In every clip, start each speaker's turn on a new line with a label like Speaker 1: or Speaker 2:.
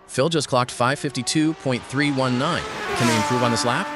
Speaker 1: Phil just clocked 5:52.319. Can they improve on this lap?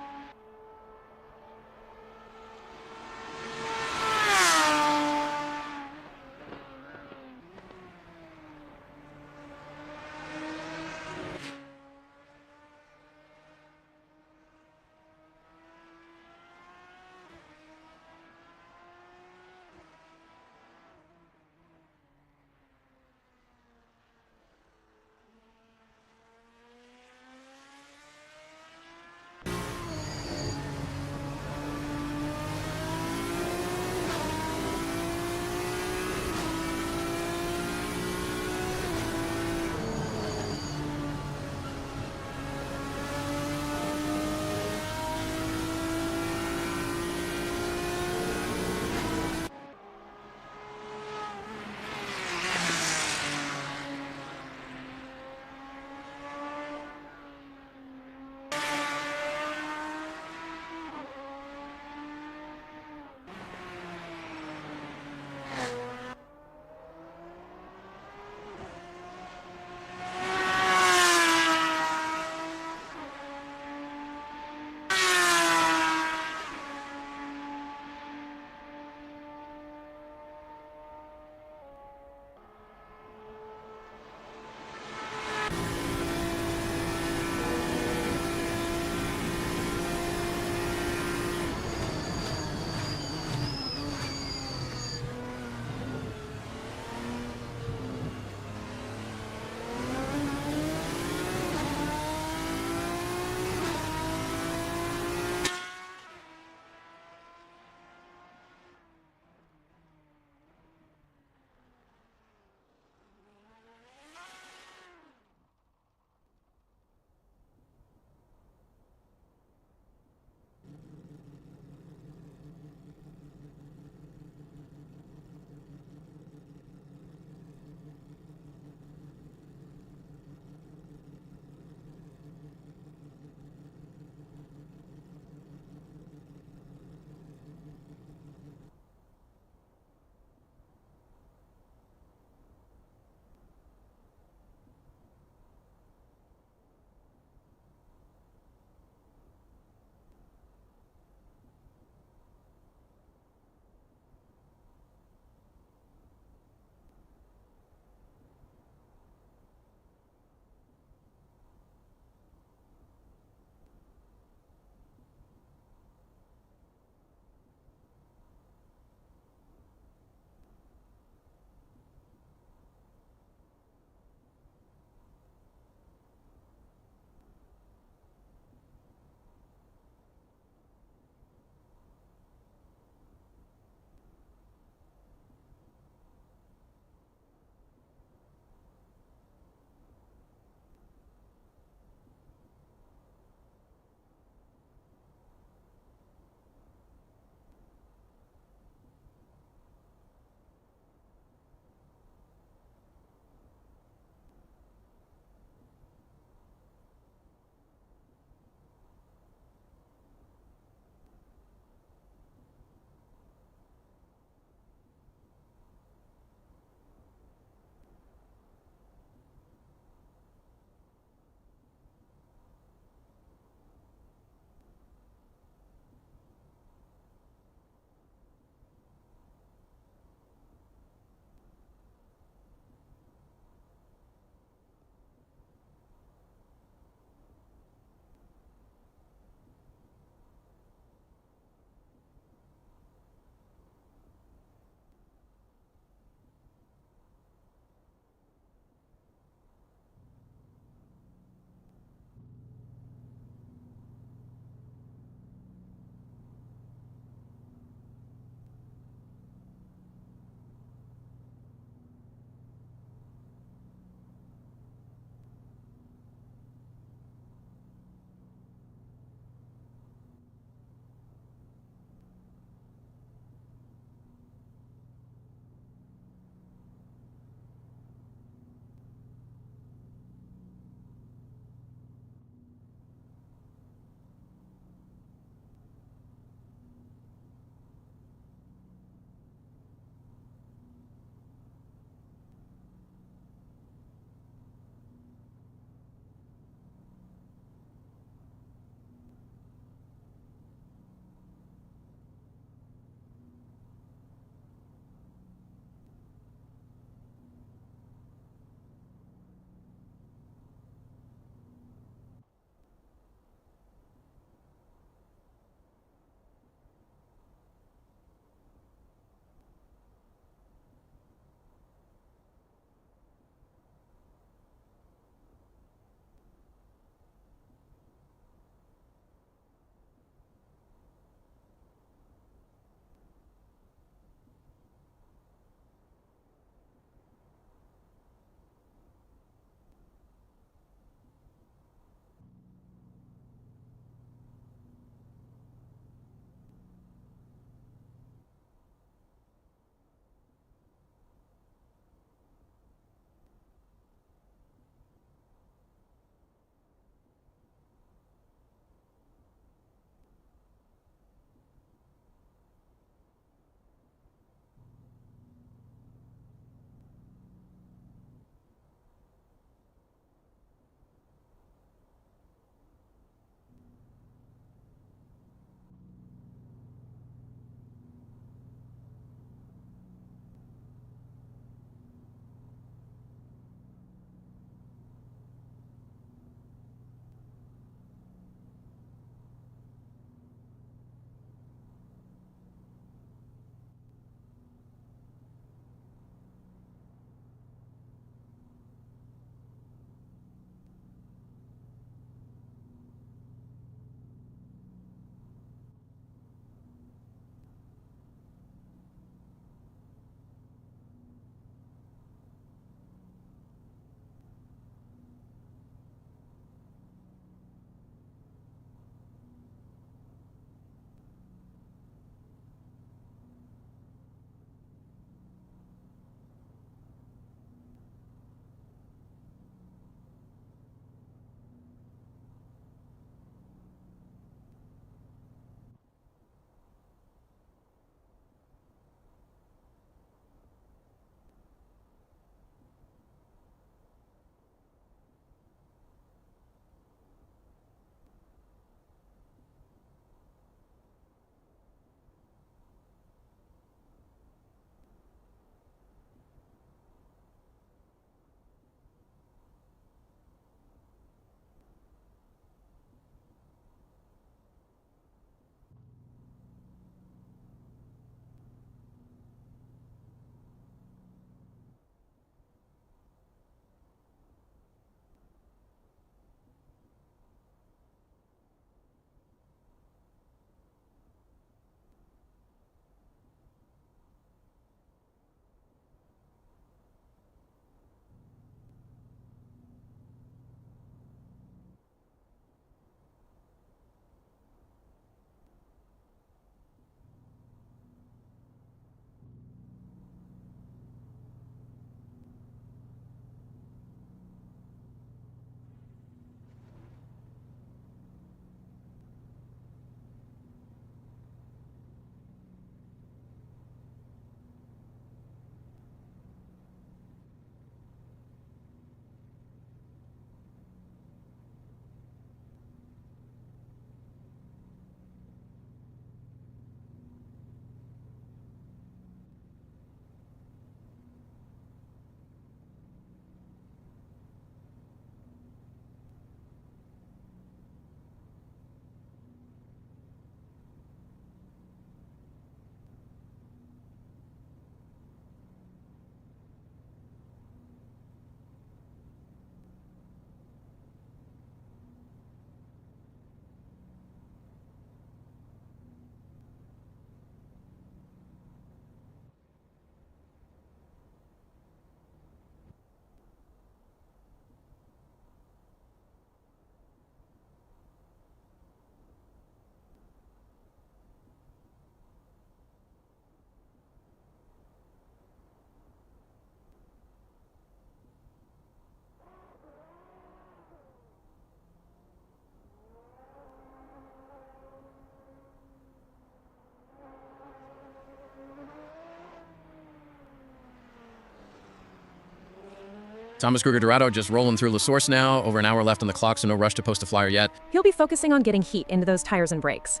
Speaker 1: Thomas Kruger-Dorado just rolling through La Source now. Over an hour left on the clock, so no rush to post a flyer yet.
Speaker 2: He'll be focusing on getting heat into those tires and brakes.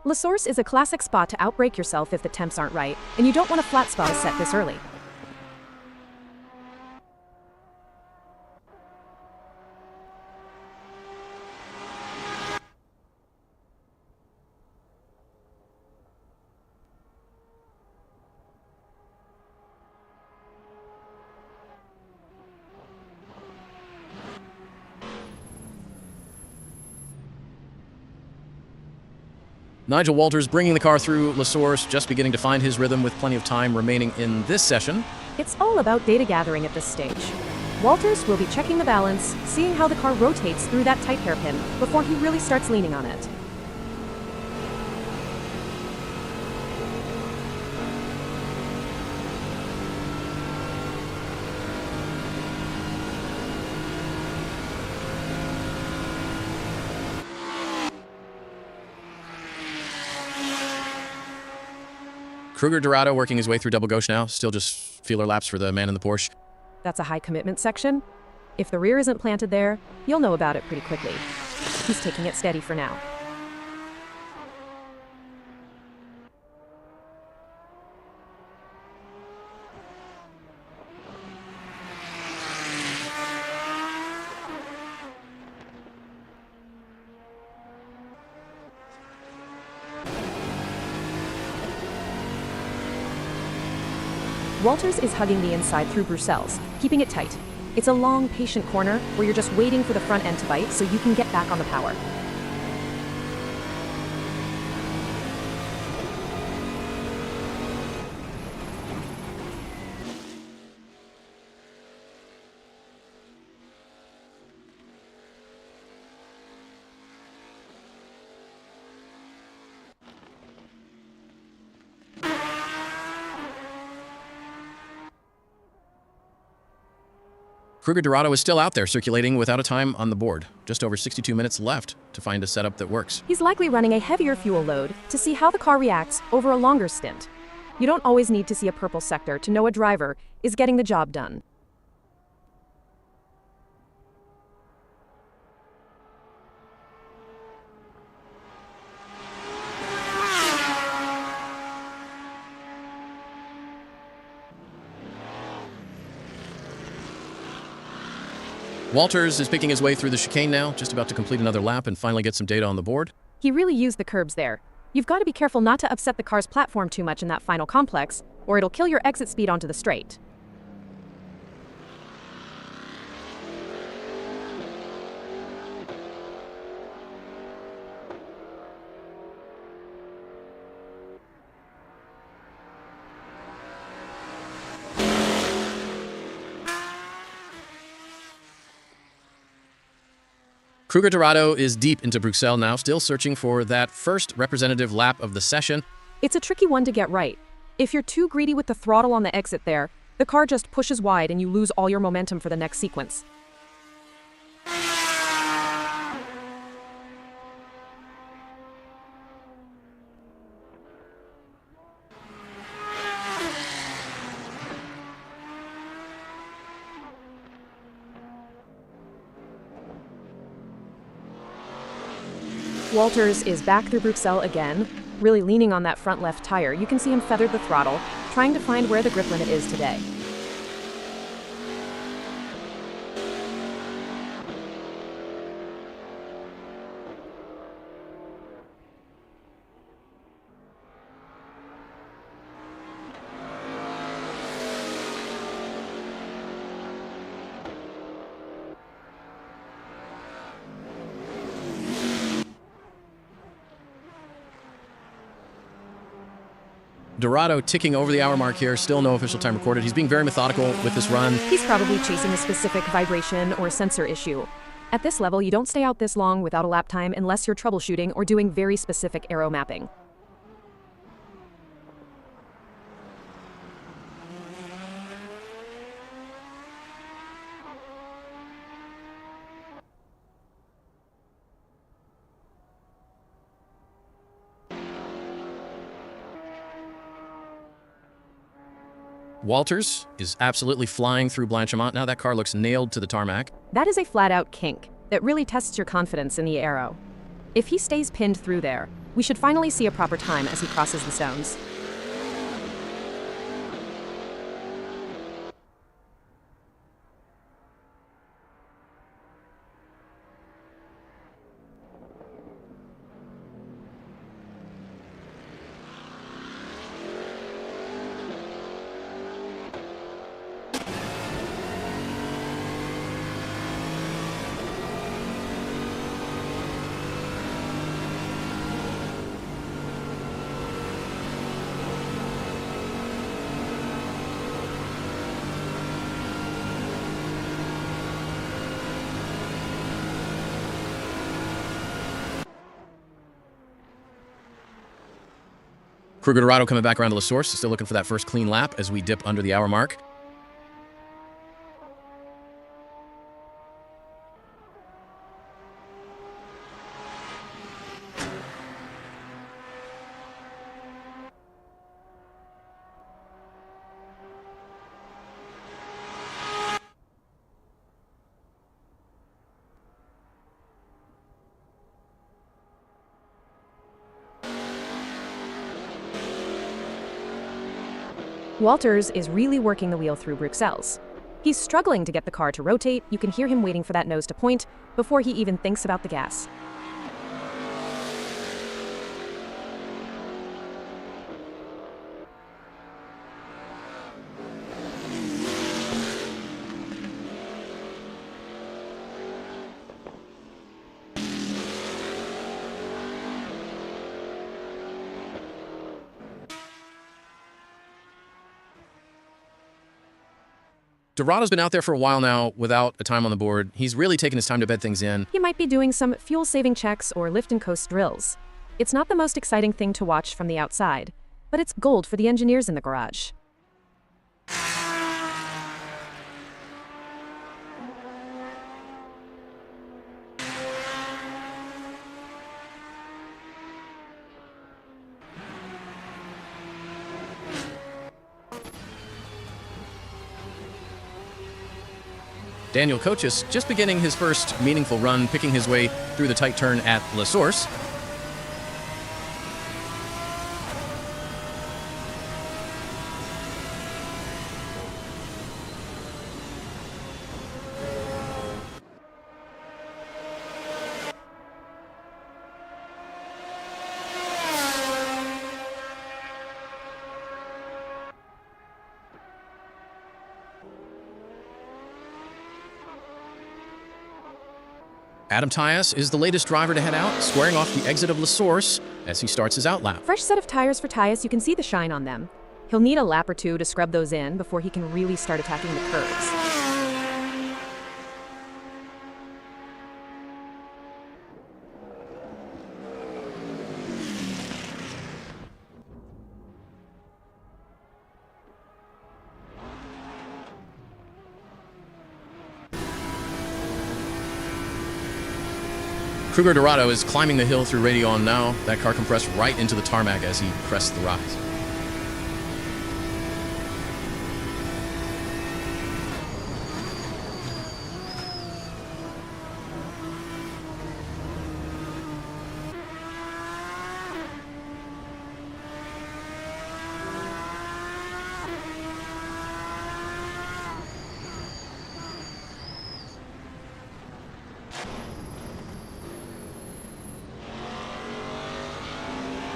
Speaker 2: La Source is a classic spot to outbrake yourself if the temps aren't right, and you don't want a flat spot set this early.
Speaker 1: Nigel Walters bringing the car through La Source, just beginning to find his rhythm with plenty of time remaining in this session.
Speaker 2: It's all about data gathering at this stage. Walters will be checking the balance, seeing how the car rotates through that tight hairpin before he really starts leaning on it.
Speaker 1: Kruger-Dorado working his way through double gauche now, still just feeler laps for the man in the Porsche.
Speaker 2: That's a high commitment section. If the rear isn't planted there, you'll know about it pretty quickly. He's taking it steady for now. Walters is hugging the inside through Bruxelles, keeping it tight. It's a long, patient corner where you're just waiting for the front end to bite so you can get back on the power.
Speaker 1: Kruger-Dorado is still out there circulating without a time on the board. Just over 62 minutes left to find a setup that works.
Speaker 2: He's likely running a heavier fuel load to see how the car reacts over a longer stint. You don't always need to see a purple sector to know a driver is getting the job done.
Speaker 1: Walters is picking his way through the chicane now, just about to complete another lap and finally get some data on the board.
Speaker 2: He really used the curbs there. You've got to be careful not to upset the car's platform too much in that final complex, or it'll kill your exit speed onto the straight.
Speaker 1: Kruger-Dorado is deep into Bruxelles now, still searching for that first representative lap of the session.
Speaker 2: It's a tricky one to get right. If you're too greedy with the throttle on the exit there, the car just pushes wide and you lose all your momentum for the next sequence. Walters is back through Bruxelles again, really leaning on that front left tire. You can see him feathered the throttle, trying to find where the grip limit is today.
Speaker 1: Dorado ticking over the hour mark here, still no official time recorded. He's being very methodical with this run.
Speaker 2: He's probably chasing a specific vibration or sensor issue. At this level, you don't stay out this long without a lap time unless you're troubleshooting or doing very specific aero mapping.
Speaker 1: Walters is absolutely flying through Blanchimont. Now that car looks nailed to the tarmac.
Speaker 2: That is a flat-out kink that really tests your confidence in the aero. If he stays pinned through there, we should finally see a proper time as he crosses the stones.
Speaker 1: Kruger Dorado coming back around to La Source, still looking for that first clean lap as we dip under the hour mark.
Speaker 2: Walters is really working the wheel through Bruxelles. He's struggling to get the car to rotate. You can hear him waiting for that nose to point before he even thinks about the gas.
Speaker 1: Dorado's been out there for a while now without a time on the board. He's really taken his time to bed things in.
Speaker 2: He might be doing some fuel-saving checks or lift and coast drills. It's not the most exciting thing to watch from the outside, but it's gold for the engineers in the garage.
Speaker 1: Daniel Cochis just beginning his first meaningful run, picking his way through the tight turn at La Source. Adam Tyus is the latest driver to head out, squaring off the exit of La Source as he starts his out lap.
Speaker 2: Fresh set of tires for Tyus, you can see the shine on them. He'll need a lap or two to scrub those in before he can really start attacking the curves.
Speaker 1: Kruger Dorado is climbing the hill through Radio now. That car compressed right into the tarmac as he crests the rise.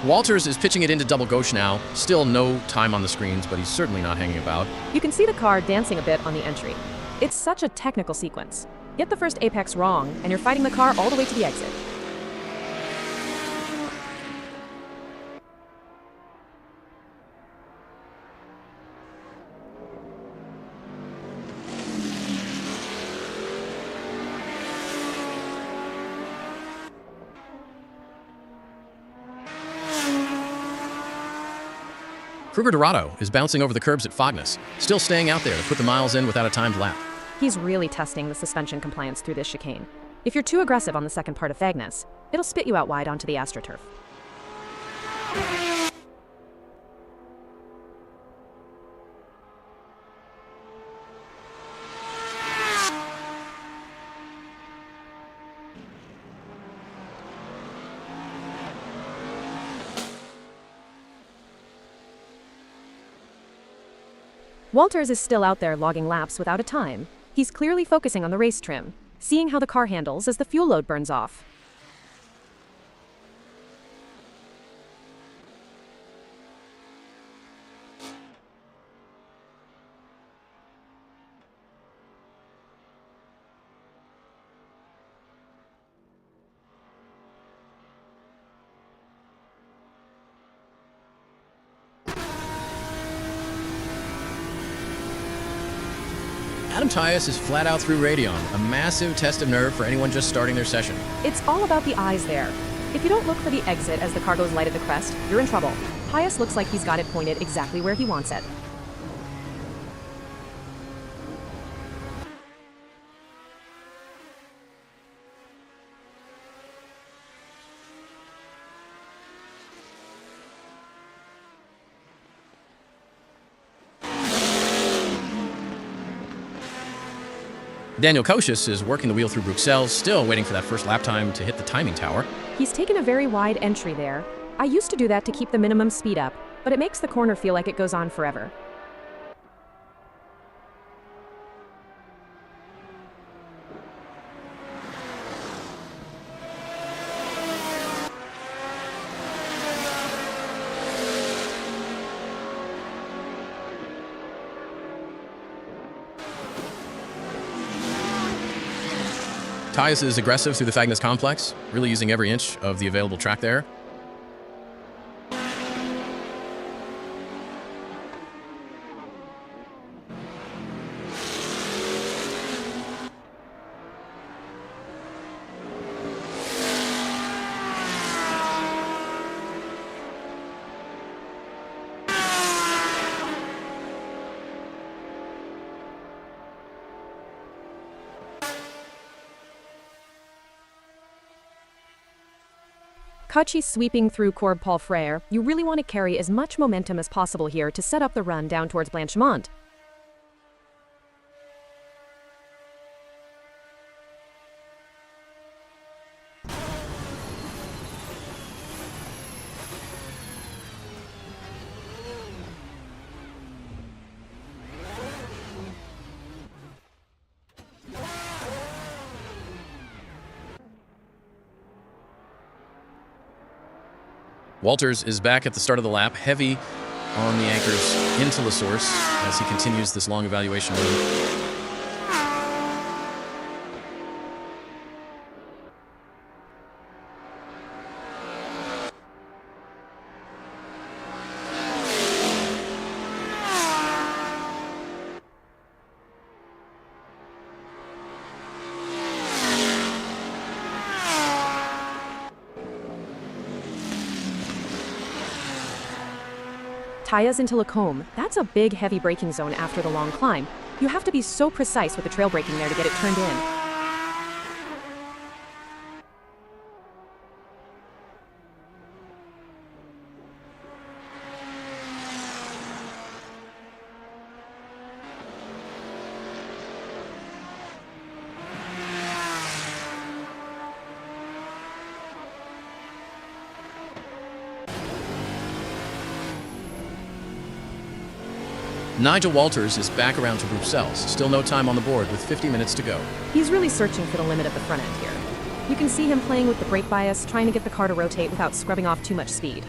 Speaker 1: Walters is pitching it into double gauche now. Still no time on the screens, but he's certainly not hanging about.
Speaker 2: You can see the car dancing a bit on the entry. It's such a technical sequence. Get the first apex wrong, and you're fighting the car all the way to the exit.
Speaker 1: Kruger Dorado is bouncing over the curbs at Fogness, still staying out there to put the miles in without a timed lap.
Speaker 2: He's really testing the suspension compliance through this chicane. If you're too aggressive on the second part of Fogness, it'll spit you out wide onto the AstroTurf. Walters is still out there logging laps without a time. He's clearly focusing on the race trim, seeing how the car handles as the fuel load burns off.
Speaker 1: Adam Tyus is flat out through Radeon, a massive test of nerve for anyone just starting their session.
Speaker 2: It's all about the eyes there. If you don't look for the exit as the car goes light at the crest, you're in trouble. Tyus looks like he's got it pointed exactly where he wants it.
Speaker 1: Daniel Kocius is working the wheel through Bruxelles, still waiting for that first lap time to hit the timing tower.
Speaker 2: He's taken a very wide entry there. I used to do that to keep the minimum speed up, but it makes the corner feel like it goes on forever.
Speaker 1: Tyus is aggressive through the Fagnus complex, really using every inch of the available track there.
Speaker 2: Koci's sweeping through Corb Paul Frere. You really want to carry as much momentum as possible here to set up the run down towards Blanchimont.
Speaker 1: Walters is back at the start of the lap, heavy on the anchors into La Source as he continues this long evaluation move.
Speaker 2: Tyus into Lacombe. That's a big, heavy braking zone after the long climb. You have to be so precise with the trail braking there to get it turned in.
Speaker 1: Nigel Walters is back around to Bruxelles, still no time on the board with 50 minutes to go.
Speaker 2: He's really searching for the limit at the front end here. You can see him playing with the brake bias, trying to get the car to rotate without scrubbing off too much speed.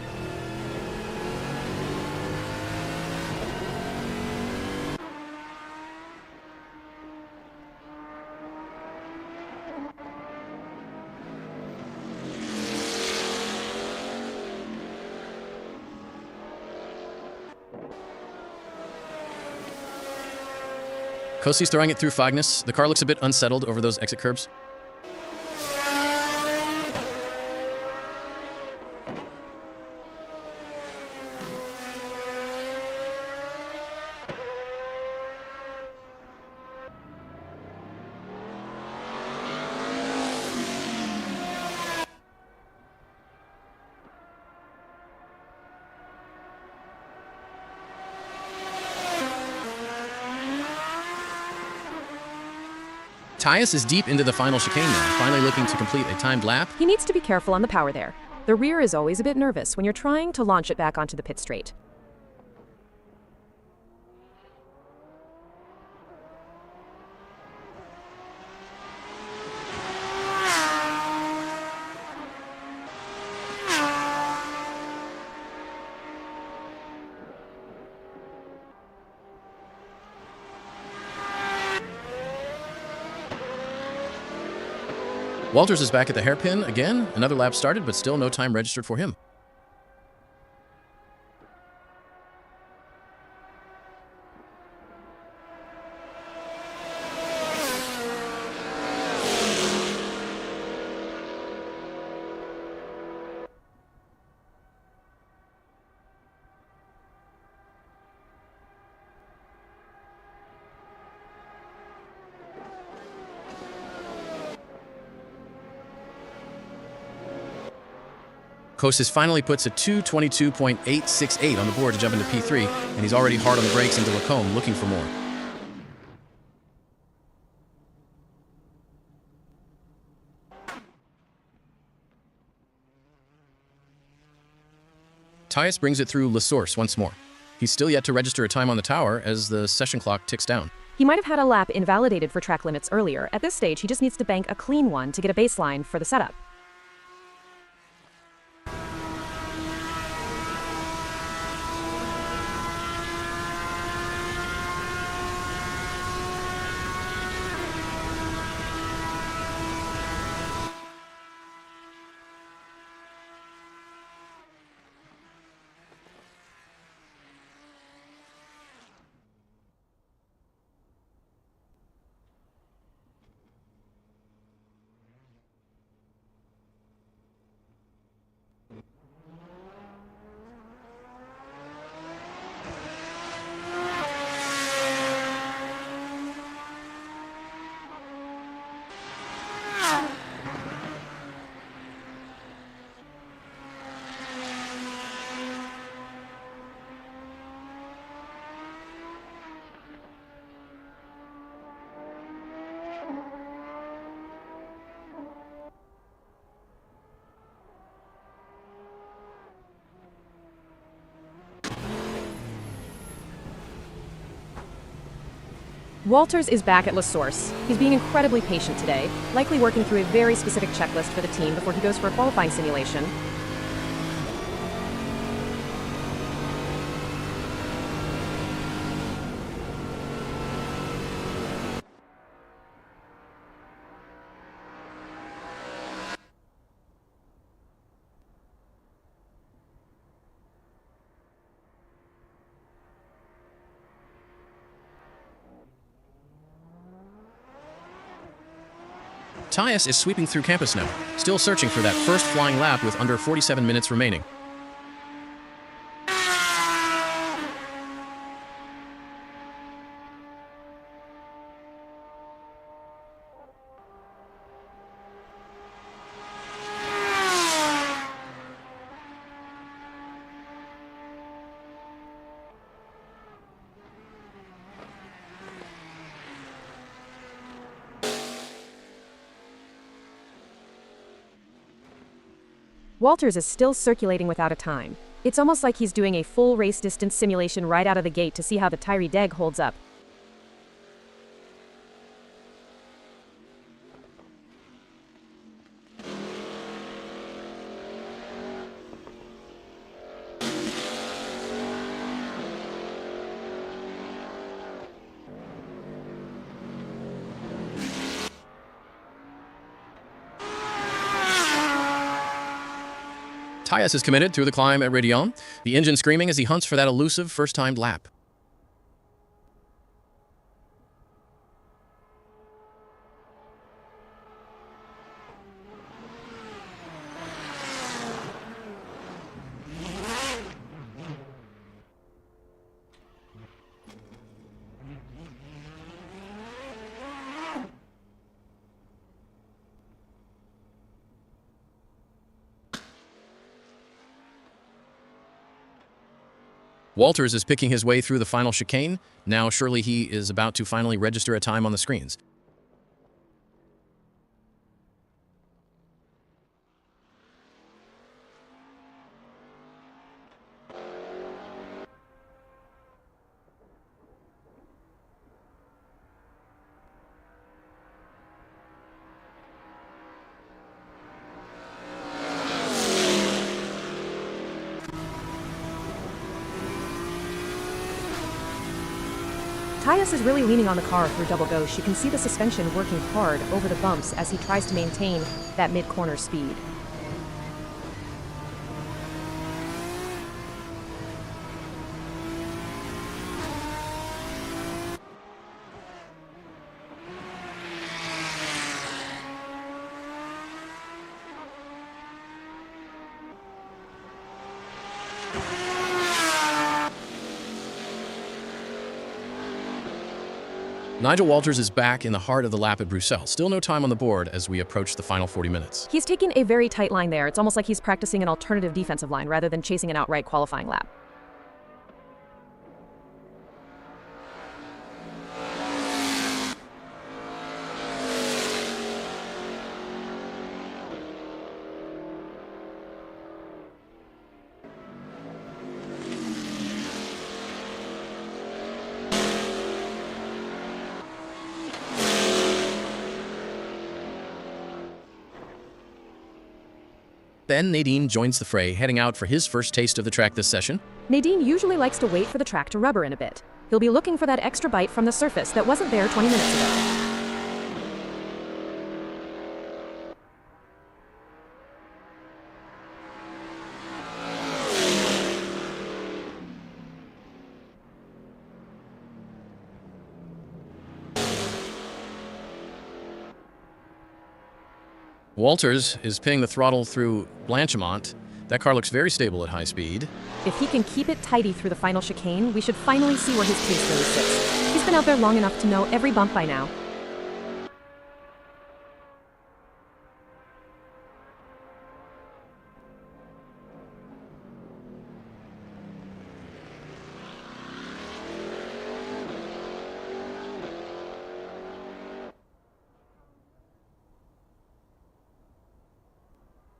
Speaker 1: Koci's throwing it through Fagnus. The car looks a bit unsettled over those exit curbs. Tyus is deep into the final chicane now, finally looking to complete a timed lap.
Speaker 2: He needs to be careful on the power there. The rear is always a bit nervous when you're trying to launch it back onto the pit straight.
Speaker 1: Walters is back at the hairpin again. Another lap started, but still no time registered for him. Corsa finally puts a 2:22.868 on the board to jump into P3, and he's already hard on the brakes into Lacombe, looking for more. Tyus brings it through La Source once more. He's still yet to register a time on the tower as the session clock ticks down.
Speaker 2: He might have had a lap invalidated for track limits earlier. At this stage, he just needs to bank a clean one to get a baseline for the setup. Walters is back at La Source. He's being incredibly patient today, likely working through a very specific checklist for the team before he goes for a qualifying simulation.
Speaker 1: Tyus is sweeping through campus now, still searching for that first flying lap with under 47 minutes remaining.
Speaker 2: Walters is still circulating without a time. It's almost like he's doing a full race distance simulation right out of the gate to see how the Tyree Deg holds up.
Speaker 1: Tyus is committed through the climb at Radion, the engine screaming as he hunts for that elusive first-timed lap. Walters is picking his way through the final chicane. Now surely he is about to finally register a time on the screens.
Speaker 2: Tyus is really leaning on the car through double ghost. You can see the suspension working hard over the bumps as he tries to maintain that mid-corner speed.
Speaker 1: Nigel Walters is back in the heart of the lap at Bruxelles. Still no time on the board as we approach the final 40 minutes.
Speaker 2: He's taking a very tight line there. It's almost like he's practicing an alternative defensive line rather than chasing an outright qualifying lap.
Speaker 1: Then Nadine joins the fray, heading out for his first taste of the track this session.
Speaker 2: Nadine usually likes to wait for the track to rubber in a bit. He'll be looking for that extra bite from the surface that wasn't there 20 minutes ago.
Speaker 1: Walters is pinning the throttle through Blanchimont. That car looks very stable at high speed.
Speaker 2: If he can keep it tidy through the final chicane, we should finally see where his pace really sits. He's been out there long enough to know every bump by now.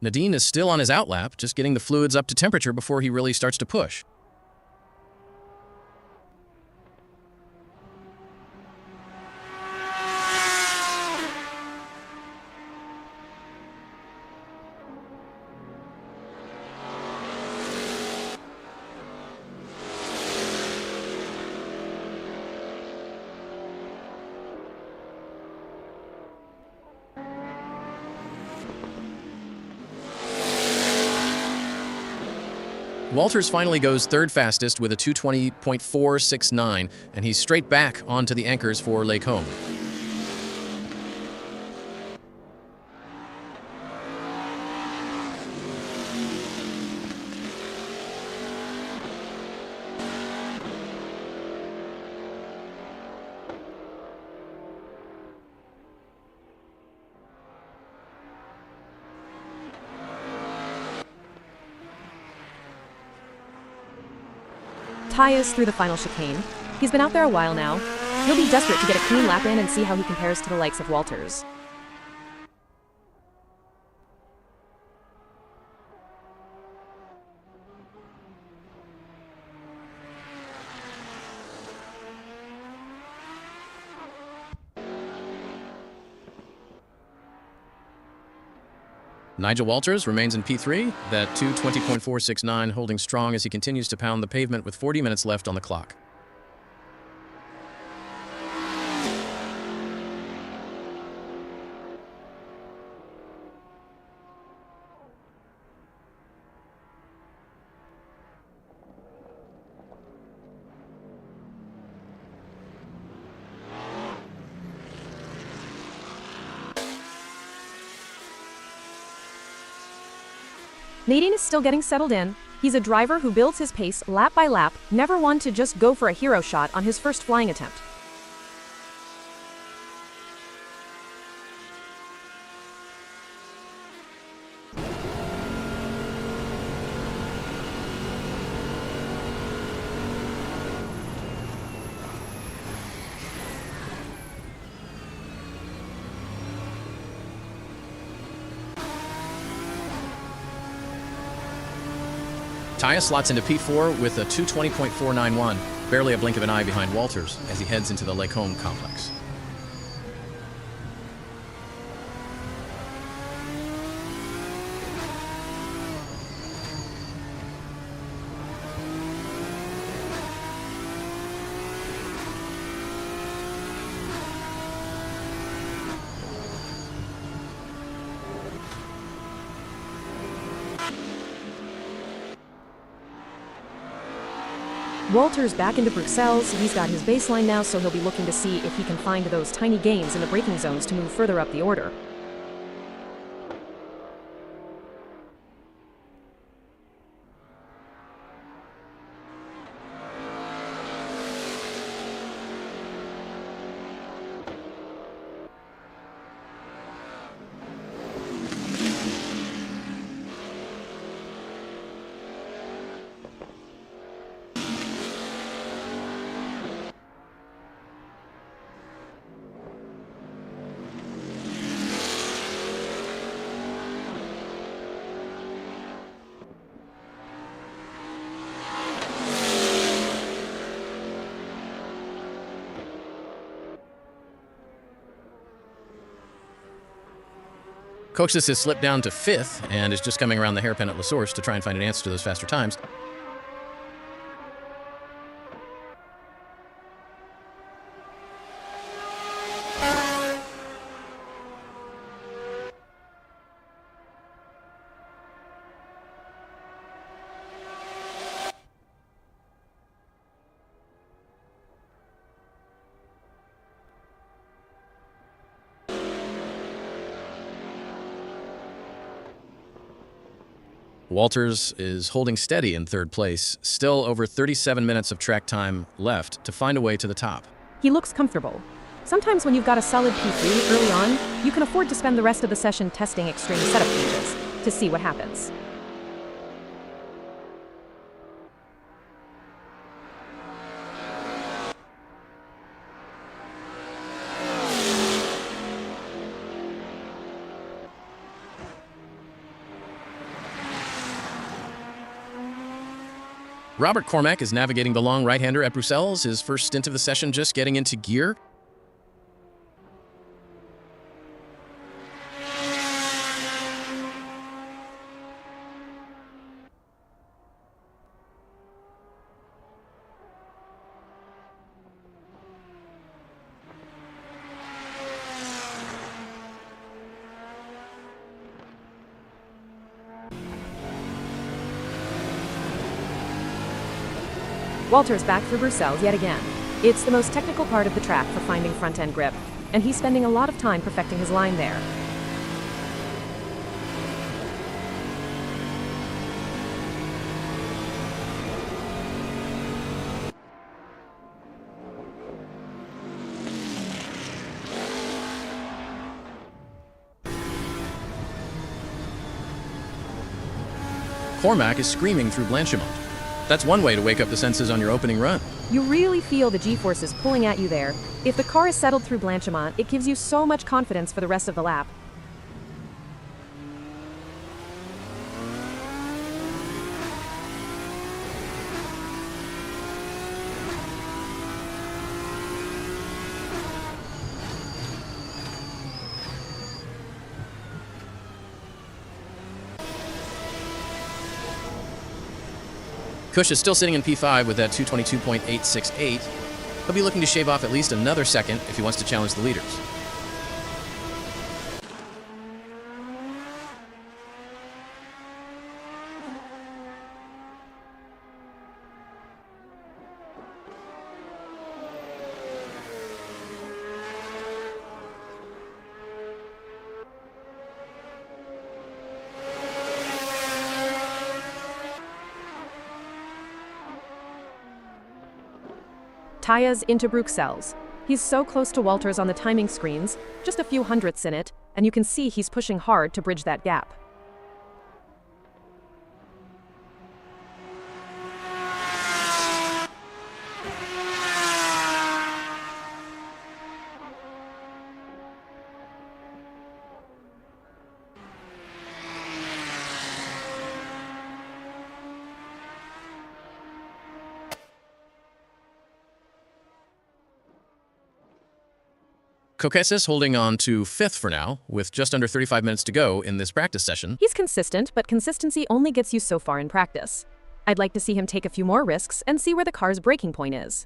Speaker 1: Nadine is still on his outlap, just getting the fluids up to temperature before he really starts to push. Walters finally goes third fastest with a 2:20.469, and he's straight back onto the anchors for Les Combes.
Speaker 2: Tyus through the final chicane. He's been out there a while now. He'll be desperate to get a clean lap in and see how he compares to the likes of Walters.
Speaker 1: Nigel Walters remains in P3, that 2:20.469 holding strong as he continues to pound the pavement with 40 minutes left on the clock.
Speaker 2: Nadine is still getting settled in. He's a driver who builds his pace lap by lap, never one to just go for a hero shot on his first flying attempt.
Speaker 1: Tyus slots into P4 with a 2:20.491, barely a blink of an eye behind Walters as he heads into the Les Combes complex.
Speaker 2: Walter's back into Bruxelles. He's got his baseline now, so he'll be looking to see if he can find those tiny gains in the braking zones to move further up the order.
Speaker 1: Coxis has slipped down to 5th and is just coming around the hairpin at La Source to try and find an answer to those faster times. Walters is holding steady in 3rd place, still over 37 minutes of track time left to find a way to the top.
Speaker 2: He looks comfortable. Sometimes when you've got a solid P3 early on, you can afford to spend the rest of the session testing extreme setup changes to see what happens.
Speaker 1: Robert Cormack is navigating the long right-hander at Bruxelles, his first stint of the session just getting into gear.
Speaker 2: Walter's back through Bruxelles yet again. It's the most technical part of the track for finding front-end grip, and he's spending a lot of time perfecting his line there.
Speaker 1: Cormack is screaming through Blanchimont. That's one way to wake up the senses on your opening run.
Speaker 2: You really feel the G-forces pulling at you there. If the car is settled through Blanchimont, it gives you so much confidence for the rest of the lap.
Speaker 1: Kush is still sitting in P5 with that 222.868. He'll be looking to shave off at least another second if he wants to challenge the leaders.
Speaker 2: Taya's into Bruxelles. He's so close to Walters on the timing screens, just a few hundredths in it, and you can see he's pushing hard to bridge that gap.
Speaker 1: Coquesis holding on to 5th for now, with just under 35 minutes to go in this practice session.
Speaker 2: He's consistent, but consistency only gets you so far in practice. I'd like to see him take a few more risks and see where the car's braking point is.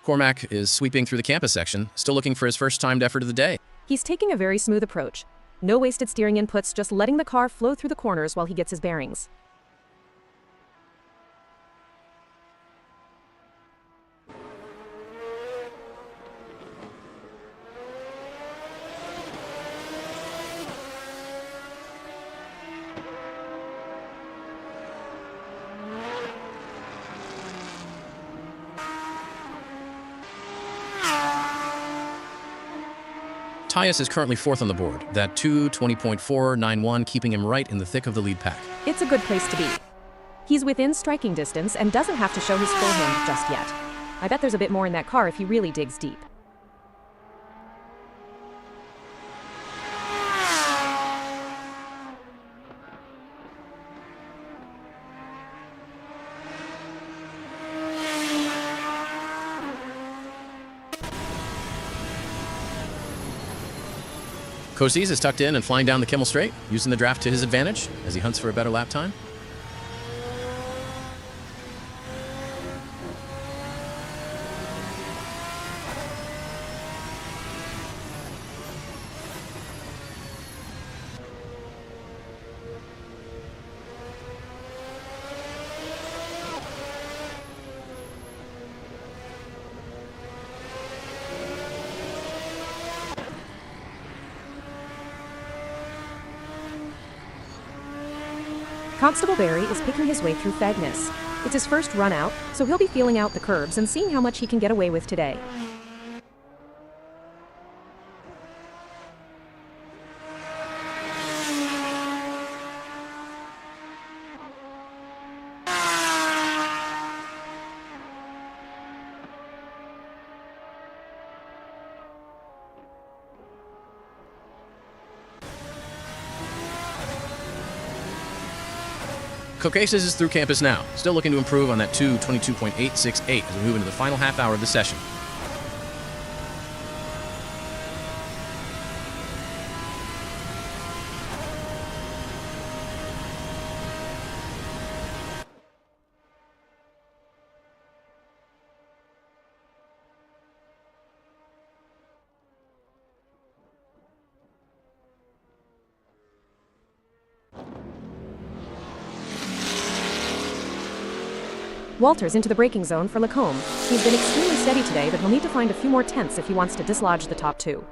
Speaker 1: Cormac is sweeping through the campus section, still looking for his first timed effort of the day.
Speaker 2: He's taking a very smooth approach. No wasted steering inputs, just letting the car flow through the corners while he gets his bearings.
Speaker 1: Tyus is currently fourth on the board, that 2:20.491 keeping him right in the thick of the lead pack.
Speaker 2: It's a good place to be. He's within striking distance and doesn't have to show his full hand just yet. I bet there's a bit more in that car if he really digs deep.
Speaker 1: Kosies is tucked in and flying down the Kimmel Straight, using the draft to his advantage as he hunts for a better lap time.
Speaker 2: Constable Barry is picking his way through Fagness. It's his first run out, so he'll be feeling out the curbs and seeing how much he can get away with today.
Speaker 1: Kokasis is through campus now, still looking to improve on that 2:22.868 as we move into the final half hour of the session.
Speaker 2: Walters into the braking zone for Lacombe. He's been extremely steady today, but he'll need to find a few more tenths if he wants to dislodge the top two.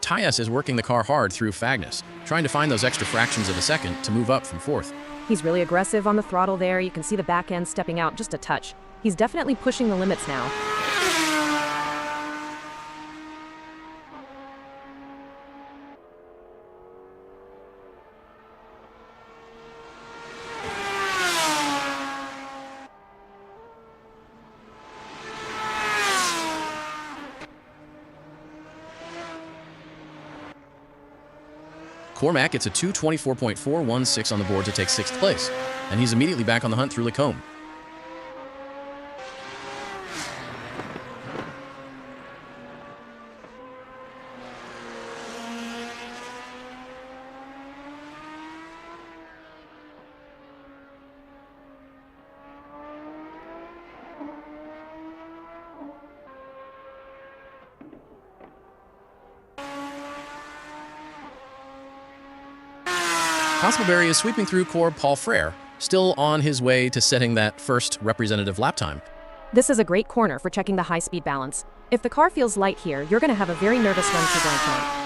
Speaker 1: Tyus is working the car hard through Fagness, trying to find those extra fractions of a second to move up from fourth.
Speaker 2: He's really aggressive on the throttle there. You can see the back end stepping out just a touch. He's definitely pushing the limits now.
Speaker 1: Cormac gets a 2:24.416 on the board to take sixth place, and he's immediately back on the hunt through Lacombe. Constable Barry is sweeping through Corb Paul Frere, still on his way to setting that first representative lap time.
Speaker 2: This is a great corner for checking the high-speed balance. If the car feels light here, you're going to have a very nervous run through blank point.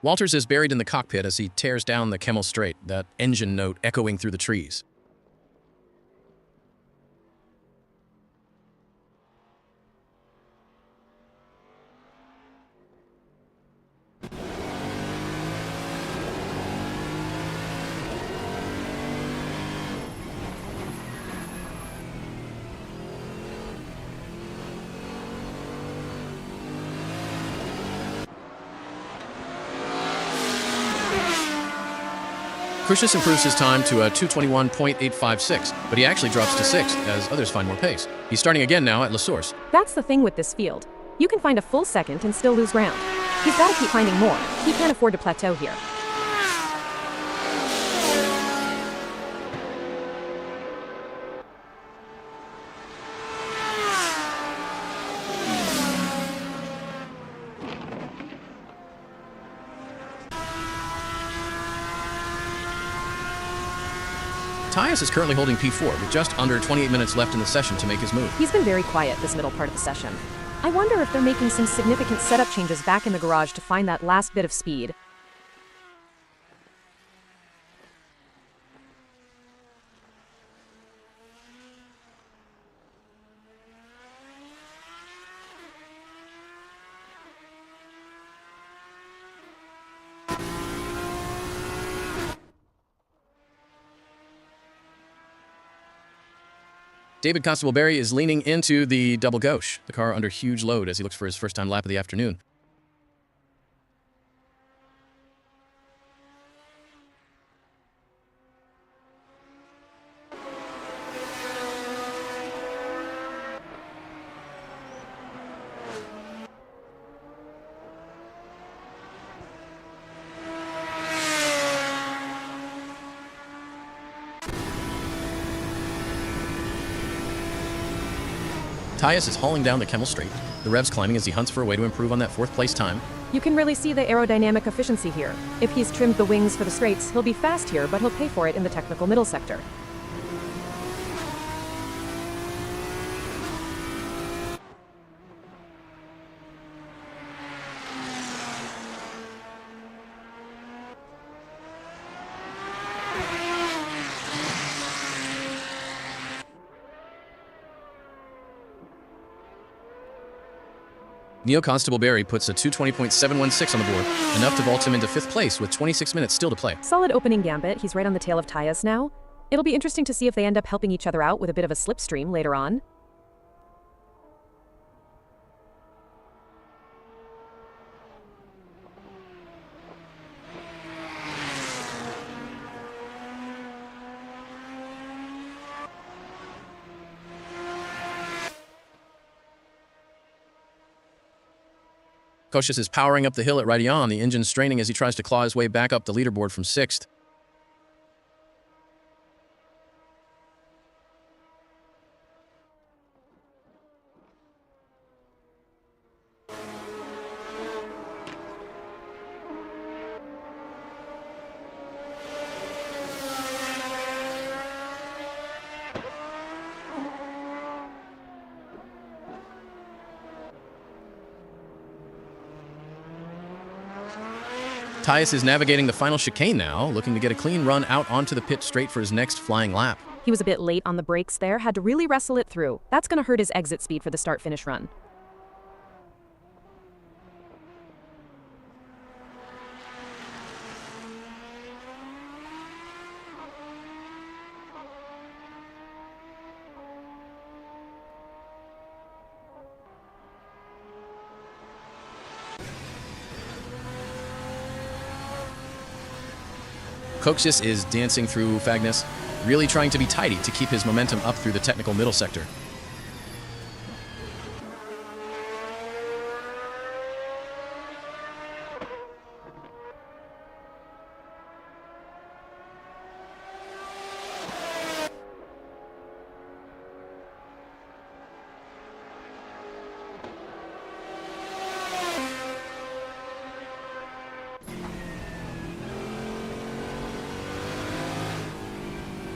Speaker 1: Walters is buried in the cockpit as he tears down the Kimmel Straight, that engine note echoing through the trees. Crucius improves his time to a 2:21.856, but he actually drops to 6th as others find more pace. He's starting again now at La Source.
Speaker 2: That's the thing with this field. You can find a full second and still lose ground. He's got to keep finding more. He can't afford to plateau here.
Speaker 1: Tyus is currently holding P4 with just under 28 minutes left in the session to make his move.
Speaker 2: He's been very quiet this middle part of the session. I wonder if they're making some significant setup changes back in the garage to find that last bit of speed.
Speaker 1: David Constable-Berry is leaning into the double gauche, the car under huge load as he looks for his first time lap of the afternoon. Tyus is hauling down the Kemmel Straight, the revs climbing as he hunts for a way to improve on that 4th place time.
Speaker 2: You can really see the aerodynamic efficiency here. If he's trimmed the wings for the straights, he'll be fast here, but he'll pay for it in the technical middle sector.
Speaker 1: Neo Constable-Berry puts a 2:20.716 on the board, enough to vault him into 5th place with 26 minutes still to play.
Speaker 2: Solid opening gambit. He's right on the tail of Tyus now. It'll be interesting to see if they end up helping each other out with a bit of a slipstream later on.
Speaker 1: Cocius is powering up the hill at Raidillon, the engine straining as he tries to claw his way back up the leaderboard from 6th. Tyus is navigating the final chicane now, looking to get a clean run out onto the pit straight for his next flying lap.
Speaker 2: He was a bit late on the brakes there, had to really wrestle it through. That's going to hurt his exit speed for the start-finish run.
Speaker 1: Cocius is dancing through Fagnus, really trying to be tidy to keep his momentum up through the technical middle sector.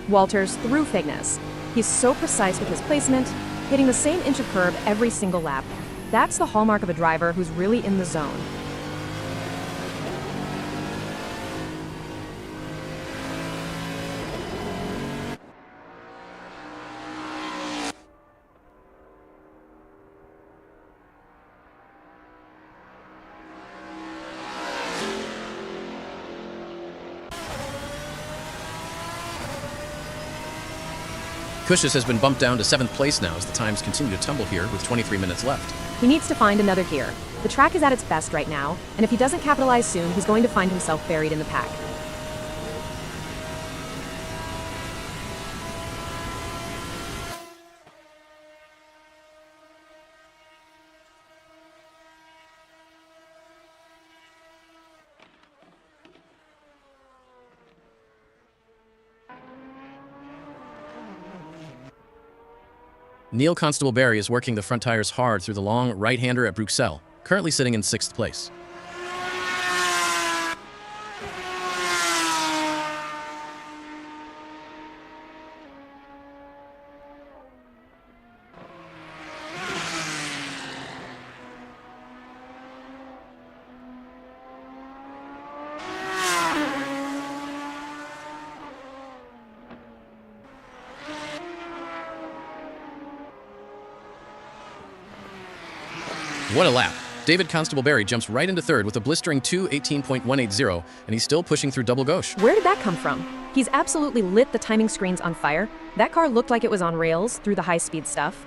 Speaker 2: Walters through Fagnus. He's so precise with his placement, hitting the same inch of curb every single lap. That's the hallmark of a driver who's really in the zone.
Speaker 1: Cocius has been bumped down to 7th place now as the times continue to tumble here with 23 minutes left.
Speaker 2: He needs to find another gear. The track is at its best right now, and if he doesn't capitalize soon, he's going to find himself buried in the pack.
Speaker 1: Neil Constable-Barry is working the front tires hard through the long right-hander at Bruxelles, currently sitting in 6th place. What a lap. David Constable-Barry jumps right into 3rd with a blistering 2:18.180, and he's still pushing through double gauche.
Speaker 2: Where did that come from? He's absolutely lit the timing screens on fire. That car looked like it was on rails through the high-speed stuff.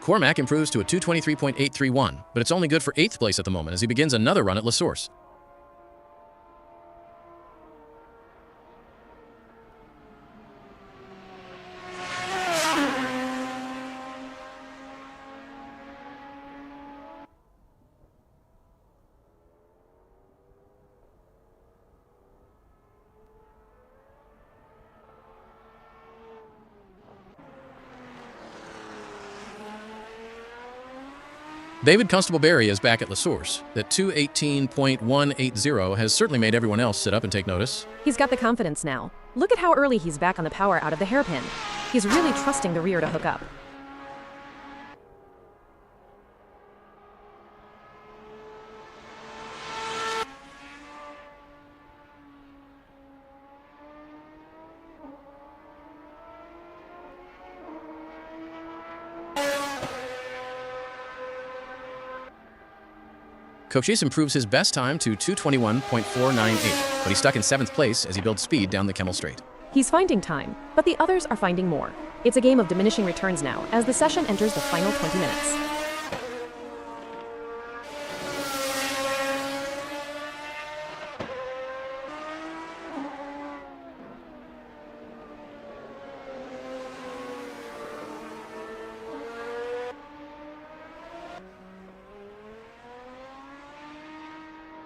Speaker 1: Cormac improves to a 2:23.831, but it's only good for 8th place at the moment as he begins another run at La Source. David Constable-Barry is back at La Source. That 2:18.180 has certainly made everyone else sit up and take notice.
Speaker 2: He's got the confidence now. Look at how early he's back on the power out of the hairpin. He's really trusting the rear to hook up.
Speaker 1: Cochise improves his best time to 2:21.498, but he's stuck in 7th place as he builds speed down the Kemmel Straight.
Speaker 2: He's finding time, but the others are finding more. It's a game of diminishing returns now as the session enters the final 20 minutes.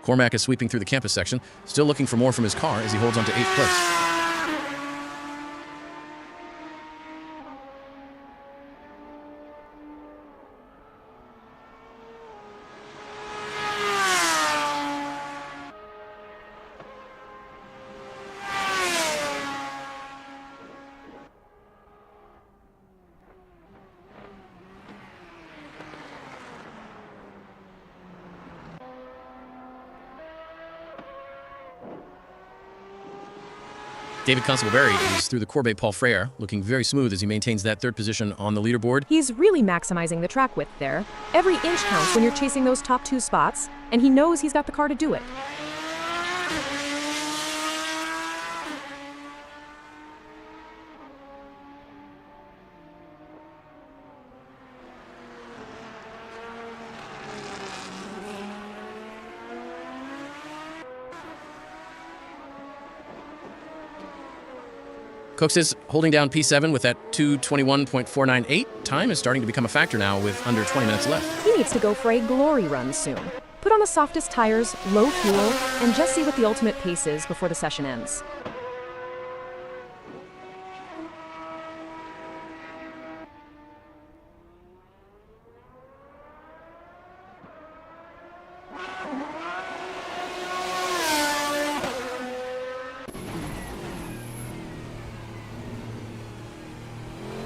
Speaker 1: Cormac is sweeping through the campus section, still looking for more from his car as he holds on to 8th place. David Constable-Barry is through the Corbeil Paul Frere, looking very smooth as he maintains that 3rd position on the leaderboard.
Speaker 2: He's really maximizing the track width there. Every inch counts when you're chasing those top 2 spots, and he knows he's got the car to do it.
Speaker 1: Cooks is holding down P7 with that 2:21.498. Time is starting to become a factor now with under 20 minutes left.
Speaker 2: He needs to go for a glory run soon. Put on the softest tires, low fuel, and just see what the ultimate pace is before the session ends.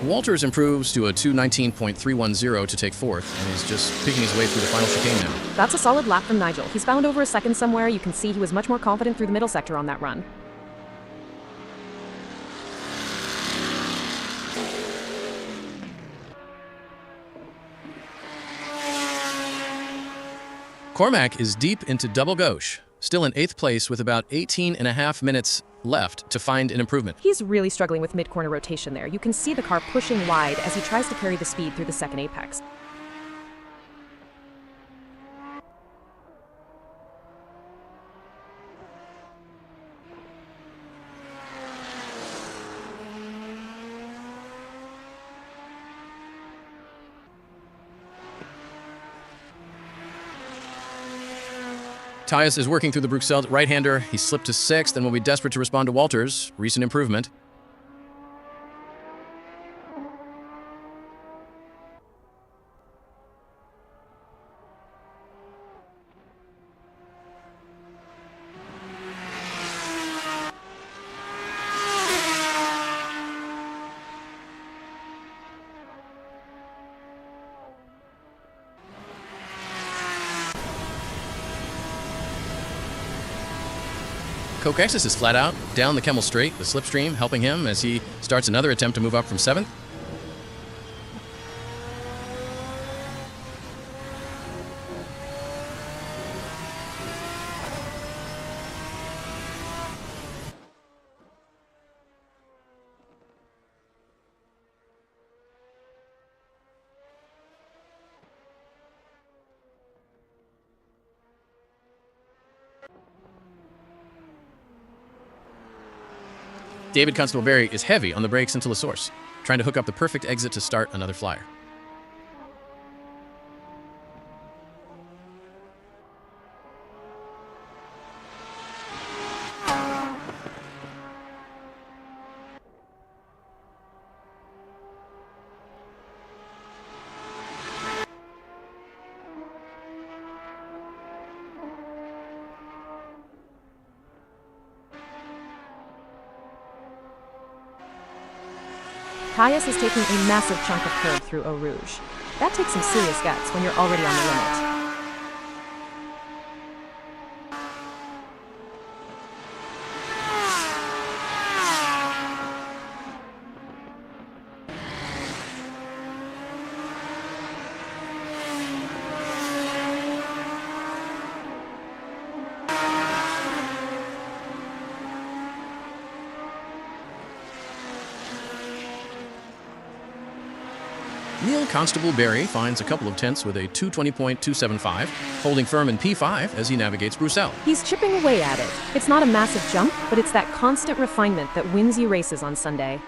Speaker 1: Walters improves to a 2:19.310 to take 4th, and is just picking his way through the final chicane now.
Speaker 2: That's a solid lap from Nigel. He's found over a second somewhere. You can see he was much more confident through the middle sector on that run.
Speaker 1: Cormac is deep into double gauche, still in 8th place with about 18.5 minutes left to find an improvement.
Speaker 2: He's really struggling with mid-corner rotation there. You can see the car pushing wide as he tries to carry the speed through the second apex.
Speaker 1: Tyus is working through the Bruxelles right-hander. He slipped to 6th and will be desperate to respond to Walters. Recent improvement. Kokexis is flat out, down the Kemmel Straight, the slipstream helping him as he starts another attempt to move up from 7th. David Constable-Berry is heavy on the brakes into La Source, trying to hook up the perfect exit to start another flyer.
Speaker 2: Tyus is taking a massive chunk of curb through Eau Rouge. That takes some serious guts when you're already on the limit.
Speaker 1: Neil Constable-Berry finds a couple of tenths with a 220.275, holding firm in P5 as he navigates Bruxelles.
Speaker 2: He's chipping away at it. It's not a massive jump, but it's that constant refinement that wins you races on Sunday.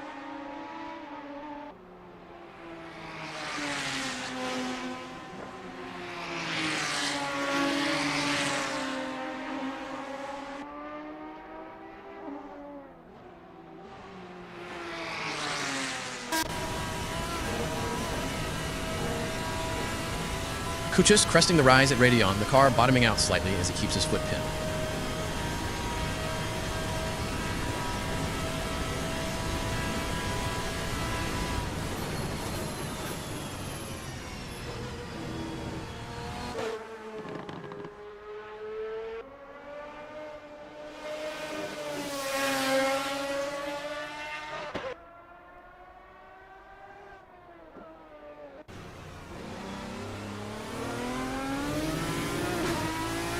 Speaker 1: Kuchis cresting the rise at Radion, the car bottoming out slightly as he keeps his foot pinned.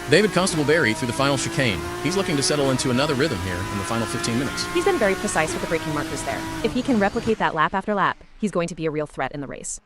Speaker 1: David Constable-Berry through the final chicane. He's looking to settle into another rhythm here in the final 15 minutes.
Speaker 2: He's been very precise with the braking markers there. If he can replicate that lap after lap, he's going to be a real threat in the race.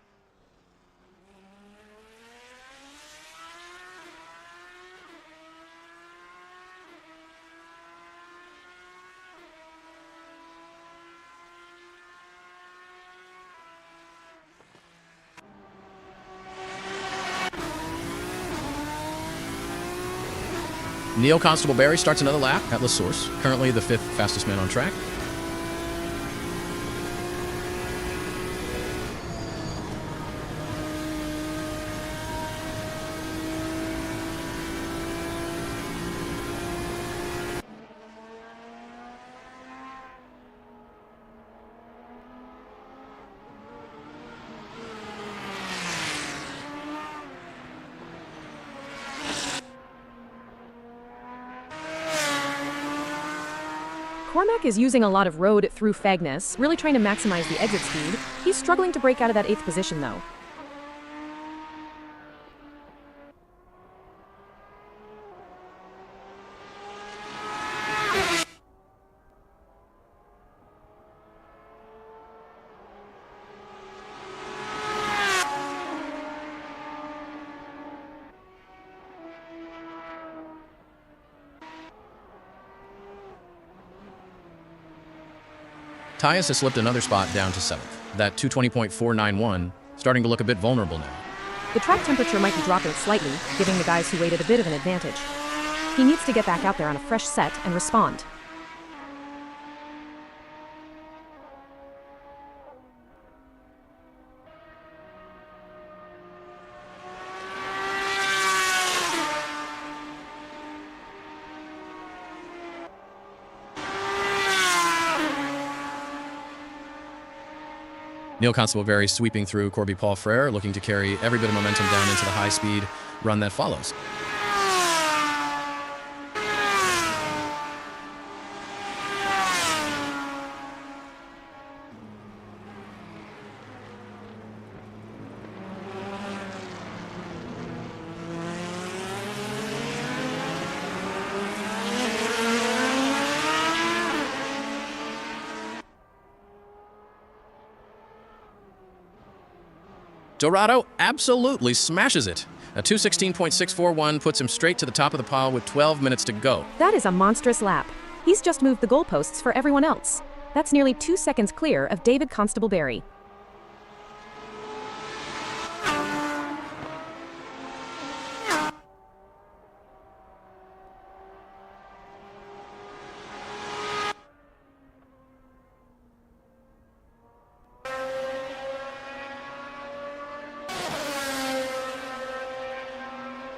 Speaker 1: Neil Constable-Berry starts another lap at La Source, currently the 5th fastest man on track.
Speaker 2: Cormac is using a lot of road through Fagnes, really trying to maximize the exit speed. He's struggling to break out of that 8th position, though.
Speaker 1: Tyus has slipped another spot down to 7th. That 220.491 starting to look a bit vulnerable now.
Speaker 2: The track temperature might be dropping slightly, giving the guys who waited a bit of an advantage. He needs to get back out there on a fresh set and respond.
Speaker 1: Neil Constable sweeping through Corby Paul Frere, looking to carry every bit of momentum down into the high-speed run that follows. Dorado absolutely smashes it. A 2:16.641 puts him straight to the top of the pile with 12 minutes to go.
Speaker 2: That is a monstrous lap. He's just moved the goalposts for everyone else. That's nearly 2 seconds clear of David Constable Barry.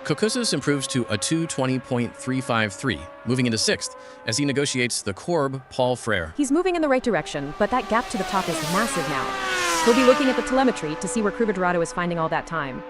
Speaker 1: Kokouzis improves to a 2:20.353, moving into 6th as he negotiates the Corb Paul Frere.
Speaker 2: He's moving in the right direction, but that gap to the top is massive now. He'll be looking at the telemetry to see where Kruger Dorado is finding all that time.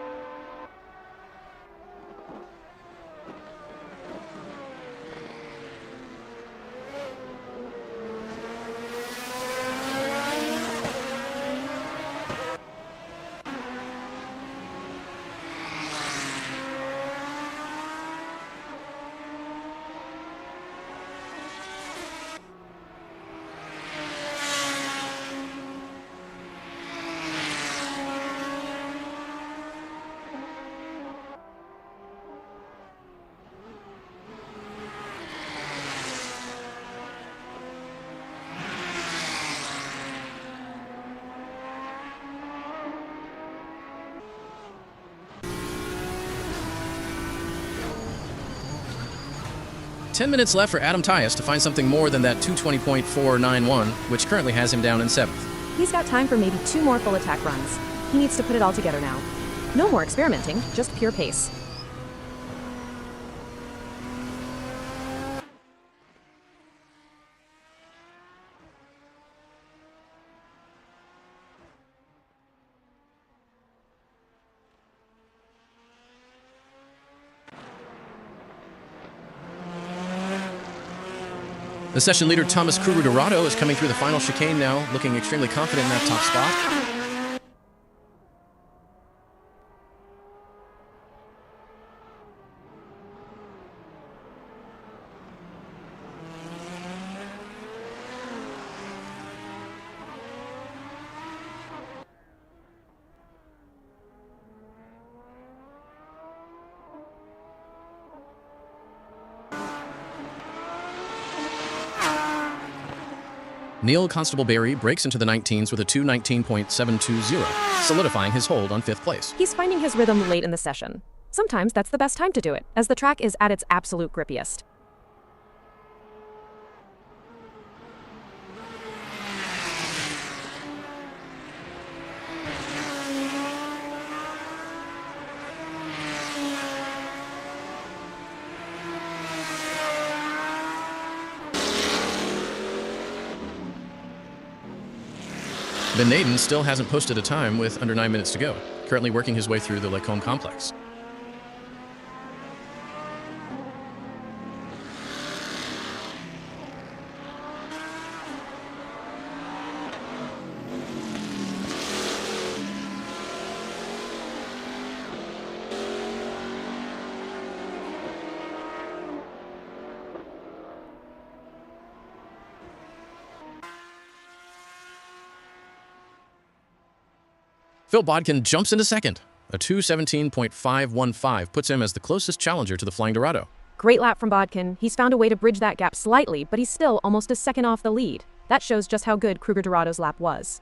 Speaker 1: Ten minutes left for Adam Tyus to find something more than that 2:20.491, which currently has him down in 7th.
Speaker 2: He's got time for maybe 2 more full attack runs. He needs to put it all together now. No more experimenting, just pure pace.
Speaker 1: The session leader, Thomas Kruger Dorado, is coming through the final chicane now, looking extremely confident in that top spot. Neil Constable Barry breaks into the 19s with a 2:19.720, solidifying his hold on 5th place.
Speaker 2: He's finding his rhythm late in the session. Sometimes that's the best time to do it, as the track is at its absolute grippiest.
Speaker 1: Ben Naden still hasn't posted a time with under 9 minutes to go, currently working his way through the Lecombe complex. Phil Bodkin jumps into 2nd. A 2:17.515 puts him as the closest challenger to the Flying Dorado.
Speaker 2: Great lap from Bodkin. He's found a way to bridge that gap slightly, but he's still almost a second off the lead. That shows just how good Kruger Dorado's lap was.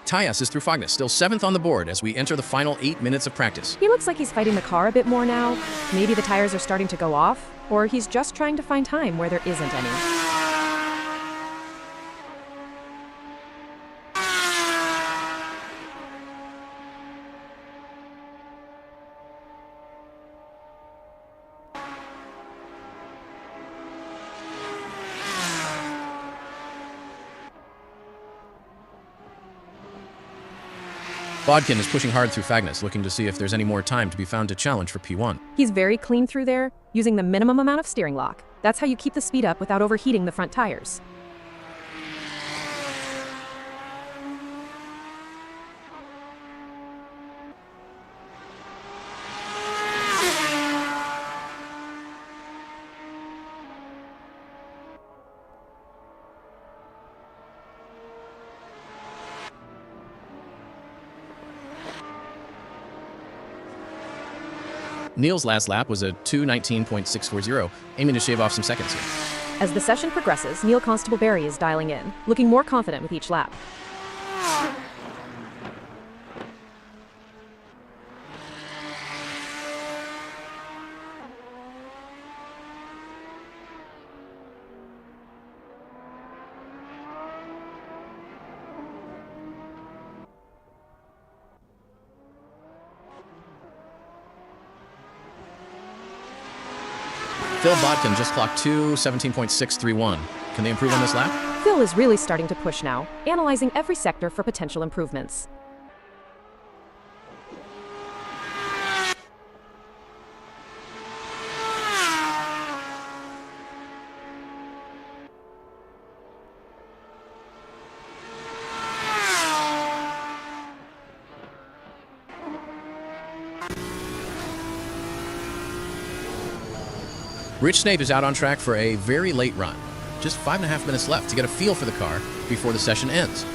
Speaker 1: Tyas is through Fognes, still 7th on the board as we enter the final 8 minutes of practice.
Speaker 2: He looks like he's fighting the car a bit more now. Maybe the tires are starting to go off, or he's just trying to find time where there isn't any.
Speaker 1: Bodkin is pushing hard through Fagnes, looking to see if there's any more time to be found to challenge for P1.
Speaker 2: He's very clean through there, using the minimum amount of steering lock. That's how you keep the speed up without overheating the front tires.
Speaker 1: Neil's last lap was a 2:19.640, aiming to shave off some seconds here.
Speaker 2: As the session progresses, Neil Constable-Barry is dialing in, looking more confident with each lap.
Speaker 1: Phil Bodkin just clocked 2:17.631. Can they improve on this lap?
Speaker 2: Phil is really starting to push now, analyzing every sector for potential improvements.
Speaker 1: Rich Snape is out on track for a very late run. Just 5.5 minutes left to get a feel for the car before the session ends.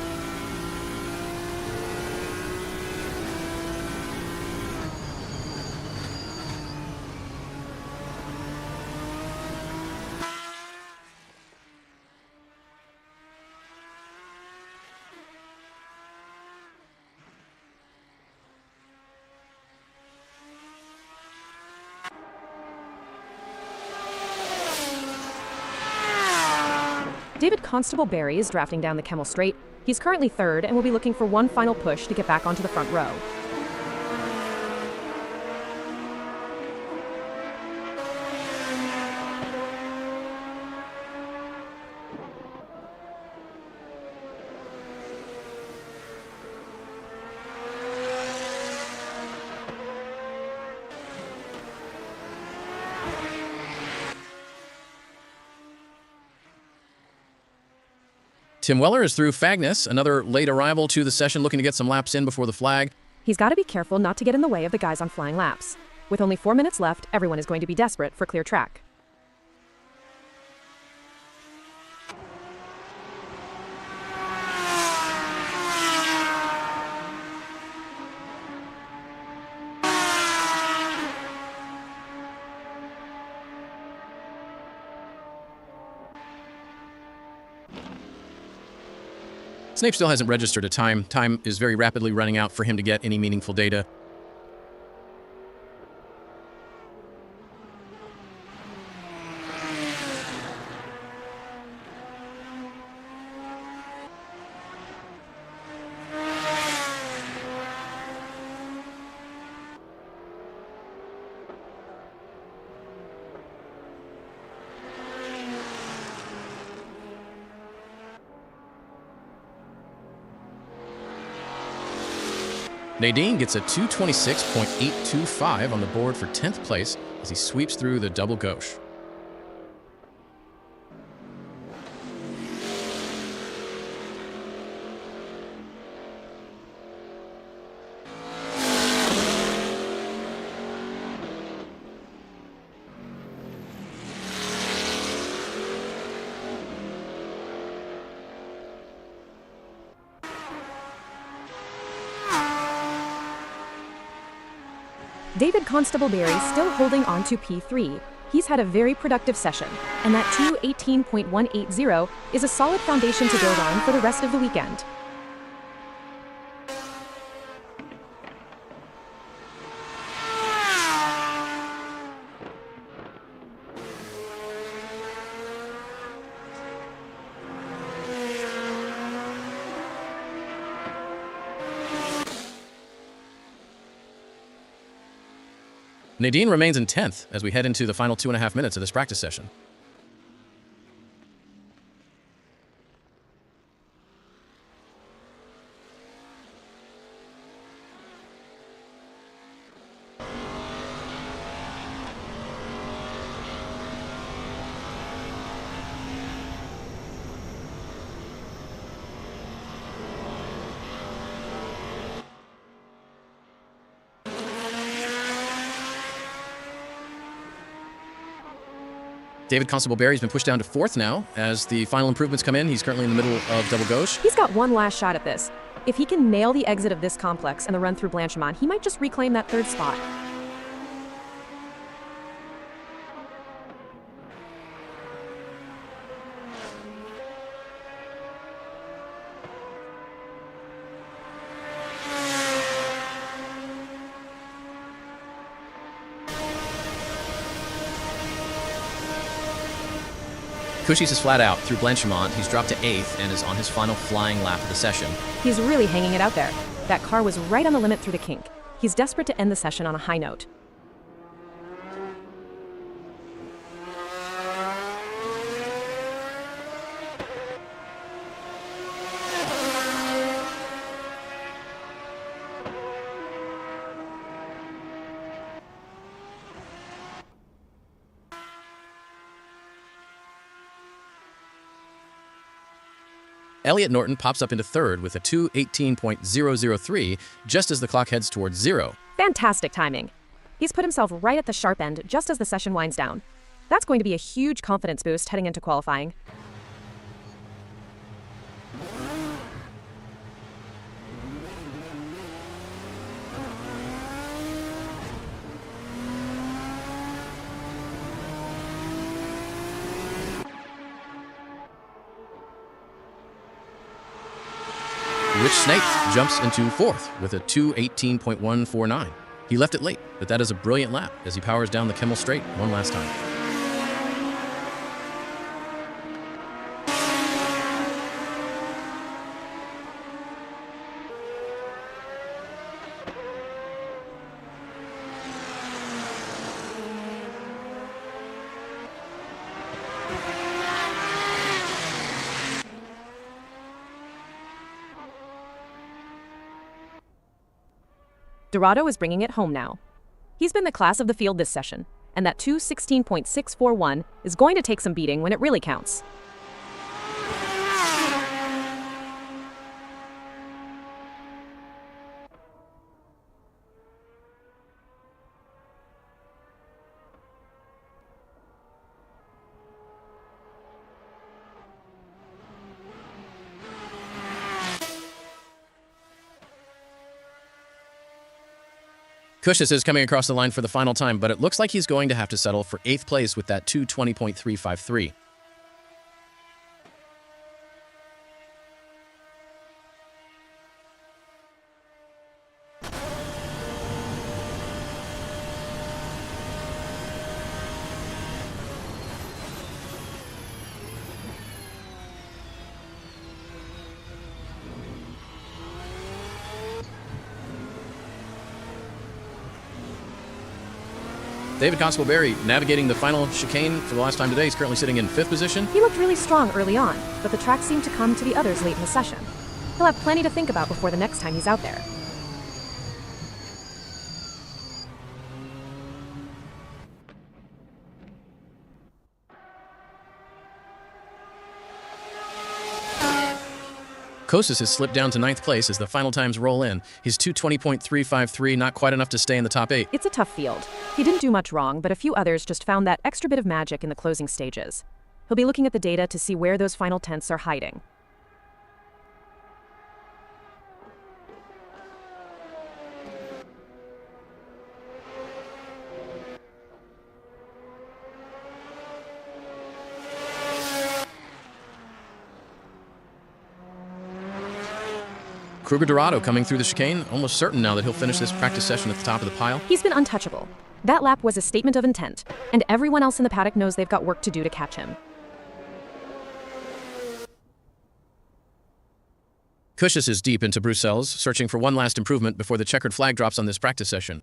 Speaker 2: David Constable-Barry is drafting down the Kemmel Straight. He's currently third and will be looking for one final push to get back onto the front row.
Speaker 1: Tim Weller is through Fagnes, another late arrival to the session, looking to get some laps in before the flag.
Speaker 2: He's got to be careful not to get in the way of the guys on flying laps. With only 4 minutes left, everyone is going to be desperate for clear track.
Speaker 1: Snape still hasn't registered a time. Time is very rapidly running out for him to get any meaningful data. Nadine gets a 2:26.825 on the board for 10th place as he sweeps through the double gauche.
Speaker 2: David Constable-Barry still holding on to P3. He's had a very productive session, and that 2:18.180 is a solid foundation to build on for the rest of the weekend.
Speaker 1: Nadine remains in 10th as we head into the final 2.5 minutes of this practice session. David Constable-Barry's been pushed down to 4th now. As the final improvements come in, he's currently in the middle of double gauche.
Speaker 2: He's got one last shot at this. If he can nail the exit of this complex and the run through Blanchimont, he might just reclaim that 3rd spot.
Speaker 1: Cushys is flat out through Blanchimont. He's dropped to 8th and is on his final flying lap of the session.
Speaker 2: He's really hanging it out there. That car was right on the limit through the kink. He's desperate to end the session on a high note.
Speaker 1: Elliot Norton pops up into 3rd with a 2:18.003 just as the clock heads towards 0.
Speaker 2: Fantastic timing. He's put himself right at the sharp end just as the session winds down. That's going to be a huge confidence boost heading into qualifying.
Speaker 1: Rich Snape jumps into 4th with a 2:18.149. He left it late, but that is a brilliant lap as he powers down the Kemmel Straight one last time.
Speaker 2: Dorado is bringing it home now. He's been the class of the field this session, and that 2:16.641 is going to take some beating when it really counts.
Speaker 1: Cushys is coming across the line for the final time, but it looks like he's going to have to settle for 8th place with that 2:20.353. David Constable-Barry navigating the final chicane for the last time today. He's currently sitting in 5th position.
Speaker 2: He looked really strong early on, but the track seemed to come to the others late in the session. He'll have plenty to think about before the next time he's out there.
Speaker 1: Kosas has slipped down to 9th place as the final times roll in. His 2:20.353, not quite enough to stay in the top 8.
Speaker 2: It's a tough field. He didn't do much wrong, but a few others just found that extra bit of magic in the closing stages. He'll be looking at the data to see where those final tenths are hiding.
Speaker 1: Kruger Dorado coming through the chicane, almost certain now that he'll finish this practice session at the top of the pile.
Speaker 2: He's been untouchable. That lap was a statement of intent, and everyone else in the paddock knows they've got work to do to catch him.
Speaker 1: Cushys is deep into Bruxelles, searching for one last improvement before the checkered flag drops on this practice session.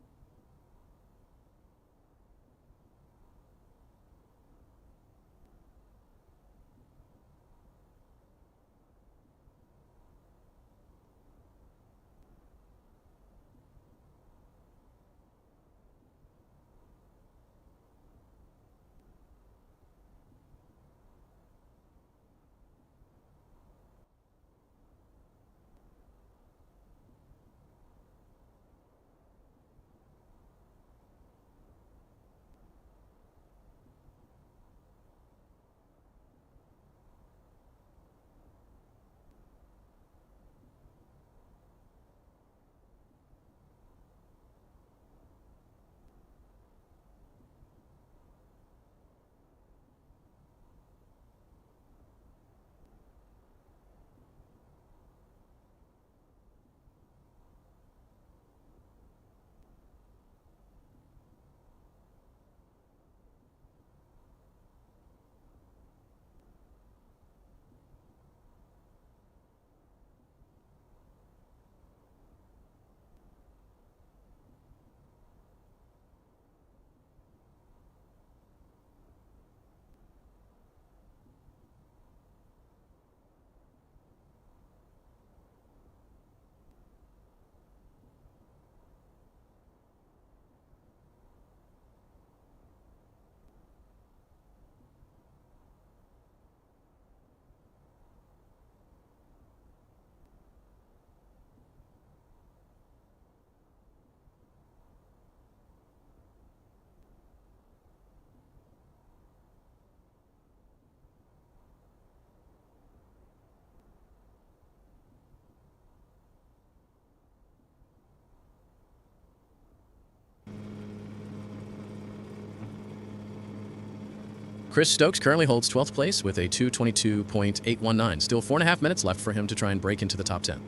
Speaker 1: Chris Stokes currently holds 12th place with a 2:22.819. Still 4.5 minutes left for him to try and break into the top 10.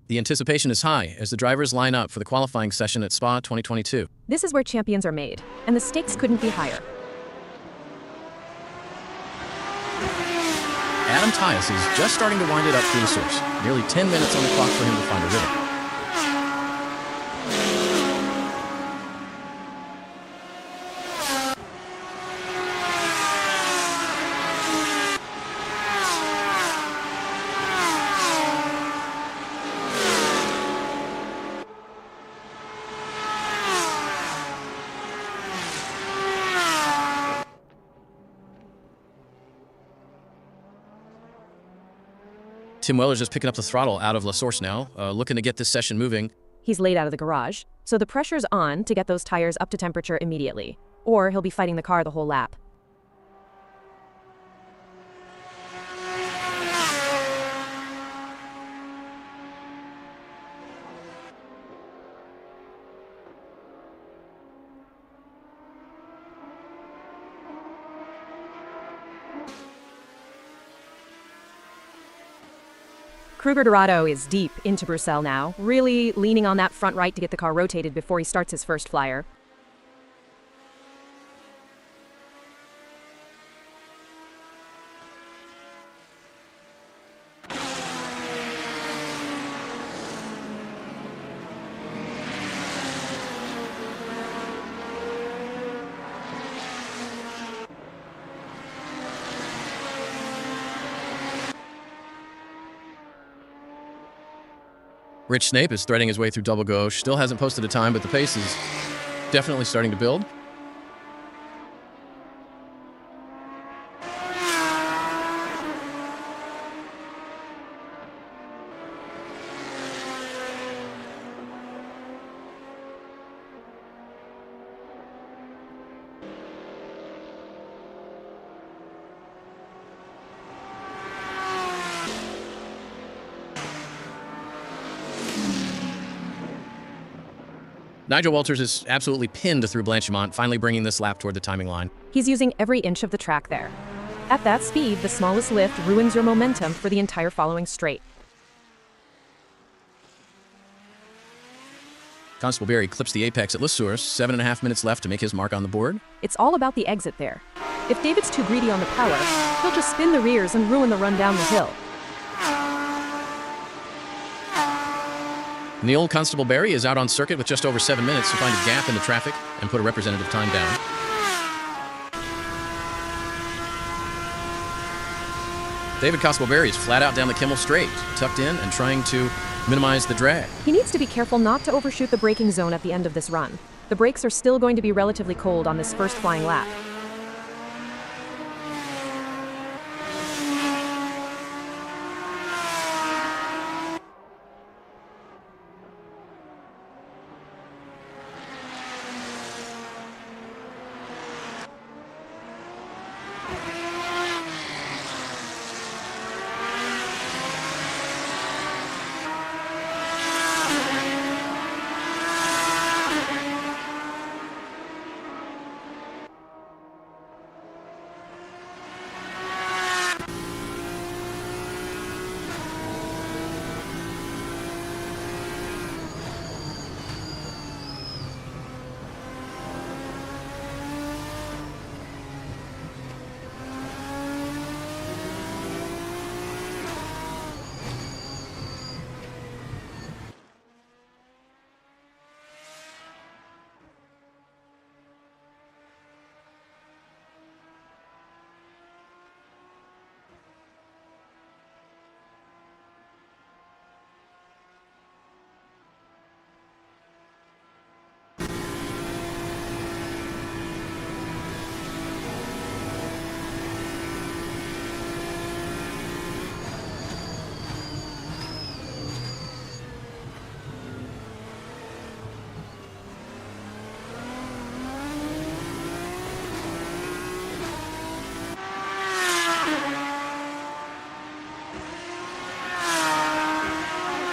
Speaker 1: The anticipation is high as the drivers line up for the qualifying session at Spa 2022.
Speaker 2: This is where champions are made, and the stakes couldn't be higher.
Speaker 1: Adam Tyus is just starting to wind it up through the source. Nearly 10 minutes on the clock for him to find a rhythm. Tim Weller's just picking up the throttle out of La Source now, looking to get this session moving.
Speaker 2: He's late out of the garage, so the pressure's on to get those tires up to temperature immediately, or he'll be fighting the car the whole lap. Kruger Dorado is deep into Bruxelles now, really leaning on that front right to get the car rotated before he starts his first flyer.
Speaker 1: Rich Snape is threading his way through double gauche, still hasn't posted a time, but the pace is definitely starting to build. Nigel Walters is absolutely pinned through Blanchimont, finally bringing this lap toward the timing line.
Speaker 2: He's using every inch of the track there. At that speed, the smallest lift ruins your momentum for the entire following straight.
Speaker 1: Constable Barry clips the apex at Le Source, 7.5 minutes left to make his mark on the board.
Speaker 2: It's all about the exit there. If David's too greedy on the power, he'll just spin the rears and ruin the run down the hill.
Speaker 1: Neil Constable Barry is out on circuit with just over 7 minutes to find a gap in the traffic and put a representative time down. David Constable Barry is flat out down the Kimmel Straight, tucked in and trying to minimize the drag.
Speaker 2: He needs to be careful not to overshoot the braking zone at the end of this run. The brakes are still going to be relatively cold on this first flying lap.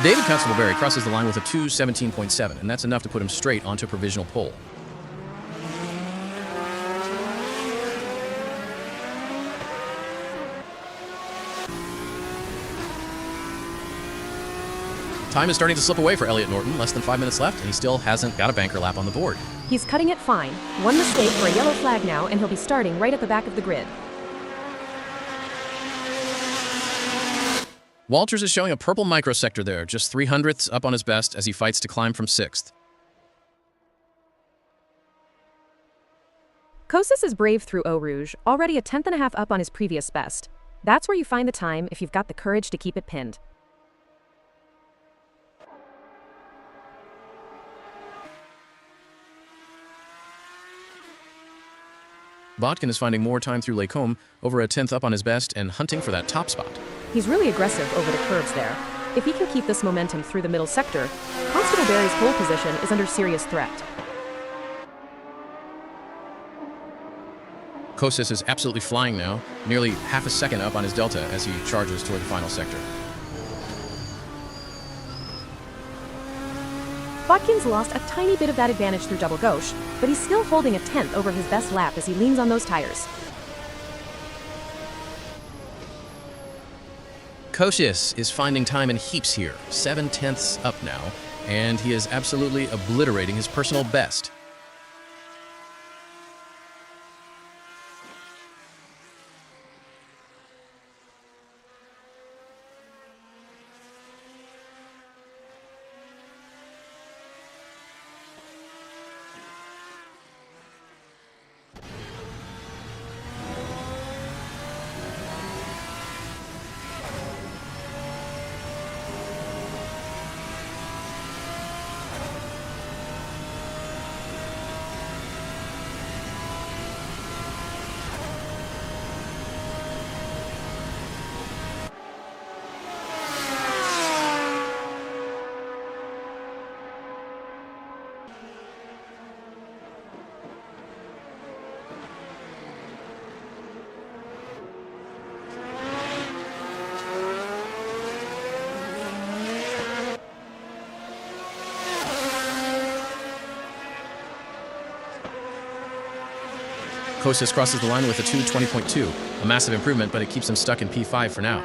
Speaker 1: David Constable Barry crosses the line with a 2:17.7, and that's enough to put him straight onto provisional pole. Time is starting to slip away for Elliot Norton, less than 5 minutes left, and he still hasn't got a banker lap on the board.
Speaker 2: He's cutting it fine. One mistake for a yellow flag now, and he'll be starting right at the back of the grid.
Speaker 1: Walters is showing a purple microsector there, just 0.03 up on his best as he fights to climb from 6th.
Speaker 2: Kosas is brave through Eau Rouge, already a 10.5 up on his previous best. That's where you find the time if you've got the courage to keep it pinned.
Speaker 1: Botkin is finding more time through Les Combes, over a 10th up on his best and hunting for that top spot.
Speaker 2: He's really aggressive over the curves there. If he can keep this momentum through the middle sector, Constable Barry's pole position is under serious threat.
Speaker 1: Kosas is absolutely flying now, nearly half a second up on his delta as he charges toward the final sector.
Speaker 2: Botkin's lost a tiny bit of that advantage through double gauche, but he's still holding a 10th over his best lap as he leans on those tires.
Speaker 1: Kosas is finding time in heaps here, 0.7 up now, and he is absolutely obliterating his personal best. Kostas crosses the line with a 2:20.2, a massive improvement, but it keeps him stuck in P5 for now.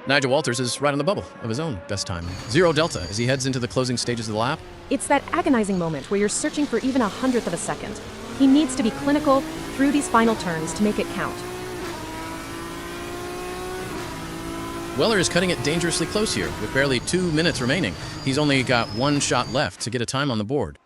Speaker 1: Nigel Walters is right on the bubble of his own best time. 0 delta as he heads into the closing stages of the lap.
Speaker 2: It's that agonizing moment where you're searching for even 1/100th of a second. He needs to be clinical through these final turns to make it count.
Speaker 1: Weller is cutting it dangerously close here, with barely 2 minutes remaining. He's only got 1 shot left to get a time on the board.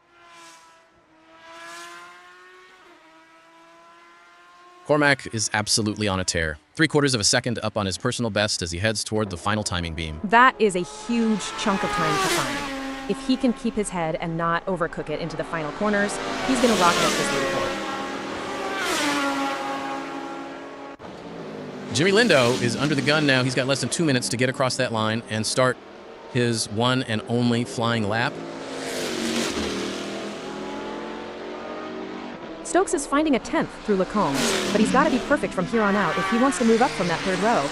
Speaker 1: Cormac is absolutely on a tear. 3/4 of a second up on his personal best as he heads toward the final timing beam.
Speaker 2: That is a huge chunk of time to find. If he can keep his head and not overcook it into the final corners, he's going to rocket up this leaderboard.
Speaker 1: Jimmy Lindo is under the gun now. He's got less than 2 minutes to get across that line and start his one and only flying lap.
Speaker 2: Stokes is finding a 10th through Lacombe, but he's got to be perfect from here on out if he wants to move up from that 3rd row.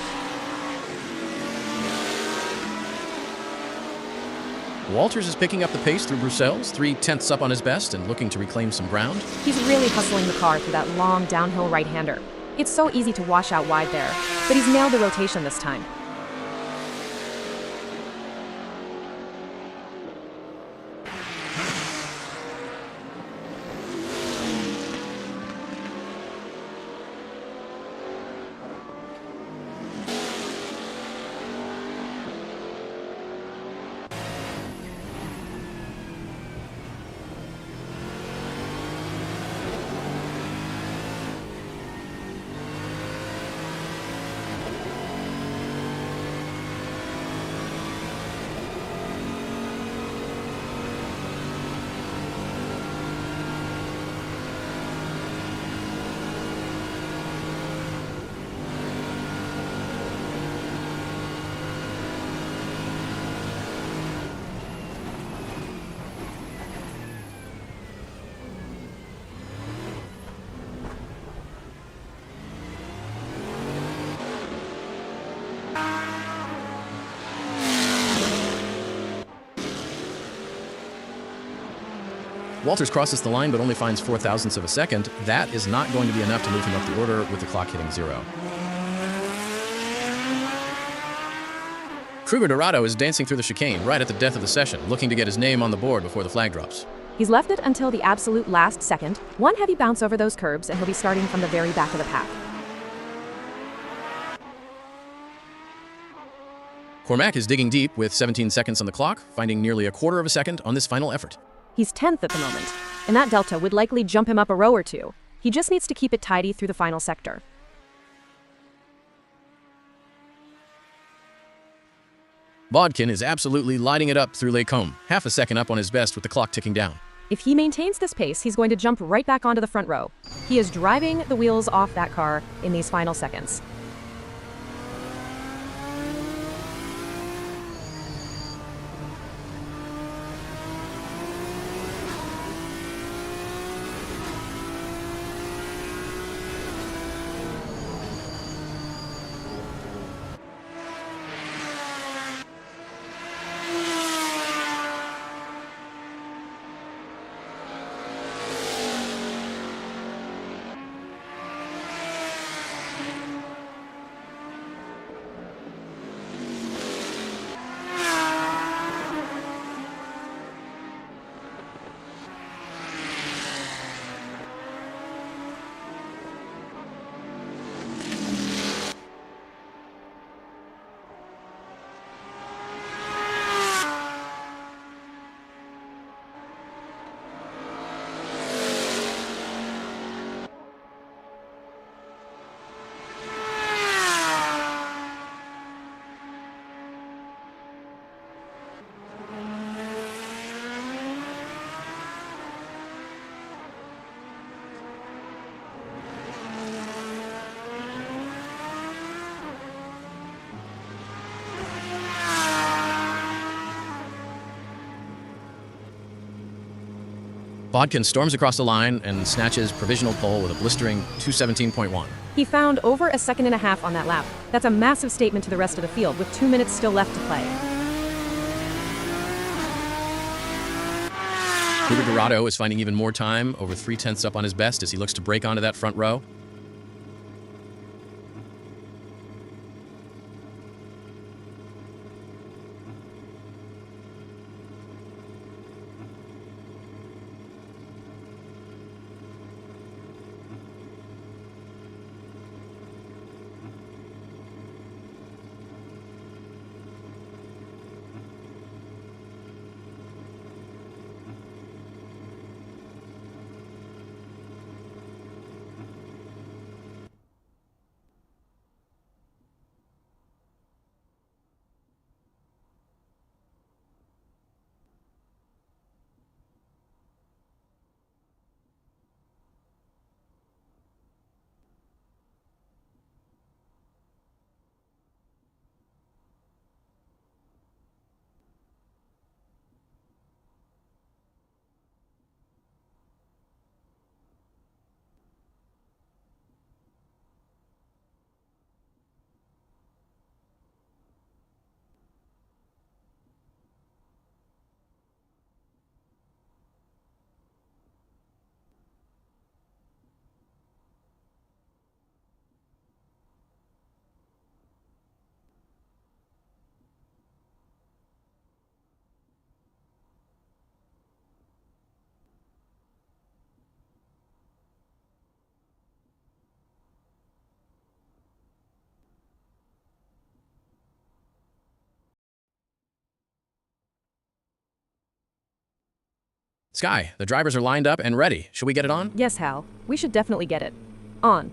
Speaker 1: Walters is picking up the pace through Bruxelles, 3/10 up on his best and looking to reclaim some ground.
Speaker 2: He's really hustling the car through that long downhill right-hander. It's so easy to wash out wide there, but he's nailed the rotation this time.
Speaker 1: Walters crosses the line but only finds 0.04 of a second. That is not going to be enough to move him up the order with the clock hitting 0. Kruger Dorado is dancing through the chicane right at the death of the session, looking to get his name on the board before the flag drops.
Speaker 2: He's left it until the absolute last second. One heavy bounce over those curbs and he'll be starting from the very back of the pack.
Speaker 1: Cormac is digging deep with 17 seconds on the clock, finding nearly 1/4 of a second on this final effort.
Speaker 2: He's 10th at the moment, and that delta would likely jump him up a row or two. He just needs to keep it tidy through the final sector.
Speaker 1: Bodkin is absolutely lighting it up through Lacombe, 1/2 a second up on his best with the clock ticking down.
Speaker 2: If he maintains this pace, he's going to jump right back onto the front row. He is driving the wheels off that car in these final seconds.
Speaker 1: Bodkin storms across the line and snatches provisional pole with a blistering 2:17.1.
Speaker 2: He found over 1.5 seconds on that lap. That's a massive statement to the rest of the field with 2 minutes still left to play.
Speaker 1: Cougar Dorado is finding even more time, over 3/10 up on his best as he looks to break onto that front row. Sky, the drivers are lined up and ready. Should we get it on?
Speaker 2: Yes, Hal. We should definitely get it. On.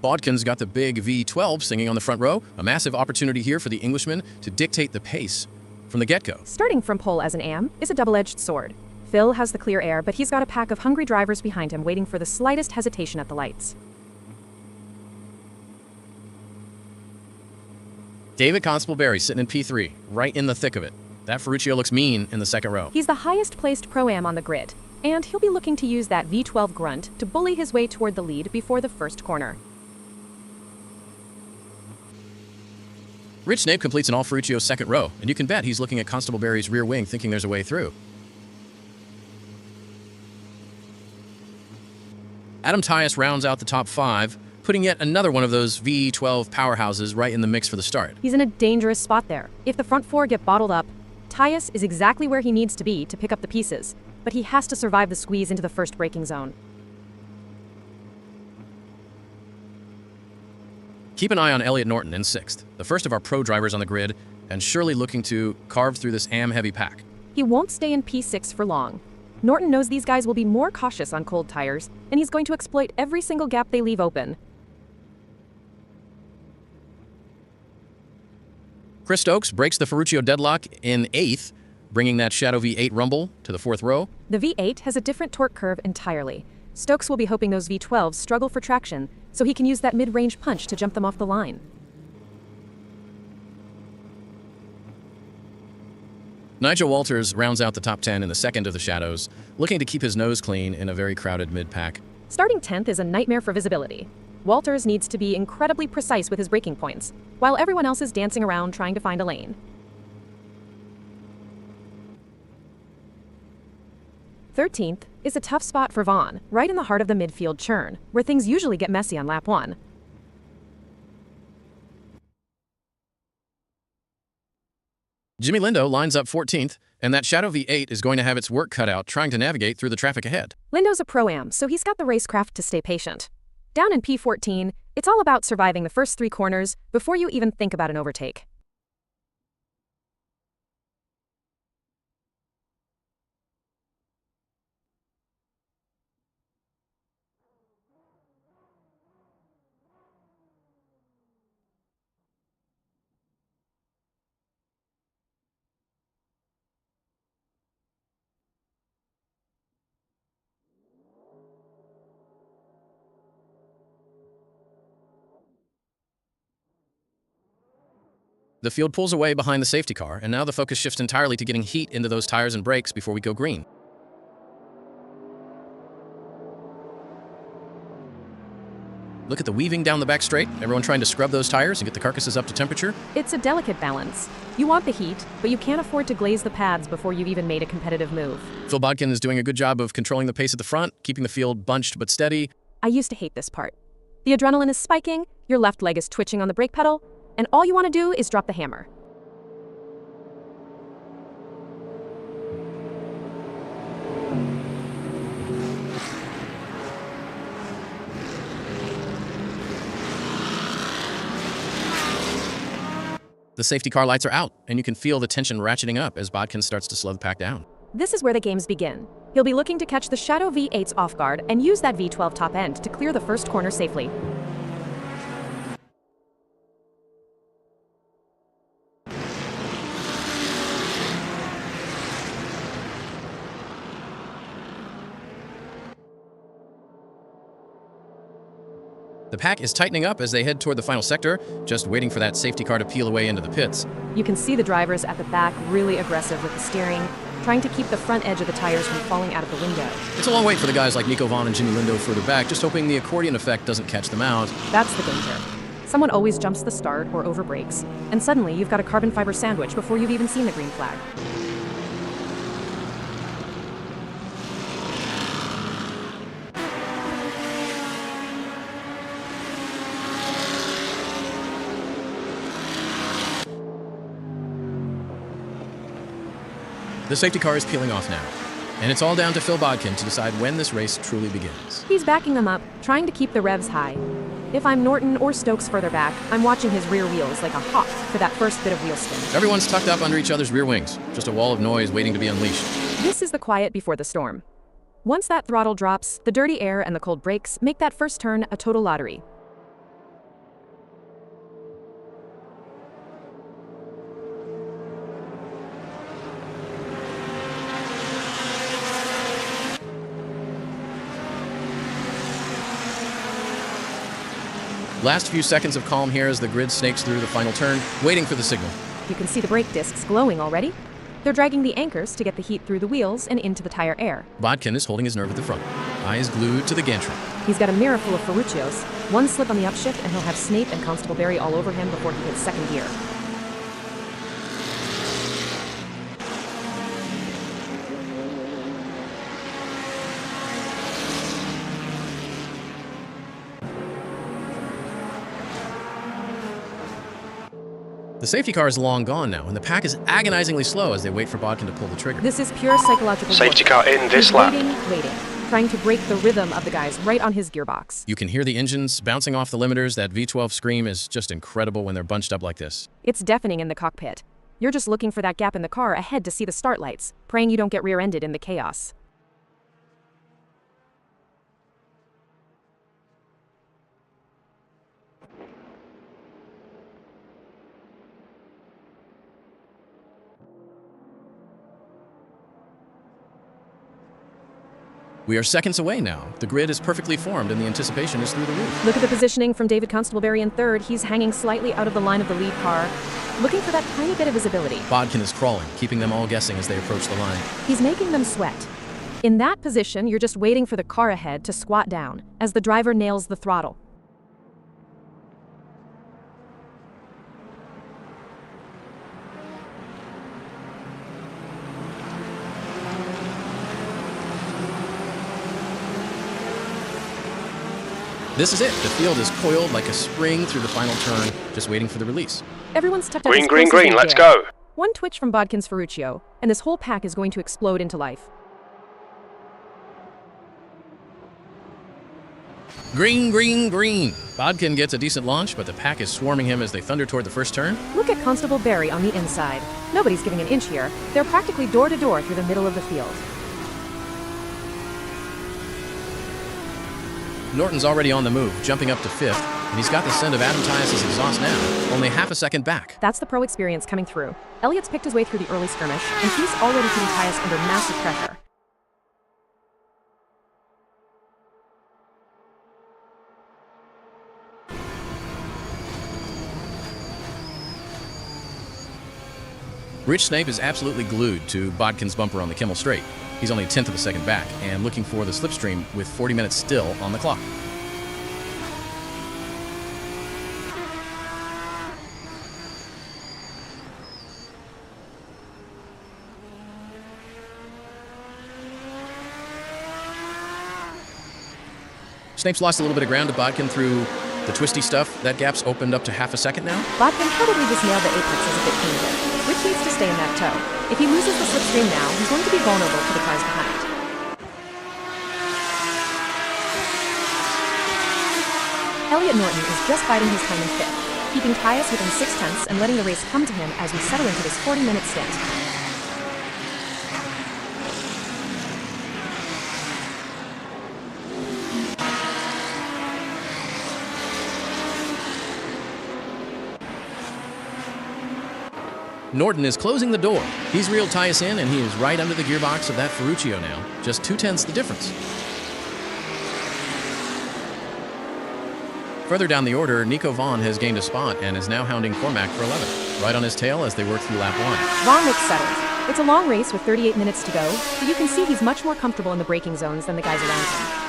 Speaker 1: Bodkin's got the big V12 singing on the front row. A massive opportunity here for the Englishman to dictate the pace from the get-go.
Speaker 2: Starting from pole as an AM is a double-edged sword. Phil has the clear air, but he's got a pack of hungry drivers behind him waiting for the slightest hesitation at the lights.
Speaker 1: David Constable-Berry sitting in P3, right in the thick of it. That Ferruccio looks mean in the second row.
Speaker 2: He's the highest-placed Pro-Am on the grid, and he'll be looking to use that V12 grunt to bully his way toward the lead before the first corner.
Speaker 1: Rich Snape completes an all Ferruccio's second row, and you can bet he's looking at Constable-Berry's rear wing thinking there's a way through. Adam Tyus rounds out the top 5, putting yet another one of those V12 powerhouses right in the mix for the start.
Speaker 2: He's in a dangerous spot there. If the front four get bottled up, Tyus is exactly where he needs to be to pick up the pieces, but he has to survive the squeeze into the first braking zone.
Speaker 1: Keep an eye on Elliot Norton in 6th, the first of our pro drivers on the grid, and surely looking to carve through this AM-heavy pack.
Speaker 2: He won't stay in P6 for long. Norton knows these guys will be more cautious on cold tires, and he's going to exploit every single gap they leave open.
Speaker 1: Chris Stokes breaks the Ferruccio deadlock in 8th, bringing that Shadow V8 rumble to the 4th row.
Speaker 2: The V8 has a different torque curve entirely. Stokes will be hoping those V12s struggle for traction, so he can use that mid-range punch to jump them off the line.
Speaker 1: Nigel Walters rounds out the top 10 in the second of the Shadows, looking to keep his nose clean in a very crowded mid-pack.
Speaker 2: Starting 10th is a nightmare for visibility. Walters needs to be incredibly precise with his braking points, while everyone else is dancing around trying to find a lane. 13th is a tough spot for Vaughn, right in the heart of the midfield churn, where things usually get messy on lap 1.
Speaker 1: Jimmy Lindo lines up 14th, and that Shadow V8 is going to have its work cut out trying to navigate through the traffic ahead.
Speaker 2: Lindo's a Pro-Am, so he's got the racecraft to stay patient. Down in P14, it's all about surviving the first 3 corners before you even think about an overtake.
Speaker 1: The field pulls away behind the safety car, and now the focus shifts entirely to getting heat into those tires and brakes before we go green. Look at the weaving down the back straight. Everyone trying to scrub those tires and get the carcasses up to temperature.
Speaker 2: It's a delicate balance. You want the heat, but you can't afford to glaze the pads before you've even made a competitive move.
Speaker 1: Phil Bodkin is doing a good job of controlling the pace at the front, keeping the field bunched but steady.
Speaker 2: I used to hate this part. The adrenaline is spiking, your left leg is twitching on the brake pedal, and all you want to do is drop the hammer.
Speaker 1: The safety car lights are out, and you can feel the tension ratcheting up as Bodkin starts to slow the pack down.
Speaker 2: This is where the games begin. He'll be looking to catch the Shadow V8's off guard and use that V12 top end to clear the first corner safely.
Speaker 1: The pack is tightening up as they head toward the final sector, just waiting for that safety car to peel away into the pits.
Speaker 2: You can see the drivers at the back really aggressive with the steering, trying to keep the front edge of the tires from falling out of the window.
Speaker 1: It's a long wait for the guys like Nico Vaughn and Jimmy Lindo further back, just hoping the accordion effect doesn't catch them out.
Speaker 2: That's the danger. Someone always jumps the start or overbrakes, and suddenly you've got a carbon fiber sandwich before you've even seen the green flag.
Speaker 1: The safety car is peeling off now, and it's all down to Phil Bodkin to decide when this race truly begins.
Speaker 2: He's backing them up, trying to keep the revs high. If I'm Norton or Stokes further back, I'm watching his rear wheels like a hawk for that first bit of wheel spin.
Speaker 1: Everyone's tucked up under each other's rear wings, just a wall of noise waiting to be unleashed.
Speaker 2: This is the quiet before the storm. Once that throttle drops, the dirty air and the cold brakes make that first turn a total lottery.
Speaker 1: Last few seconds of calm here as the grid snakes through the final turn, waiting for the signal.
Speaker 2: You can see the brake discs glowing already. They're dragging the anchors to get the heat through the wheels and into the tire air.
Speaker 1: Bodkin is holding his nerve at the front, eyes glued to the gantry.
Speaker 2: He's got a mirror full of Ferruccios. One slip on the upshift and he'll have Snape and Constable Barry all over him before he hits second gear.
Speaker 1: The safety car is long gone now, and the pack is agonizingly slow as they wait for Bodkin to pull the trigger.
Speaker 2: This is pure psychological
Speaker 3: Safety
Speaker 2: warfare.
Speaker 3: car in this
Speaker 2: He's
Speaker 3: lap.
Speaker 2: waiting, trying to break the rhythm of the guys right on his gearbox.
Speaker 1: You can hear the engines bouncing off the limiters. That V12 scream is just incredible when they're bunched up like this.
Speaker 2: It's deafening in the cockpit. You're just looking for that gap in the car ahead to see the start lights, praying you don't get rear-ended in the chaos.
Speaker 1: We are seconds away now. The grid is perfectly formed and the anticipation is through the roof.
Speaker 2: Look at the positioning from David Constable-Barry in third. He's hanging slightly out of the line of the lead car, looking for that tiny bit of visibility.
Speaker 1: Bodkin is crawling, keeping them all guessing as they approach the line.
Speaker 2: He's making them sweat. In that position, you're just waiting for the car ahead to squat down as the driver nails the throttle.
Speaker 1: This is it. The field is coiled like a spring through the final turn, just waiting for the release.
Speaker 2: Everyone's tucked up
Speaker 3: Green,
Speaker 2: as
Speaker 3: green,
Speaker 2: close as
Speaker 3: green,
Speaker 2: they
Speaker 3: let's
Speaker 2: dare.
Speaker 3: go.
Speaker 2: One twitch from Bodkin's Ferruccio, and this whole pack is going to explode into life.
Speaker 1: Green, green, green. Bodkin gets a decent launch, but the pack is swarming him as they thunder toward the first turn.
Speaker 2: Look at Constable Barry on the inside. Nobody's giving an inch here. They're practically door to door through the middle of the field.
Speaker 1: Norton's already on the move, jumping up to fifth, and he's got the scent of Adam Tyus' exhaust now, only half a second back.
Speaker 2: That's the pro experience coming through. Elliott's picked his way through the early skirmish, and he's already putting Tyus under massive pressure.
Speaker 1: Rich Snape is absolutely glued to Bodkin's bumper on the Kimmel Straight. He's only a tenth of a second back and looking for the slipstream with 40 minutes still on the clock. Snape's lost a little bit of ground to Bodkin through the twisty stuff. That gap's opened up to half a second now.
Speaker 2: Bodkin probably just nailed the apex as a bit punitive. Rich needs to stay in that tow. If he loses the slipstream now, he's going to be vulnerable to the cars behind. Elliot Norton is just biding his time in fifth, keeping Tyus within 6/10 and letting the race come to him as we settle into this 40-minute stint.
Speaker 1: Norton is closing the door. He's reeled Tyus in, and he is right under the gearbox of that Ferruccio now. Just 0.2 the difference. Further down the order, Nico Vaughn has gained a spot and is now hounding Cormac for 11th, right on his tail as they work through lap 1.
Speaker 2: Vaughn looks settled. It's a long race with 38 minutes to go, but you can see he's much more comfortable in the braking zones than the guys around him.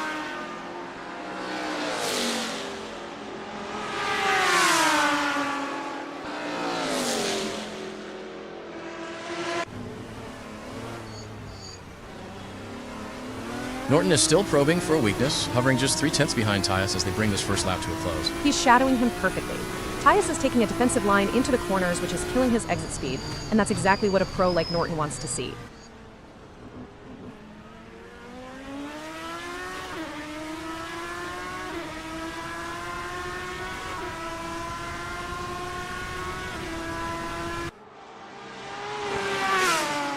Speaker 1: Norton is still probing for a weakness, hovering just 0.3 behind Tyus as they bring this first lap to a close.
Speaker 2: He's shadowing him perfectly. Tyus is taking a defensive line into the corners, which is killing his exit speed, and that's exactly what a pro like Norton wants to see.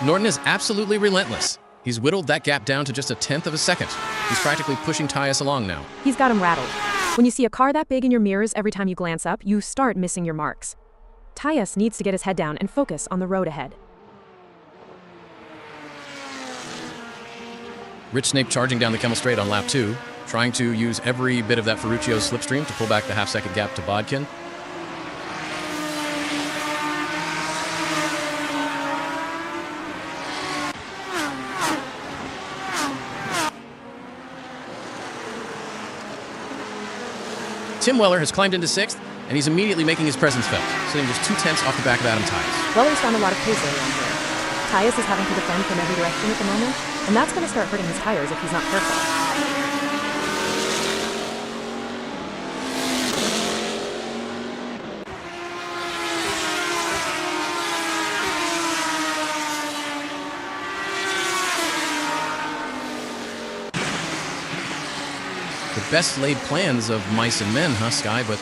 Speaker 1: Norton is absolutely relentless. He's whittled that gap down to just 1/10 of a second. He's practically pushing Tyus along now.
Speaker 2: He's got him rattled. When you see a car that big in your mirrors every time you glance up, you start missing your marks. Tyus needs to get his head down and focus on the road ahead.
Speaker 1: Rich Snape charging down the Kemmel Straight on lap 2, trying to use every bit of that Ferruccio's slipstream to pull back the half-second gap to Bodkin. Tim Weller has climbed into 6th, and he's immediately making his presence felt, sitting just 2/10 off the back of Adam Tyus.
Speaker 2: Weller's found a lot of pace around here. Tyus is having to defend from every direction at the moment, and that's going to start hurting his tires if he's not careful.
Speaker 1: The best laid plans of mice and men, huh, Sky? But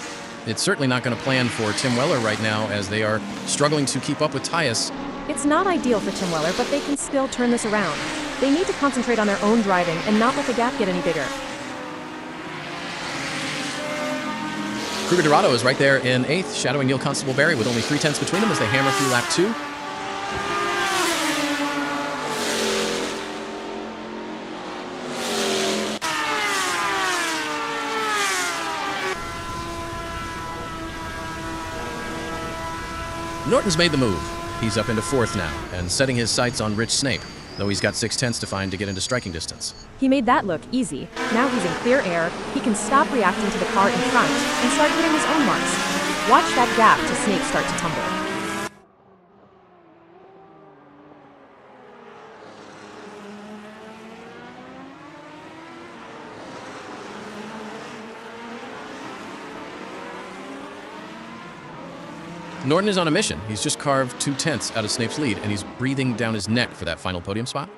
Speaker 1: it's certainly not going to plan for Tim Weller right now as they are struggling to keep up with Tyus.
Speaker 2: It's not ideal for Tim Weller, but they can still turn this around. They need to concentrate on their own driving and not let the gap get any bigger.
Speaker 1: Kruger Dorado is right there in 8th, shadowing Neil Constable Barry with only 0.3 between them as they hammer through lap 2. Norton's made the move. He's up into 4th now, and setting his sights on Rich Snape, though he's got 0.6 to find to get into striking distance.
Speaker 2: He made that look easy. Now he's in clear air, he can stop reacting to the car in front and start hitting his own marks. Watch that gap to Snape start to tumble.
Speaker 1: Norton is on a mission. He's just carved 0.2 out of Snape's lead, and he's breathing down his neck for that final podium spot.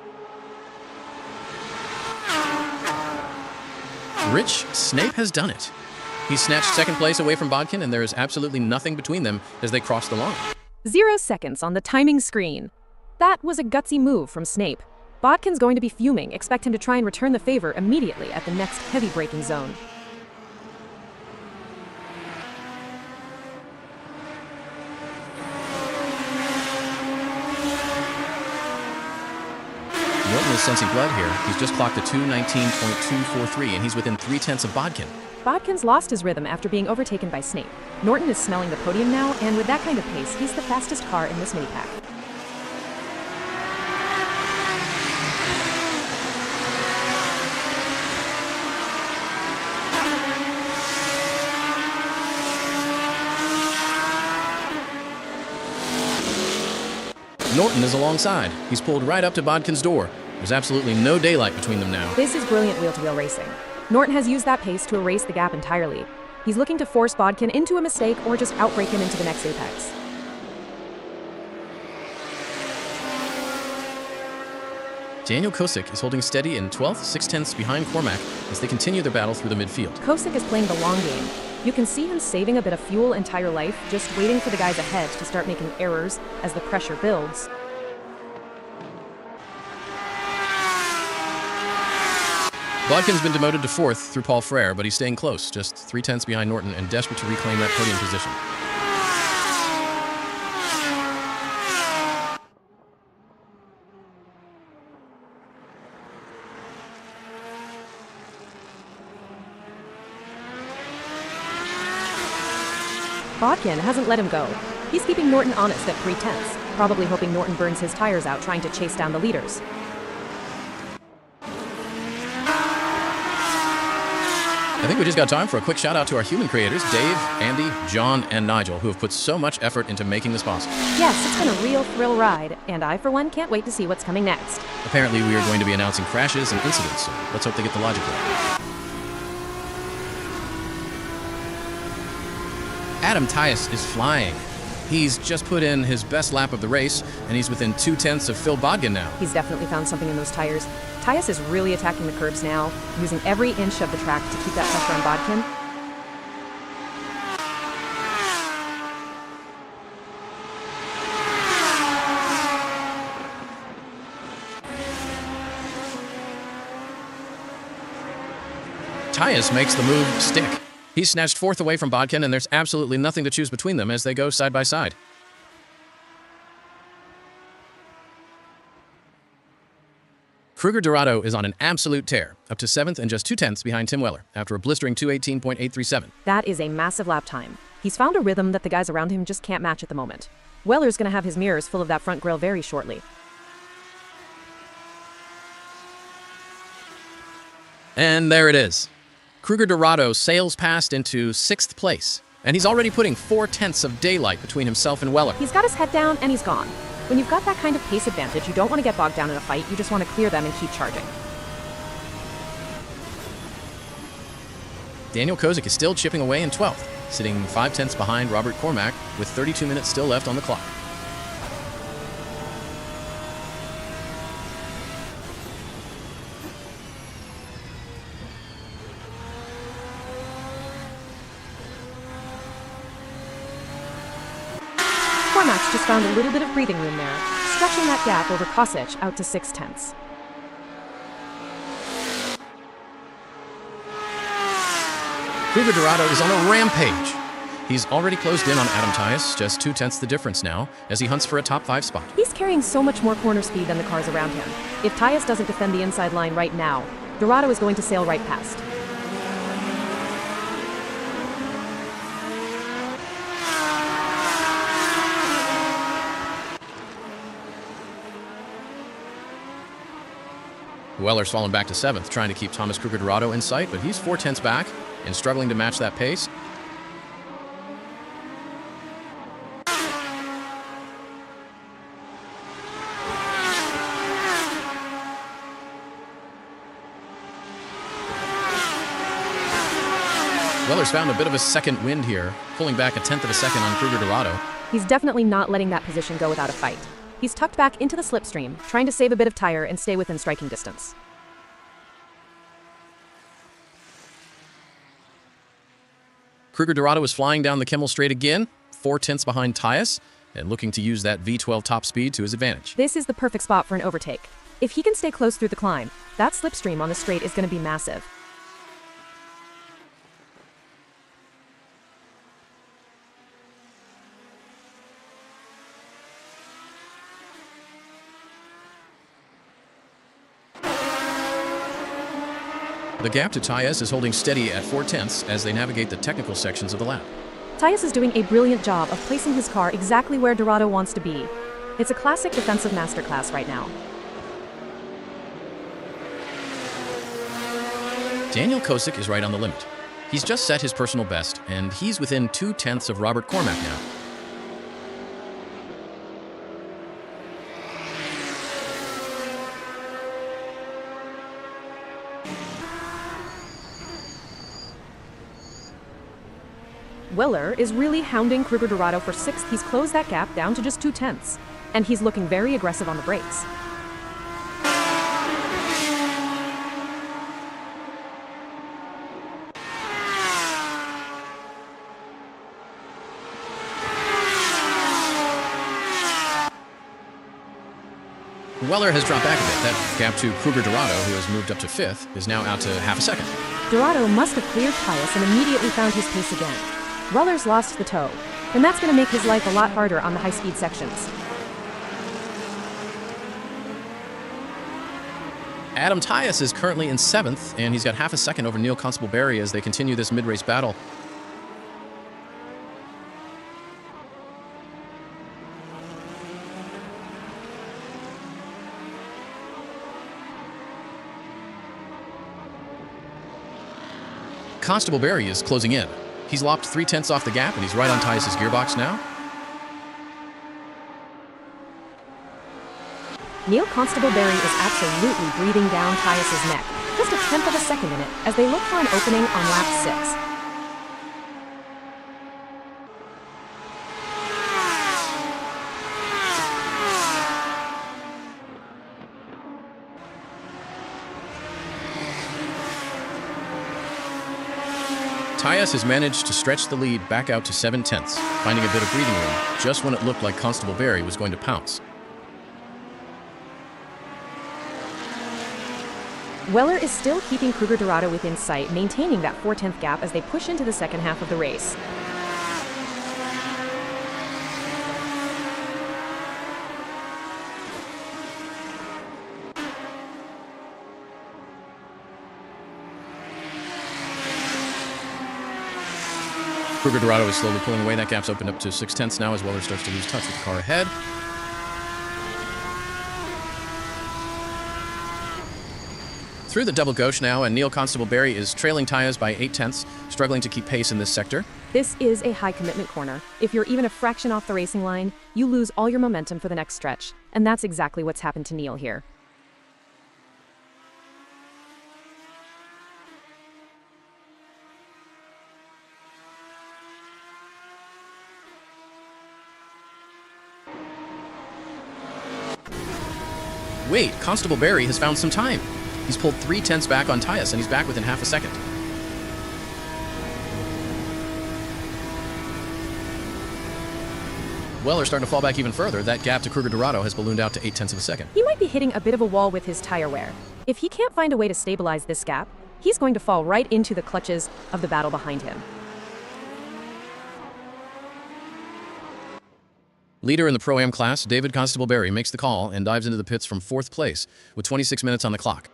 Speaker 1: Rich Snape has done it. He snatched 2nd place away from Bodkin, and there is absolutely nothing between them as they cross the line.
Speaker 2: 0 seconds on the timing screen. That was a gutsy move from Snape. Bodkin's going to be fuming, expect him to try and return the favor immediately at the next heavy braking zone.
Speaker 1: Norton is sensing blood here. He's just clocked a 2:19.243, and he's within 0.3 of Bodkin.
Speaker 2: Bodkin's lost his rhythm after being overtaken by Snape. Norton is smelling the podium now, and with that kind of pace, he's the fastest car in this mini-pack.
Speaker 1: Norton is alongside. He's pulled right up to Bodkin's door. There's absolutely no daylight between them now.
Speaker 2: This is brilliant wheel-to-wheel racing. Norton has used that pace to erase the gap entirely. He's looking to force Bodkin into a mistake or just outbreak him into the next apex.
Speaker 1: Daniel Kosick is holding steady in 12th, 6/10ths behind Cormac as they continue their battle through the midfield.
Speaker 2: Kosick is playing the long game. You can see him saving a bit of fuel and tire life, just waiting for the guys ahead to start making errors as the pressure builds.
Speaker 1: Bodkin's been demoted to 4th through Paul Frere, but he's staying close, just 3/10ths behind Norton and desperate to reclaim that podium position.
Speaker 2: Bodkin hasn't let him go. He's keeping Norton honest at 3/10ths, probably hoping Norton burns his tires out trying to chase down the leaders.
Speaker 1: I think we just got time for a quick shout out to our human creators, Dave, Andy, John, and Nigel, who have put so much effort into making this possible.
Speaker 2: Yes, it's been a real thrill ride, and I, for one, can't wait to see what's coming next.
Speaker 1: Apparently, we are going to be announcing crashes and incidents, so let's hope they get the logic right. Adam Tyus is flying. He's just put in his best lap of the race, and he's within 2/10ths of Phil Bodkin now.
Speaker 2: He's definitely found something in those tires. Tyus is really attacking the curbs now, using every inch of the track to keep that pressure on Bodkin.
Speaker 1: Tyus makes the move stick. He's snatched 4th away from Bodkin, and there's absolutely nothing to choose between them as they go side by side. Kruger Dorado is on an absolute tear, up to 7th and just 2/10ths behind Tim Weller after a blistering 2:18.837.
Speaker 2: That is a massive lap time. He's found a rhythm that the guys around him just can't match at the moment. Weller's going to have his mirrors full of that front grille very shortly.
Speaker 1: And there it is. Kruger Dorado sails past into 6th place, and he's already putting 4/10ths of daylight between himself and Weller.
Speaker 2: He's got his head down and he's gone. When you've got that kind of pace advantage, you don't want to get bogged down in a fight, you just want to clear them and keep charging.
Speaker 1: Daniel Kosick is still chipping away in 12th, sitting 5/10ths behind Robert Cormac with 32 minutes still left on the clock.
Speaker 2: Cormac's just found a little bit of breathing room there, stretching that gap over Kosic out to 6/10ths.
Speaker 1: Kruger Dorado is on a rampage. He's already closed in on Adam Tyus, just 2/10ths the difference now, as he hunts for a top 5 spot.
Speaker 2: He's carrying so much more corner speed than the cars around him. If Tyus doesn't defend the inside line right now, Dorado is going to sail right past.
Speaker 1: Weller's fallen back to 7th, trying to keep Thomas Kruger Dorado in sight, but he's 4/10ths back and struggling to match that pace. Weller's found a bit of a second wind here, pulling back 1/10 of a second on Kruger Dorado.
Speaker 2: He's definitely not letting that position go without a fight. He's tucked back into the slipstream, trying to save a bit of tire and stay within striking distance.
Speaker 1: Kruger Dorado is flying down the Kimmel Straight again, 4/10ths behind Tyus, and looking to use that V12 top speed to his advantage.
Speaker 2: This is the perfect spot for an overtake. If he can stay close through the climb, that slipstream on the straight is going to be massive.
Speaker 1: The gap to Tyus is holding steady at 4/10ths as they navigate the technical sections of the lap.
Speaker 2: Tyus is doing a brilliant job of placing his car exactly where Dorado wants to be. It's a classic defensive masterclass right now.
Speaker 1: Daniel Kosick is right on the limit. He's just set his personal best, and he's within 2/10ths of Robert Cormac now.
Speaker 2: Weller is really hounding Kruger Dorado for 6th. He's closed that gap down to just 0.2, and he's looking very aggressive on the brakes.
Speaker 1: Weller has dropped back a bit. That gap to Kruger Dorado, who has moved up to 5th, is now out to half a second.
Speaker 2: Dorado must have cleared Tyus and immediately found his pace again. Weller's lost the toe, and that's going to make his life a lot harder on the high-speed sections.
Speaker 1: Adam Tyus is currently in 7th, and he's got half a second over Neil Constable-Berry as they continue this mid-race battle. Constable-Berry is closing in. He's lopped 0.3 off the gap, and he's right on Tyus' gearbox now.
Speaker 2: Neil Constable-Berry is absolutely breathing down Tyus' neck, just a 1/10 of a second in it, as they look for an opening on lap 6.
Speaker 1: Tyus has managed to stretch the lead back out to 0.7, finding a bit of breathing room just when it looked like Constable-Berry was going to pounce.
Speaker 2: Weller is still keeping Kruger Dorado within sight, maintaining that 0.4 gap as they push into the second half of the race.
Speaker 1: Kruger Dorado is slowly pulling away. That gap's opened up to 0.6 now as Weller starts to lose touch with the car ahead. Through the double gauche now, and Neil Constable-Berry is trailing Tyus by 0.8, struggling to keep pace in this sector.
Speaker 2: This is a high-commitment corner. If you're even a fraction off the racing line, you lose all your momentum for the next stretch, and that's exactly what's happened to Neil here.
Speaker 1: Wait, Constable-Berry has found some time. He's pulled 0.3 back on Tyus, and he's back within half a second. Weller starting to fall back even further. That gap to Kruger Dorado has ballooned out to 0.8 of a second.
Speaker 2: He might be hitting a bit of a wall with his tire wear. If he can't find a way to stabilize this gap, he's going to fall right into the clutches of the battle behind him.
Speaker 1: Leader in the Pro-Am class, David Constable-Berry makes the call and dives into the pits from 4th place with 26 minutes on the clock.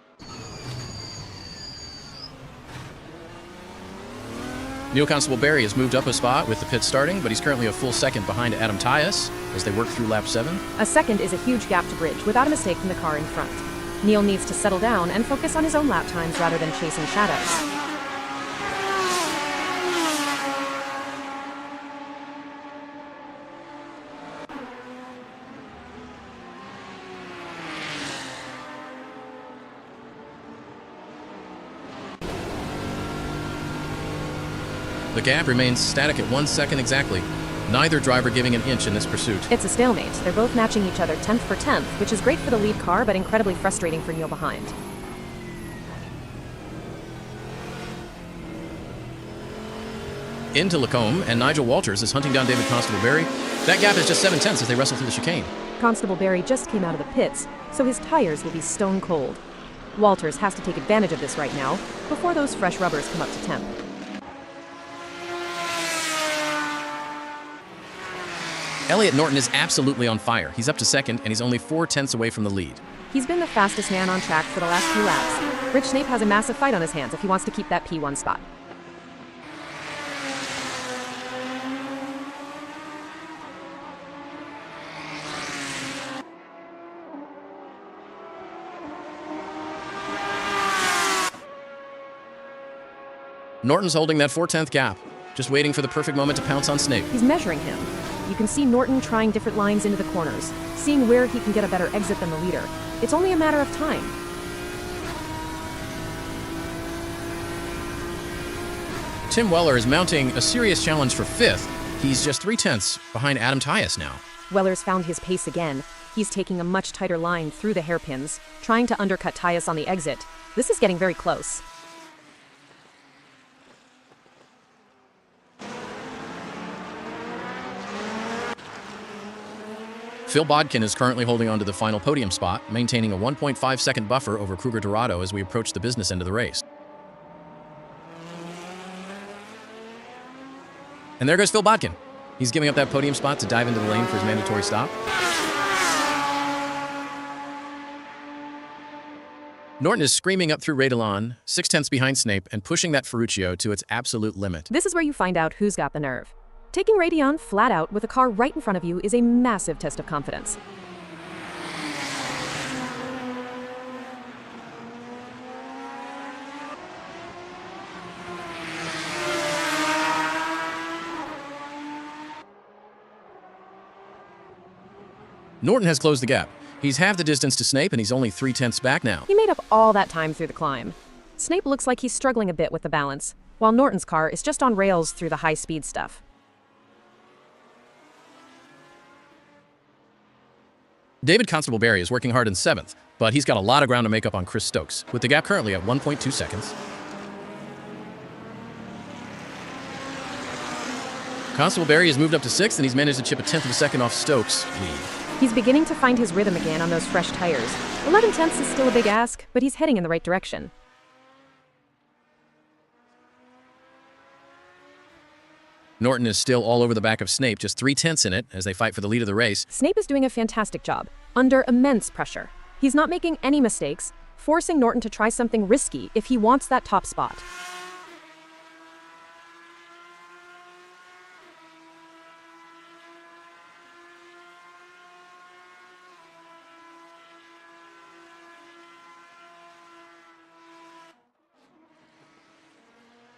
Speaker 1: Neil Constable-Berry has moved up a spot with the pit starting, but he's currently a full second behind Adam Tyus as they work through lap 7.
Speaker 2: A second is a huge gap to bridge without a mistake from the car in front. Neil needs to settle down and focus on his own lap times rather than chasing shadows.
Speaker 1: The gap remains static at 1 second exactly. Neither driver giving an inch in this pursuit.
Speaker 2: It's a stalemate. They're both matching each other 10th for 10th, which is great for the lead car, but incredibly frustrating for Neil behind.
Speaker 1: Into Lacombe, and Nigel Walters is hunting down David Constable-Berry. That gap is just 0.7 as they wrestle through the chicane.
Speaker 2: Constable-Berry just came out of the pits, so his tires will be stone cold. Walters has to take advantage of this right now, before those fresh rubbers come up to temp.
Speaker 1: Elliot Norton is absolutely on fire. He's up to 2nd, and he's only 0.4 away from the lead.
Speaker 2: He's been the fastest man on track for the last few laps. Rich Snape has a massive fight on his hands if he wants to keep that P1 spot.
Speaker 1: Norton's holding that 0.4 gap, just waiting for the perfect moment to pounce on Snape.
Speaker 2: He's measuring him. You can see Norton trying different lines into the corners, seeing where he can get a better exit than the leader. It's only a matter of time.
Speaker 1: Tim Weller is mounting a serious challenge for 5th. He's just 3/10 behind Adam Tyus now.
Speaker 2: Weller's found his pace again. He's taking a much tighter line through the hairpins, trying to undercut Tyus on the exit. This is getting very close.
Speaker 1: Phil Bodkin is currently holding on to the final podium spot, maintaining a 1.5-second buffer over Kruger Dorado as we approach the business end of the race. And there goes Phil Bodkin. He's giving up that podium spot to dive into the lane for his mandatory stop. Norton is screaming up through Radilon, 6/10 behind Snape, and pushing that Ferruccio to its absolute limit.
Speaker 2: This is where you find out who's got the nerve. Taking Radion flat out with a car right in front of you is a massive test of confidence.
Speaker 1: Norton has closed the gap. He's half the distance to Snape, and he's only 3/10 back now.
Speaker 2: He made up all that time through the climb. Snape looks like he's struggling a bit with the balance, while Norton's car is just on rails through the high-speed stuff.
Speaker 1: David Constable Barry is working hard in 7th, but he's got a lot of ground to make up on Chris Stokes, with the gap currently at 1.2 seconds. Constable Barry has moved up to 6th, and he's managed to chip a 1/10 of a second off Stokes' lead.
Speaker 2: He's beginning to find his rhythm again on those fresh tires. 11/10 is still a big ask, but he's heading in the right direction.
Speaker 1: Norton is still all over the back of Snape, just 3/10 in it as they fight for the lead of the race.
Speaker 2: Snape is doing a fantastic job, under immense pressure. He's not making any mistakes, forcing Norton to try something risky if he wants that top spot.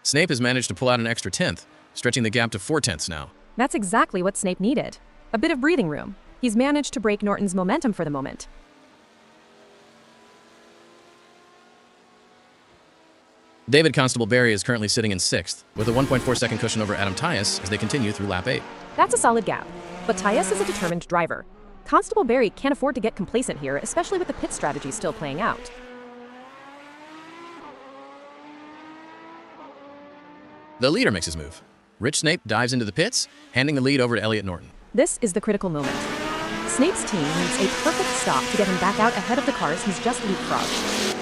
Speaker 1: Snape has managed to pull out an extra 1/10, stretching the gap to 4/10 now.
Speaker 2: That's exactly what Snape needed. A bit of breathing room. He's managed to break Norton's momentum for the moment.
Speaker 1: David Constable Barry is currently sitting in 6th, with a 1.4-second cushion over Adam Tyus as they continue through lap 8.
Speaker 2: That's a solid gap, but Tyus is a determined driver. Constable Barry can't afford to get complacent here, especially with the pit strategy still playing out.
Speaker 1: The leader makes his move. Rich Snape dives into the pits, handing the lead over to Elliot Norton.
Speaker 2: This is the critical moment. Snape's team needs a perfect stop to get him back out ahead of the cars he's just leapfrogged.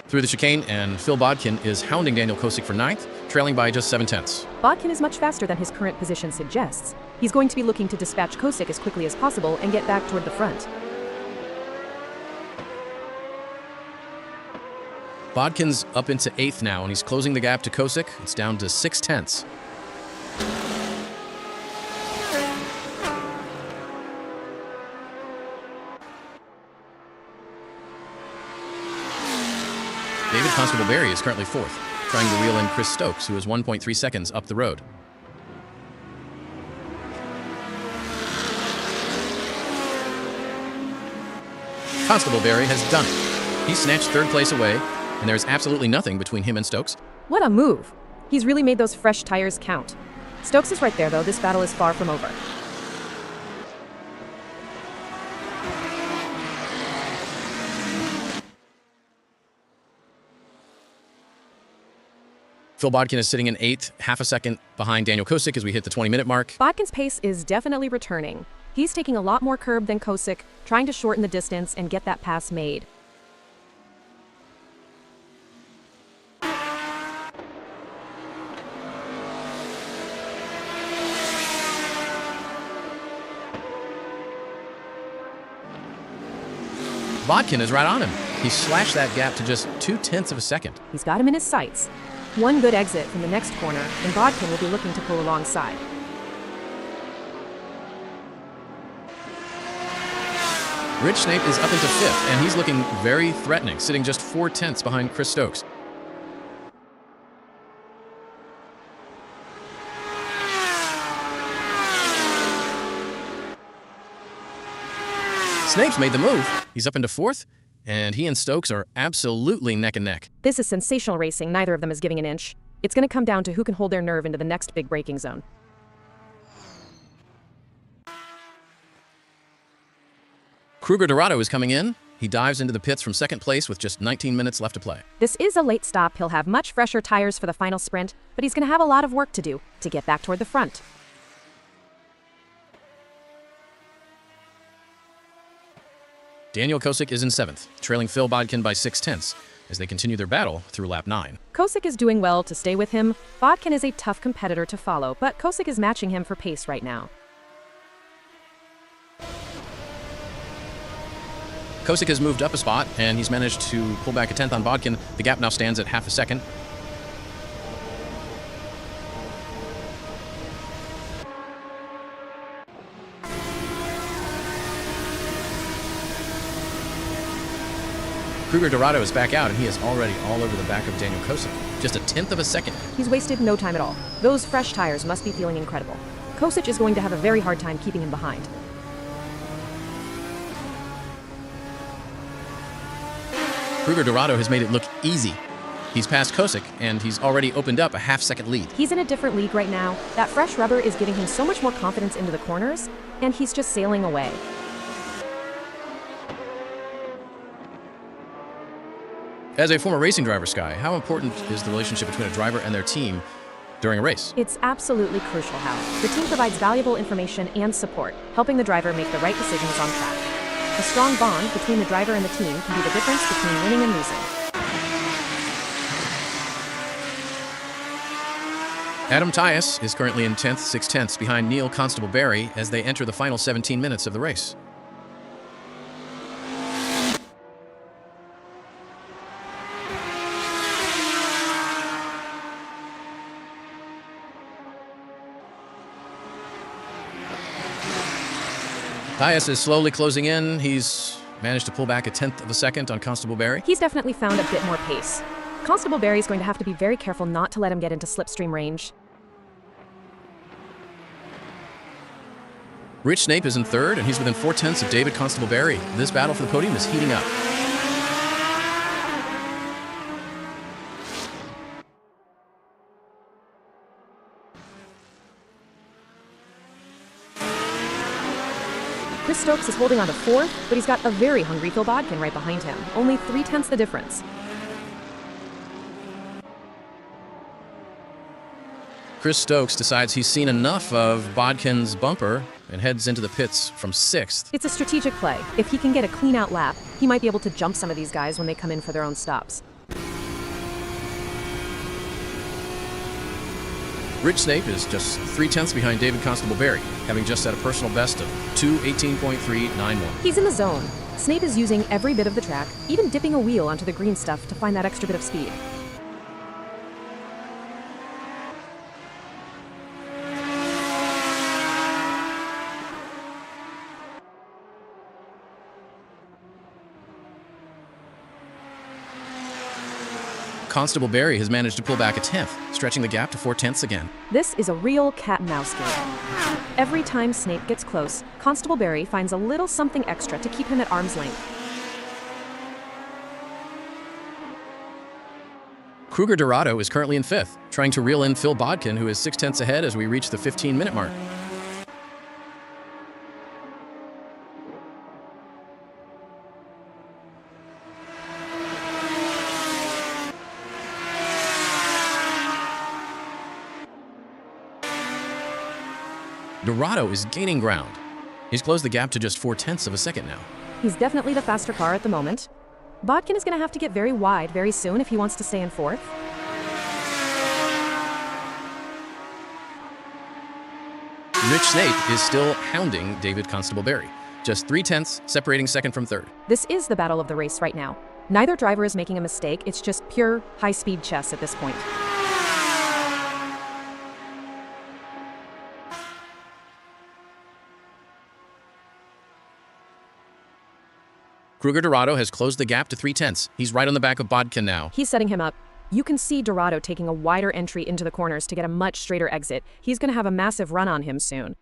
Speaker 1: Through the chicane, and Phil Bodkin is hounding Daniel Kosick for 9th, trailing by just 7/10.
Speaker 2: Bodkin is much faster than his current position suggests. He's going to be looking to dispatch Kosick as quickly as possible and get back toward the front.
Speaker 1: Bodkin's up into 8th now, and he's closing the gap to Kosick. It's down to 6/10. David Constable Barry is currently 4th, trying to reel in Chris Stokes, who is 1.3 seconds up the road. Constable Barry has done it. He snatched 3rd place away, and there's absolutely nothing between him and Stokes.
Speaker 2: What a move! He's really made those fresh tires count. Stokes is right there, though. This battle is far from over.
Speaker 1: Phil Bodkin is sitting in 8th, half a second behind Daniel Kosick as we hit the 20-minute mark.
Speaker 2: Bodkin's pace is definitely returning. He's taking a lot more curb than Kosick, trying to shorten the distance and get that pass made.
Speaker 1: Bodkin is right on him. He slashed that gap to just 0.2 of a second.
Speaker 2: He's got him in his sights. One good exit from the next corner, and Bodkin will be looking to pull alongside.
Speaker 1: Rich Snape is up into 5th, and he's looking very threatening, sitting just 0.4 behind Chris Stokes. Snape's made the move. He's up into 4th, and he and Stokes are absolutely neck and neck.
Speaker 2: This is sensational racing. Neither of them is giving an inch. It's going to come down to who can hold their nerve into the next big braking zone.
Speaker 1: Kruger Dorado is coming in. He dives into the pits from second place with just 19 minutes left to play.
Speaker 2: This is a late stop. He'll have much fresher tires for the final sprint, but he's going to have a lot of work to do to get back toward the front.
Speaker 1: Daniel Kosick is in 7th, trailing Phil Bodkin by 0.6 as they continue their battle through lap 9.
Speaker 2: Kosick is doing well to stay with him. Bodkin is a tough competitor to follow, but Kosick is matching him for pace right now.
Speaker 1: Kosick has moved up a spot, and he's managed to pull back a 10th on Bodkin. The gap now stands at half a second. Kruger Dorado is back out, and he is already all over the back of Daniel Kosick. Just a 10th of a second.
Speaker 2: He's wasted no time at all. Those fresh tires must be feeling incredible. Kosick is going to have a very hard time keeping him behind.
Speaker 1: Kruger Dorado has made it look easy. He's passed Kosick, and he's already opened up a half-second lead.
Speaker 2: He's in a different league right now. That fresh rubber is giving him so much more confidence into the corners, and he's just sailing away.
Speaker 1: As a former racing driver, Sky, how important is the relationship between a driver and their team during a race?
Speaker 2: It's absolutely crucial, Hal. The team provides valuable information and support, helping the driver make the right decisions on track. A strong bond between the driver and the team can be the difference between winning and losing.
Speaker 1: Adam Tyus is currently in 10th, 6/10 behind Neil Constable Barry as they enter the final 17 minutes of the race. Tyus is slowly closing in. He's managed to pull back a 10th of a second on Constable Barry.
Speaker 2: He's definitely found a bit more pace. Constable Barry is going to have to be very careful not to let him get into slipstream range.
Speaker 1: Rich Snape is in 3rd, and he's within 4/10 of David Constable Barry. This battle for the podium is heating up.
Speaker 2: Chris Stokes is holding on to 4th, but he's got a very hungry Phil Bodkin right behind him. Only 3/10 the difference.
Speaker 1: Chris Stokes decides he's seen enough of Bodkin's bumper and heads into the pits from 6th.
Speaker 2: It's a strategic play. If he can get a clean-out lap, he might be able to jump some of these guys when they come in for their own stops.
Speaker 1: Rich Snape is just 3/10 behind David Constable Barry, having just set a personal best of 2:18.391.
Speaker 2: He's in the zone. Snape is using every bit of the track, even dipping a wheel onto the green stuff to find that extra bit of speed.
Speaker 1: Constable Barry has managed to pull back a 10th, stretching the gap to 4/10 again.
Speaker 2: This is a real cat-and-mouse game. Every time Snape gets close, Constable Barry finds a little something extra to keep him at arm's length.
Speaker 1: Kruger Dorado is currently in 5th, trying to reel in Phil Bodkin, who is 6/10 ahead as we reach the 15-minute mark. Dorado is gaining ground. He's closed the gap to just 4/10 of a second now.
Speaker 2: He's definitely the faster car at the moment. Bodkin is going to have to get very wide very soon if he wants to stay in 4th.
Speaker 1: Rich Snape is still hounding David Constable Barry, just 3/10 separating 2nd from 3rd.
Speaker 2: This is the battle of the race right now. Neither driver is making a mistake. It's just pure high-speed chess at this point.
Speaker 1: Kruger Dorado has closed the gap to 3/10. He's right on the back of Bodkin now.
Speaker 2: He's setting him up. You can see Dorado taking a wider entry into the corners to get a much straighter exit. He's going to have a massive run on him soon.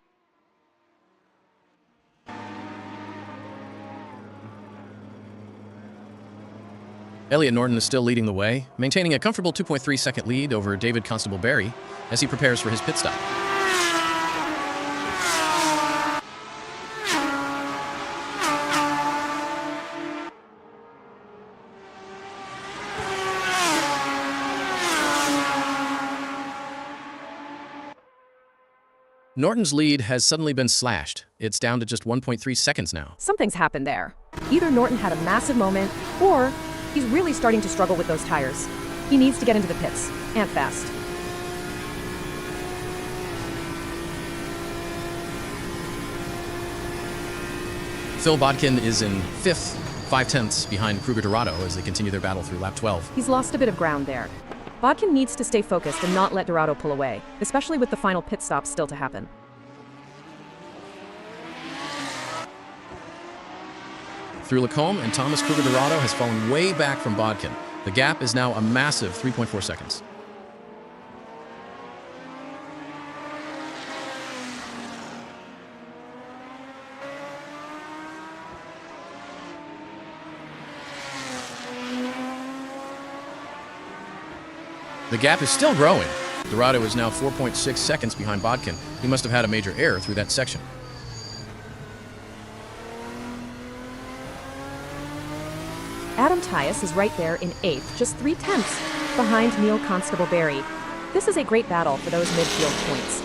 Speaker 1: Elliot Norton is still leading the way, maintaining a comfortable 2.3-second lead over David Constable Barry as he prepares for his pit stop. Norton's lead has suddenly been slashed. It's down to just 1.3 seconds now.
Speaker 2: Something's happened there. Either Norton had a massive moment, or he's really starting to struggle with those tires. He needs to get into the pits, and fast.
Speaker 1: Phil Bodkin is in 5th, 5/10 behind Kruger Dorado as they continue their battle through lap 12.
Speaker 2: He's lost a bit of ground there. Bodkin needs to stay focused and not let Dorado pull away, especially with the final pit stop still to happen.
Speaker 1: Through Lacombe and Thomas, Kruger Dorado has fallen way back from Bodkin. The gap is now a massive 3.4 seconds. The gap is still growing. Dorado is now 4.6 seconds behind Bodkin. He must have had a major error through that section.
Speaker 2: Adam Tyus is right there in 8th, just 3/10 behind Neil Constable Barry. This is a great battle for those midfield points.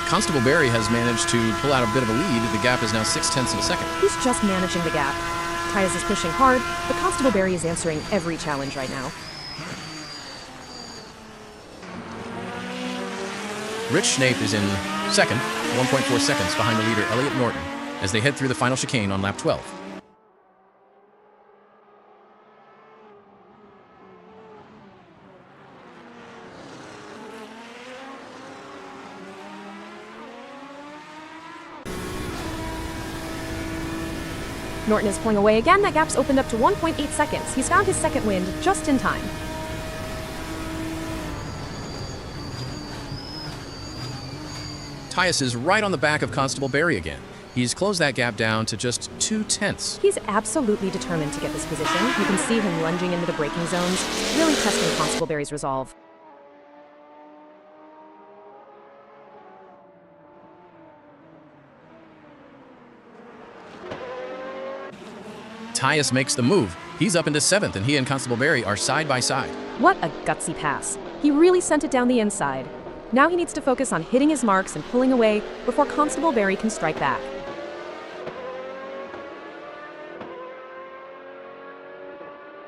Speaker 1: Constable Barry has managed to pull out a bit of a lead. The gap is now 0.6 of a second.
Speaker 2: He's just managing the gap. Tyus is pushing hard, but Constable Barry is answering every challenge right now.
Speaker 1: Rich Snape is in 2nd, 1.4 seconds behind the leader Elliot Norton as they head through the final chicane on lap 12.
Speaker 2: Norton is pulling away again. That gap's opened up to 1.8 seconds. He's found his second wind just in time.
Speaker 1: Tyus is right on the back of Constable Barry again. He's closed that gap down to just 0.2.
Speaker 2: He's absolutely determined to get this position. You can see him lunging into the braking zones, really testing Constable Barry's resolve.
Speaker 1: Tyus makes the move. He's up into 7th, and he and Constable Barry are side by side.
Speaker 2: What a gutsy pass. He really sent it down the inside. Now he needs to focus on hitting his marks and pulling away before Constable Barry can strike back.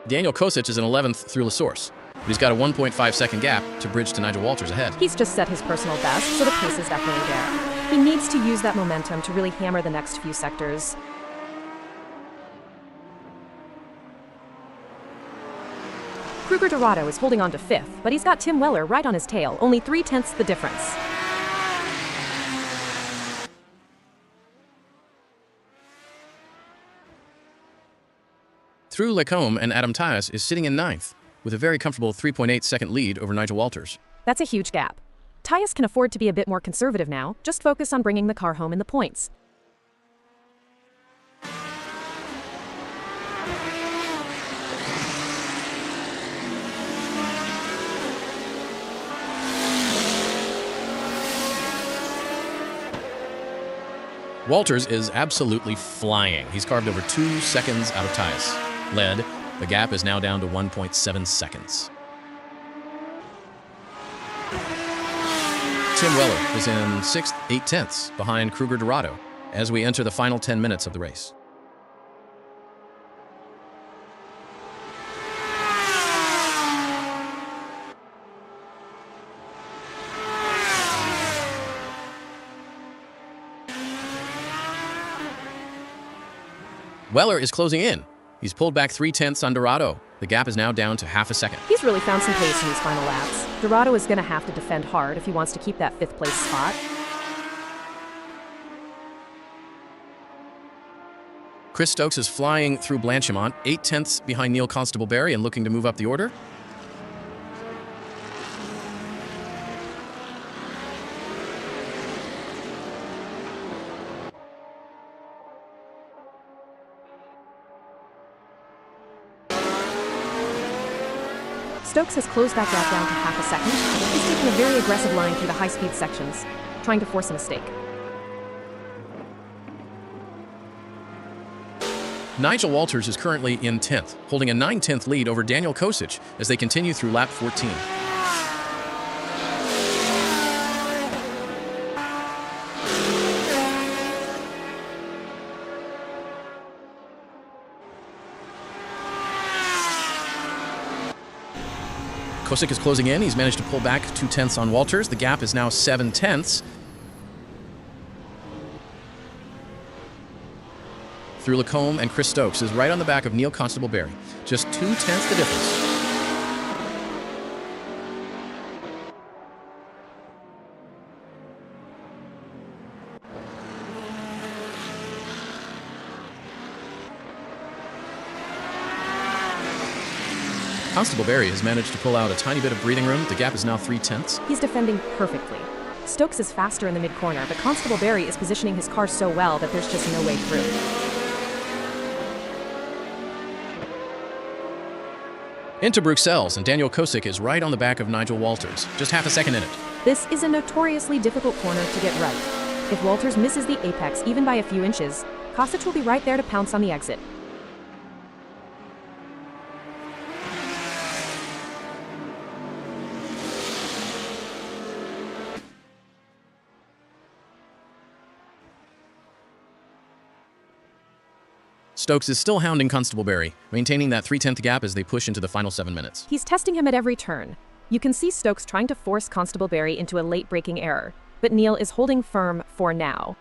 Speaker 1: Daniel Kosic is in 11th through La Source, but he's got a 1.5-second gap to bridge to Nigel Walters ahead.
Speaker 2: He's just set his personal best, so the pace is definitely there. He needs to use that momentum to really hammer the next few sectors. Kruger Dorado is holding on to 5th, but he's got Tim Weller right on his tail, only 0.3 the difference.
Speaker 1: Through Lacombe and Adam Tyus is sitting in 9th, with a very comfortable 3.8-second lead over Nigel Walters.
Speaker 2: That's a huge gap. Tyus can afford to be a bit more conservative now, just focus on bringing the car home in the points.
Speaker 1: Walters is absolutely flying. He's carved over 2 seconds out of Tyus. Led, the gap is now down to 1.7 seconds. Tim Weller is in 6th, 0.8 behind Kruger Dorado as we enter the final 10 minutes of the race. Weller is closing in. He's pulled back 0.3 on Dorado. The gap is now down to half a second.
Speaker 2: He's really found some pace in these final laps. Dorado is going to have to defend hard if he wants to keep that 5th place spot.
Speaker 1: Chris Stokes is flying through Blanchimont, 8/10 behind Neil Constable-Berry and looking to move up the order.
Speaker 2: Stokes has closed that gap down to half a second. He's taking a very aggressive line through the high-speed sections, trying to force a mistake.
Speaker 1: Nigel Walters is currently in 10th, holding a 9/10 lead over Daniel Kosic as they continue through lap 14. Kosic is closing in. He's managed to pull back 2/10 on Walters. The gap is now 7/10. Through Lacombe, and Chris Stokes is right on the back of Neil Constable-Berry. Just 2/10 the difference. Constable-Berry has managed to pull out a tiny bit of breathing room. The gap is now 3/10.
Speaker 2: He's defending perfectly. Stokes is faster in the mid-corner, but Constable-Berry is positioning his car so well that there's just no way through.
Speaker 1: Into Bruxelles, and Daniel Kosic is right on the back of Nigel Walters, just half a second in it.
Speaker 2: This is a notoriously difficult corner to get right. If Walters misses the apex even by a few inches, Kosic will be right there to pounce on the exit.
Speaker 1: Stokes is still hounding Constable-Berry, maintaining that 3/10 gap as they push into the final 7 minutes.
Speaker 2: He's testing him at every turn. You can see Stokes trying to force Constable-Berry into a late braking error, but Neil is holding firm for now.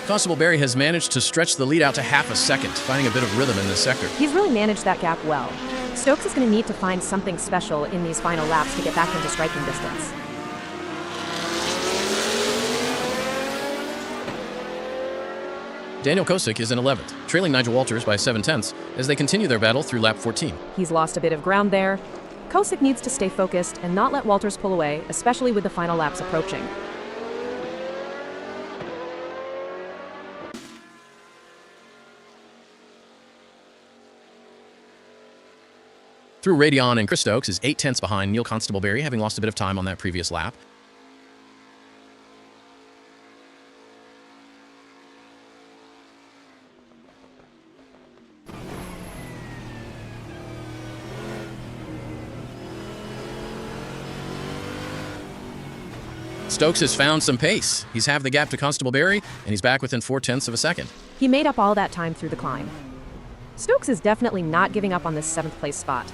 Speaker 1: Constable-Berry has managed to stretch the lead out to half a second, finding a bit of rhythm in this sector.
Speaker 2: He's really managed that gap well. Stokes is going to need to find something special in these final laps to get back into striking distance.
Speaker 1: Daniel Kosic is in 11th, trailing Nigel Walters by 7/10 as they continue their battle through lap 14.
Speaker 2: He's lost a bit of ground there. Kosic needs to stay focused and not let Walters pull away, especially with the final laps approaching.
Speaker 1: Through Radion, and Chris Stokes is 8/10 behind Neil Constable-Berry, having lost a bit of time on that previous lap. Stokes has found some pace. He's halved the gap to Constable-Berry, and he's back within 4/10 of a second.
Speaker 2: He made up all that time through the climb. Stokes is definitely not giving up on this 7th place spot.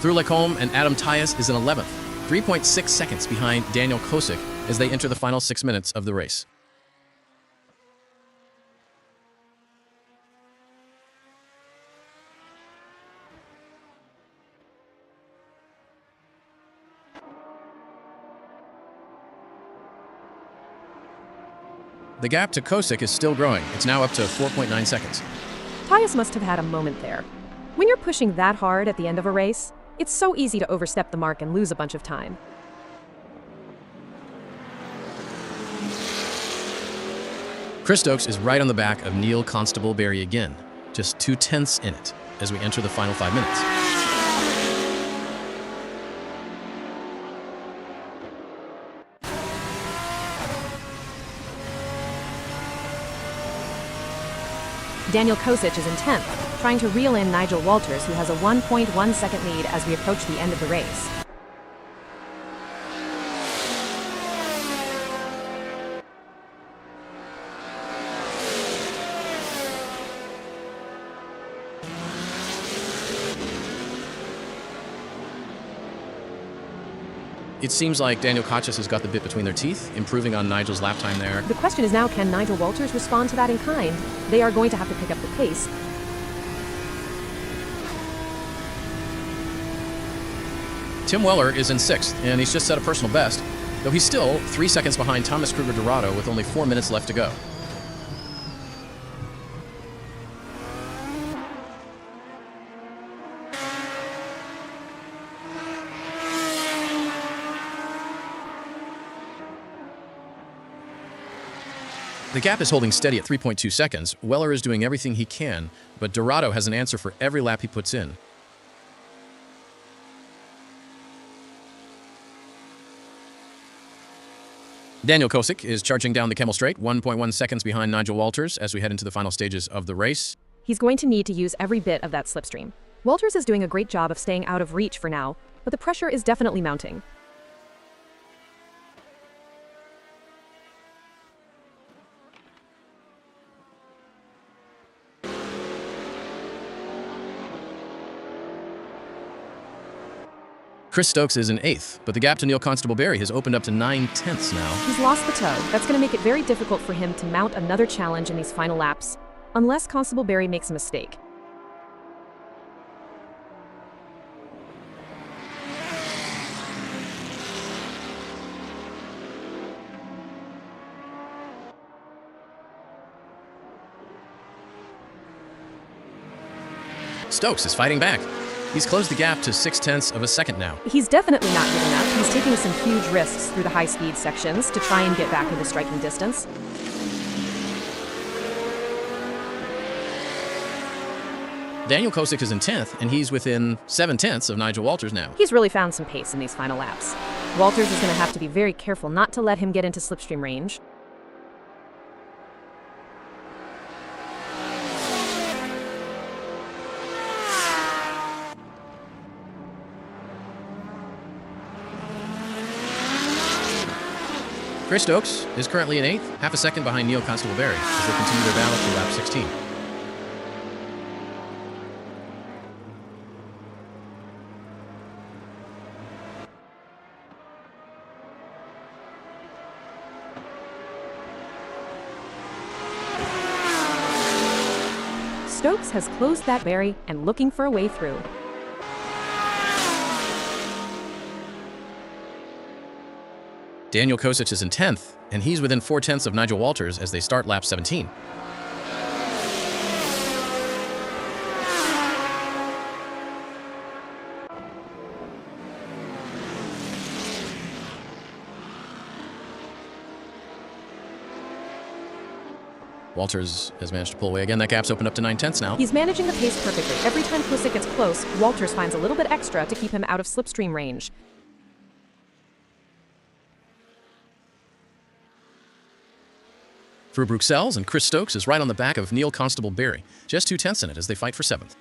Speaker 1: Through Lacombe, and Adam Tyus is in 11th, 3.6 seconds behind Daniel Kosic as they enter the final 6 minutes of the race. The gap to Kosic is still growing. It's now up to 4.9 seconds.
Speaker 2: Tyus must have had a moment there. When you're pushing that hard at the end of a race, it's so easy to overstep the mark and lose a bunch of time.
Speaker 1: Chris Stokes is right on the back of Neil Constable-Berry again, just 2/10 in it as we enter the final 5 minutes.
Speaker 2: Daniel Kosic is in 10th, trying to reel in Nigel Walters, who has a 1.1 second lead as we approach the end of the race.
Speaker 1: It seems like Daniel Kachis has got the bit between their teeth, improving on Nigel's lap time there.
Speaker 2: The question is now, can Nigel Walters respond to that in kind? They are going to have to pick up the pace.
Speaker 1: Tim Weller is in 6th, and he's just set a personal best, though he's still 3 seconds behind Thomas Kruger-Dorado with only 4 minutes left to go. The gap is holding steady at 3.2 seconds. Weller is doing everything he can, but Dorado has an answer for every lap he puts in. Daniel Kosick is charging down the Kemmel Straight, 1.1 seconds behind Nigel Walters as we head into the final stages of the race.
Speaker 2: He's going to need to use every bit of that slipstream. Walters is doing a great job of staying out of reach for now, but the pressure is definitely mounting.
Speaker 1: Chris Stokes is in 8th, but the gap to Neil Constable-Berry has opened up to 9/10 now.
Speaker 2: He's lost the toe. That's going to make it very difficult for him to mount another challenge in these final laps, unless Constable-Berry makes a mistake.
Speaker 1: Stokes is fighting back. He's closed the gap to 0.6 of a second now.
Speaker 2: He's definitely not giving up. He's taking some huge risks through the high-speed sections to try and get back into striking distance.
Speaker 1: Daniel Kosick is in 10th, and he's within 0.7 of Nigel Walters now.
Speaker 2: He's really found some pace in these final laps. Walters is going to have to be very careful not to let him get into slipstream range.
Speaker 1: Chris Stokes is currently in 8th, half a second behind Neil Constable-Berry as they continue their battle through lap 16.
Speaker 2: Stokes has closed that barrier and looking for a way through.
Speaker 1: Daniel Kosick is in 10th, and he's within 0.4 of Nigel Walters as they start lap 17. Walters has managed to pull away again. That gap's opened up to 0.9 now.
Speaker 2: He's managing the pace perfectly. Every time Kosick gets close, Walters finds a little bit extra to keep him out of slipstream range.
Speaker 1: Drew Bruxelles and Chris Stokes is right on the back of Neil Constable-Berry, just 0.2 in it as they fight for 7th.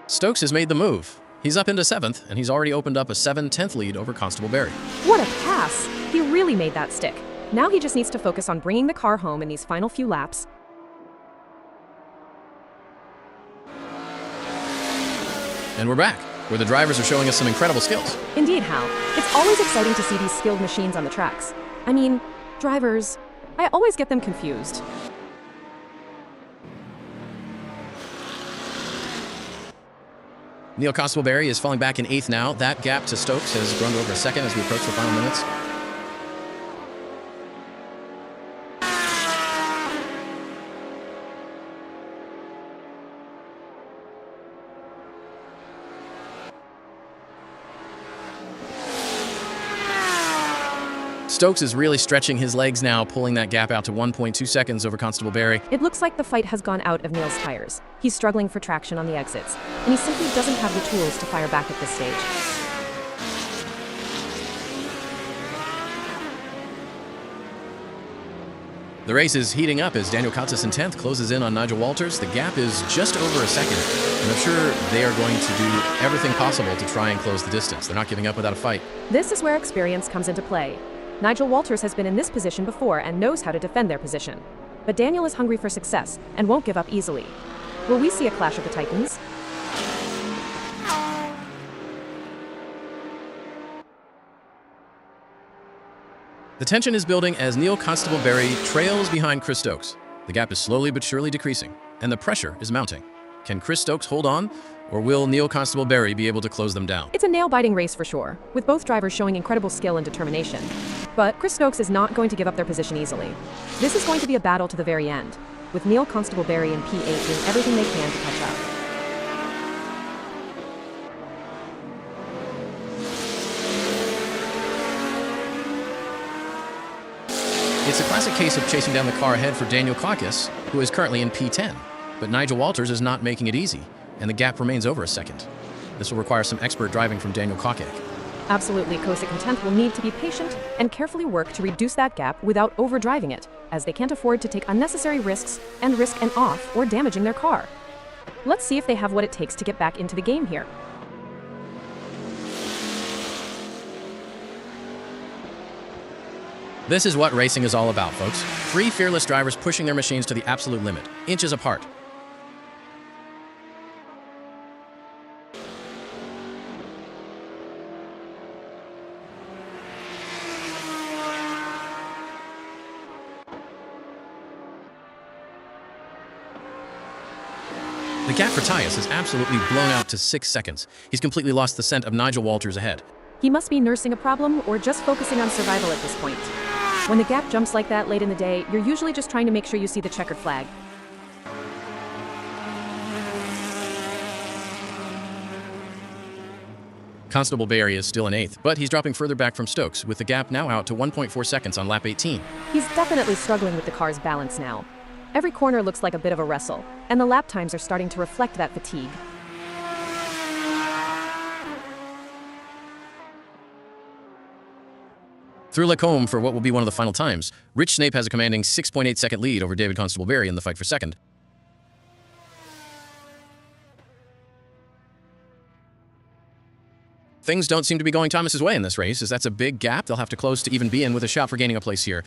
Speaker 1: Stokes has made the move. He's up into 7th, and he's already opened up a 7/10 lead over Constable-Berry.
Speaker 2: What a pass! He really made that stick. Now he just needs to focus on bringing the car home in these final few laps.
Speaker 1: And we're back, where the drivers are showing us some incredible skills.
Speaker 2: Indeed, Hal. It's always exciting to see these skilled machines on the tracks. I mean, drivers. I always get them confused.
Speaker 1: Neil Constable-Berry is falling back in 8th now. That gap to Stokes has grown to over a second as we approach the final minutes. Stokes is really stretching his legs now, pulling that gap out to 1.2 seconds over Constable-Berry.
Speaker 2: It looks like the fight has gone out of Neil's tires. He's struggling for traction on the exits, and he simply doesn't have the tools to fire back at this stage.
Speaker 1: The race is heating up as Daniel Kachis in 10th closes in on Nigel Walters. The gap is just over a second, and I'm sure they are going to do everything possible to try and close the distance. They're not giving up without a fight.
Speaker 2: This is where experience comes into play. Nigel Walters has been in this position before and knows how to defend their position. But Daniel is hungry for success and won't give up easily. Will we see a clash of the Titans?
Speaker 1: The tension is building as Neil Constable-Berry trails behind Chris Stokes. The gap is slowly but surely decreasing, and the pressure is mounting. Can Chris Stokes hold on, or will Neil Constable-Berry be able to close them down?
Speaker 2: It's a nail-biting race for sure, with both drivers showing incredible skill and determination. But Chris Stokes is not going to give up their position easily. This is going to be a battle to the very end, with Neil Constable-Berry and P8 doing everything they can to catch up.
Speaker 1: It's a classic case of chasing down the car ahead for Daniel Caucus, who is currently in P10. But Nigel Walters is not making it easy, and the gap remains over a second. This will require some expert driving from Daniel Caucus.
Speaker 2: Absolutely, Kosick and 10th will need to be patient and carefully work to reduce that gap without overdriving it, as they can't afford to take unnecessary risks and risk an off or damaging their car. Let's see if they have what it takes to get back into the game here.
Speaker 1: This is what racing is all about, folks. Three fearless drivers pushing their machines to the absolute limit, inches apart. The gap for Tyus is absolutely blown out to 6 seconds. He's completely lost the scent of Nigel Walters ahead.
Speaker 2: He must be nursing a problem or just focusing on survival at this point. When the gap jumps like that late in the day, you're usually just trying to make sure you see the checkered flag.
Speaker 1: Constable-Berry is still in 8th, but he's dropping further back from Stokes, with the gap now out to 1.4 seconds on lap 18.
Speaker 2: He's definitely struggling with the car's balance now. Every corner looks like a bit of a wrestle, and the lap times are starting to reflect that fatigue.
Speaker 1: Through Lacombe for what will be one of the final times, Rich Snape has a commanding 6.8-second lead over David Constable-Berry in the fight for second. Things don't seem to be going Thomas's way in this race, as that's a big gap they'll have to close to even be in with a shot for gaining a place here.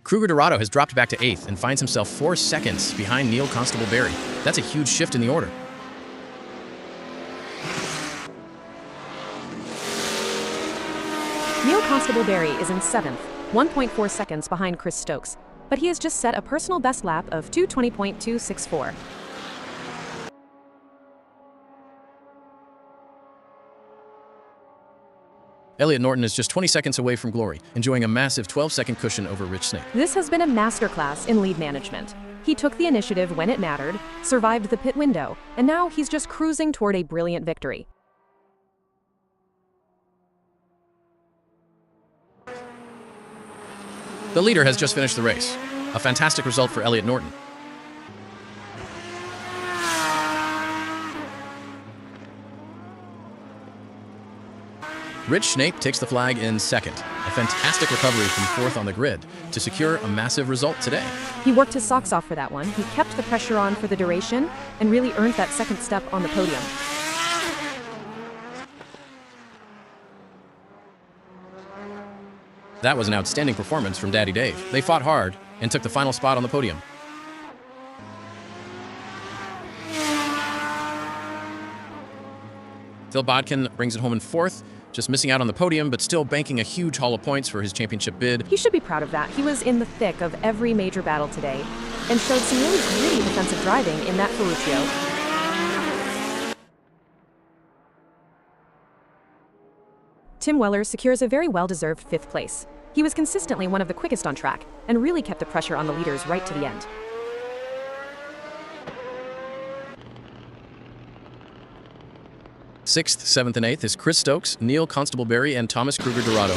Speaker 1: Kruger Dorado has dropped back to 8th and finds himself 4 seconds behind Neil Constable-Berry. That's a huge shift in the order.
Speaker 2: Neil Constable-Berry is in 7th, 1.4 seconds behind Chris Stokes, but he has just set a personal best lap of 2:20.264.
Speaker 1: Elliot Norton is just 20 seconds away from glory, enjoying a massive 12-second cushion over Rich Snape.
Speaker 2: This has been a masterclass in lead management. He took the initiative when it mattered, survived the pit window, and now he's just cruising toward a brilliant victory.
Speaker 1: The leader has just finished the race. A fantastic result for Elliot Norton. Rich Snape takes the flag in second. A fantastic recovery from 4th on the grid to secure a massive result today.
Speaker 2: He worked his socks off for that one. He kept the pressure on for the duration and really earned that second step on the podium.
Speaker 1: That was an outstanding performance from Daddy Dave. They fought hard and took the final spot on the podium. Phil Bodkin brings it home in 4th, just missing out on the podium, but still banking a huge haul of points for his championship bid.
Speaker 2: He should be proud of that. He was in the thick of every major battle today and showed some really gritty defensive driving in that Ferruccio. Tim Weller secures a very well-deserved 5th place. He was consistently one of the quickest on track and really kept the pressure on the leaders right to the end.
Speaker 1: Sixth, 7th, and 8th is Chris Stokes, Neil Constable-Berry, and Thomas Kruger Dorado.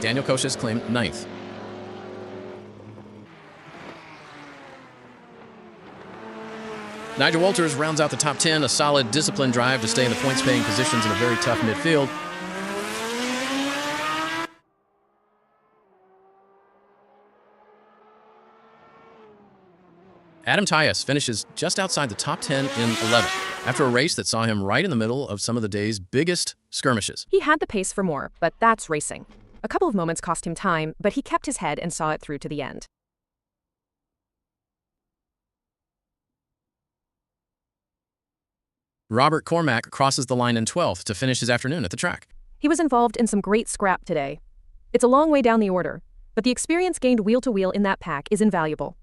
Speaker 1: Daniel Koshas claimed 9th. Nigel Walters rounds out the top 10, a solid, disciplined drive to stay in the points-paying positions in a very tough midfield. Adam Tyus finishes just outside the top 10 in 11th, after a race that saw him right in the middle of some of the day's biggest skirmishes.
Speaker 2: He had the pace for more, but that's racing. A couple of moments cost him time, but he kept his head and saw it through to the end.
Speaker 1: Robert Cormack crosses the line in 12th to finish his afternoon at the track.
Speaker 2: He was involved in some great scrap today. It's a long way down the order, but the experience gained wheel to wheel in that pack is invaluable.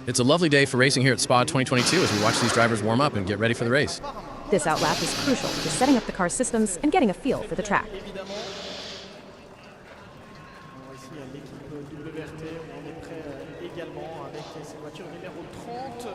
Speaker 1: It's a lovely day for racing here at Spa 2022 as we watch these drivers warm up and get ready for the race.
Speaker 2: This outlap is crucial to setting up the car's systems and getting a feel for the track.
Speaker 3: Ici, l'équipe WRT, on est prêt également avec cette voiture numéro 30.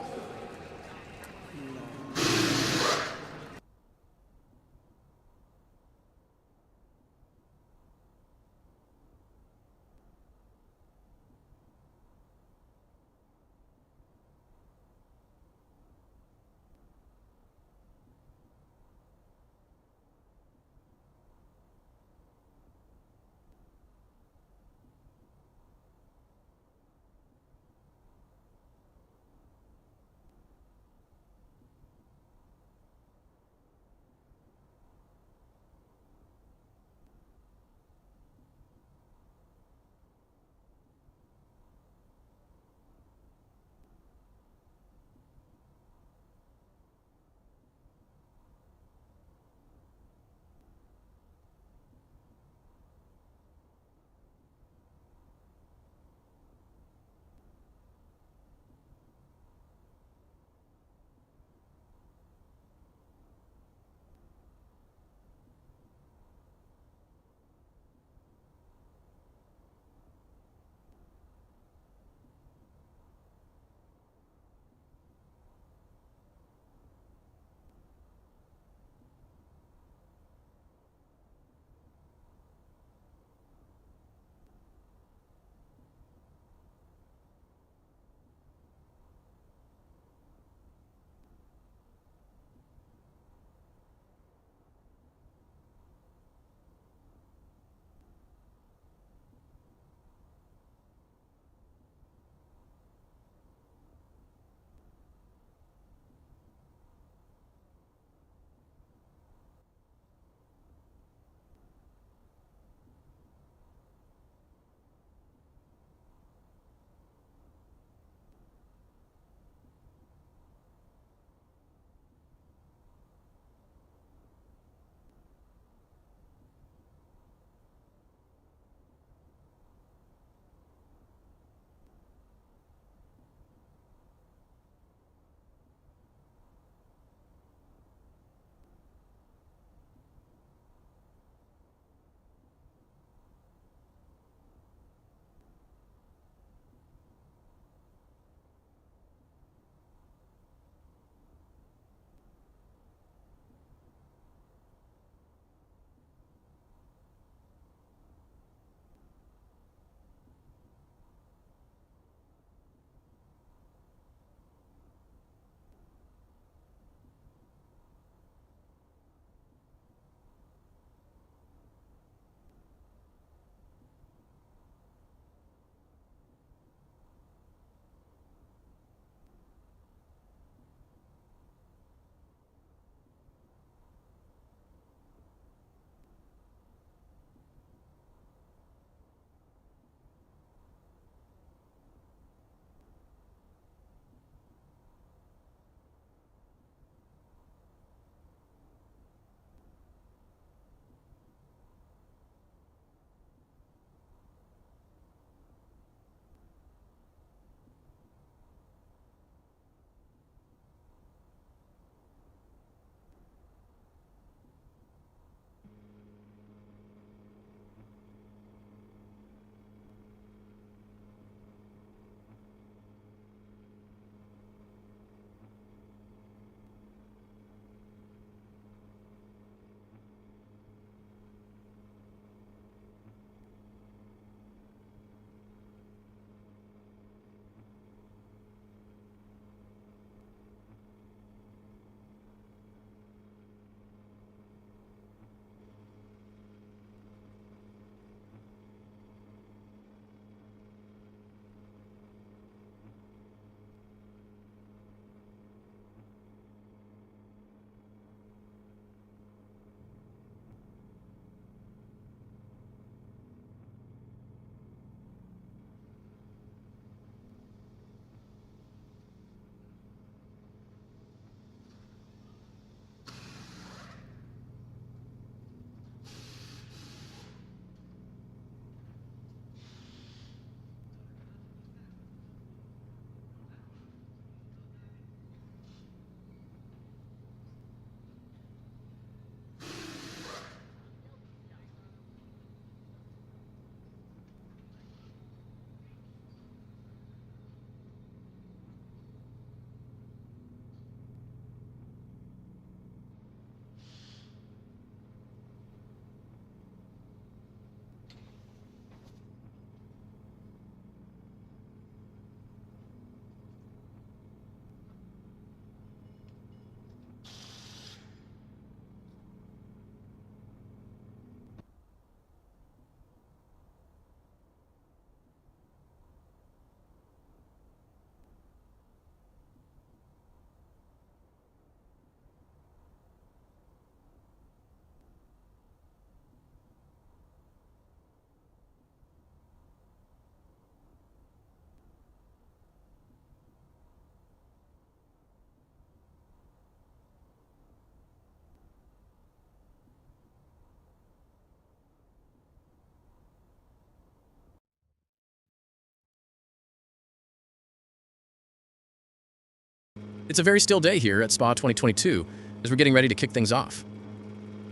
Speaker 1: It's a very still day here at Spa 2022 as we're getting ready to kick things off.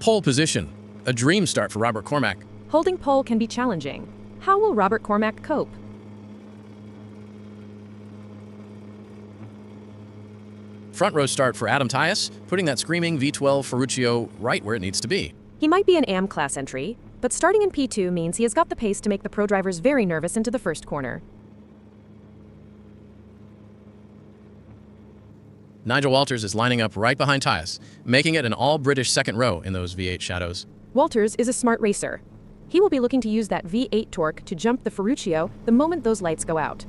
Speaker 1: Pole position, a dream start for Robert Cormack.
Speaker 2: Holding pole can be challenging. How will Robert Cormack cope?
Speaker 1: Front row start for Adam Tyus, putting that screaming V12 Ferruccio right where it needs to be.
Speaker 2: He might be an AM class entry, but starting in P2 means he has got the pace to make the pro drivers very nervous into the first corner.
Speaker 1: Nigel Walters is lining up right behind Tyus, making it an all-British second row in those V8 shadows.
Speaker 2: Walters is a smart racer. He will be looking to use that V8 torque to jump the Ferruccio the moment those lights go out.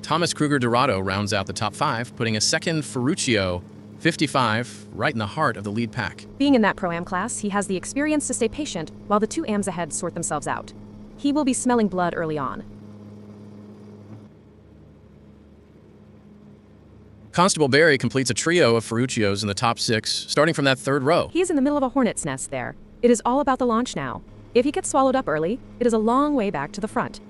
Speaker 1: Thomas Kruger Dorado rounds out the top 5, putting a second Ferruccio 55 right in the heart of the lead pack.
Speaker 2: Being in that Pro-Am class, he has the experience to stay patient while the two AMs ahead sort themselves out. He will be smelling blood early on.
Speaker 1: Constable Barry completes a trio of Ferruccios in the top 6, starting from that third row.
Speaker 2: He is in the middle of a hornet's nest there. It is all about the launch now. If he gets swallowed up early, it is a long way back to the front.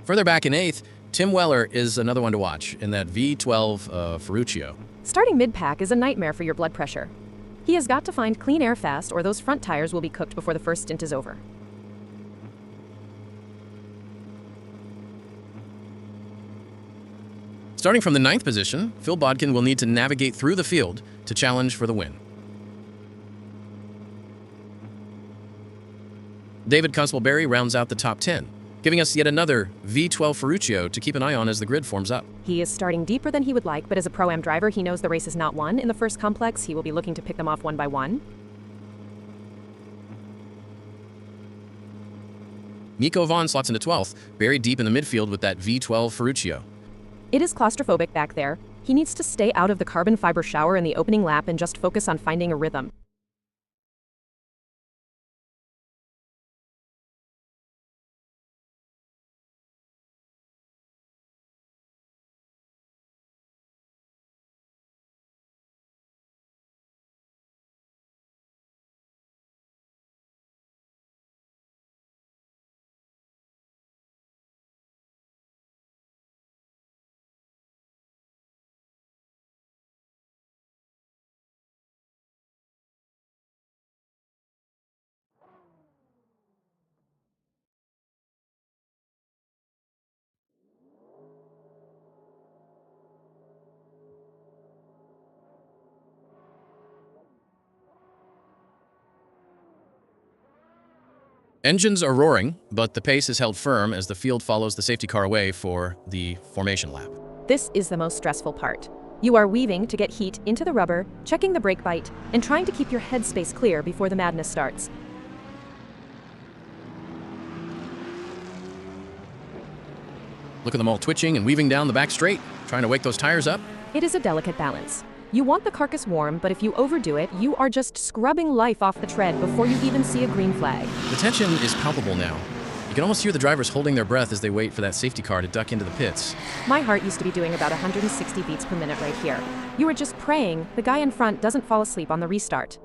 Speaker 1: Further back in 8th, Tim Weller is another one to watch in that V12 Ferruccio.
Speaker 2: Starting mid-pack is a nightmare for your blood pressure. He has got to find clean air fast or those front tires will be cooked before the first stint is over.
Speaker 1: Starting from the 9th position, Phil Bodkin will need to navigate through the field to challenge for the win. David Constable-Barry rounds out the top 10, giving us yet another V12 Ferruccio to keep an eye on as the grid forms up.
Speaker 2: He is starting deeper than he would like, but as a Pro-Am driver, he knows the race is not won. In the first complex, he will be looking to pick them off one by one.
Speaker 1: Nico Vaughn slots into 12th, buried deep in the midfield with that V12 Ferruccio.
Speaker 2: It is claustrophobic back there. He needs to stay out of the carbon fiber shower in the opening lap and just focus on finding a rhythm.
Speaker 1: Engines are roaring, but the pace is held firm as the field follows the safety car away for the formation lap.
Speaker 2: This is the most stressful part. You are weaving to get heat into the rubber, checking the brake bite, and trying to keep your headspace clear before the madness starts.
Speaker 1: Look at them all twitching and weaving down the back straight, trying to wake those tires up.
Speaker 2: It is a delicate balance. You want the carcass warm, but if you overdo it, you are just scrubbing life off the tread before you even see a green flag.
Speaker 1: The tension is palpable now. You can almost hear the drivers holding their breath as they wait for that safety car to duck into the pits.
Speaker 2: My heart used to be doing about 160 beats per minute right here. You were just praying the guy in front doesn't fall asleep on the restart.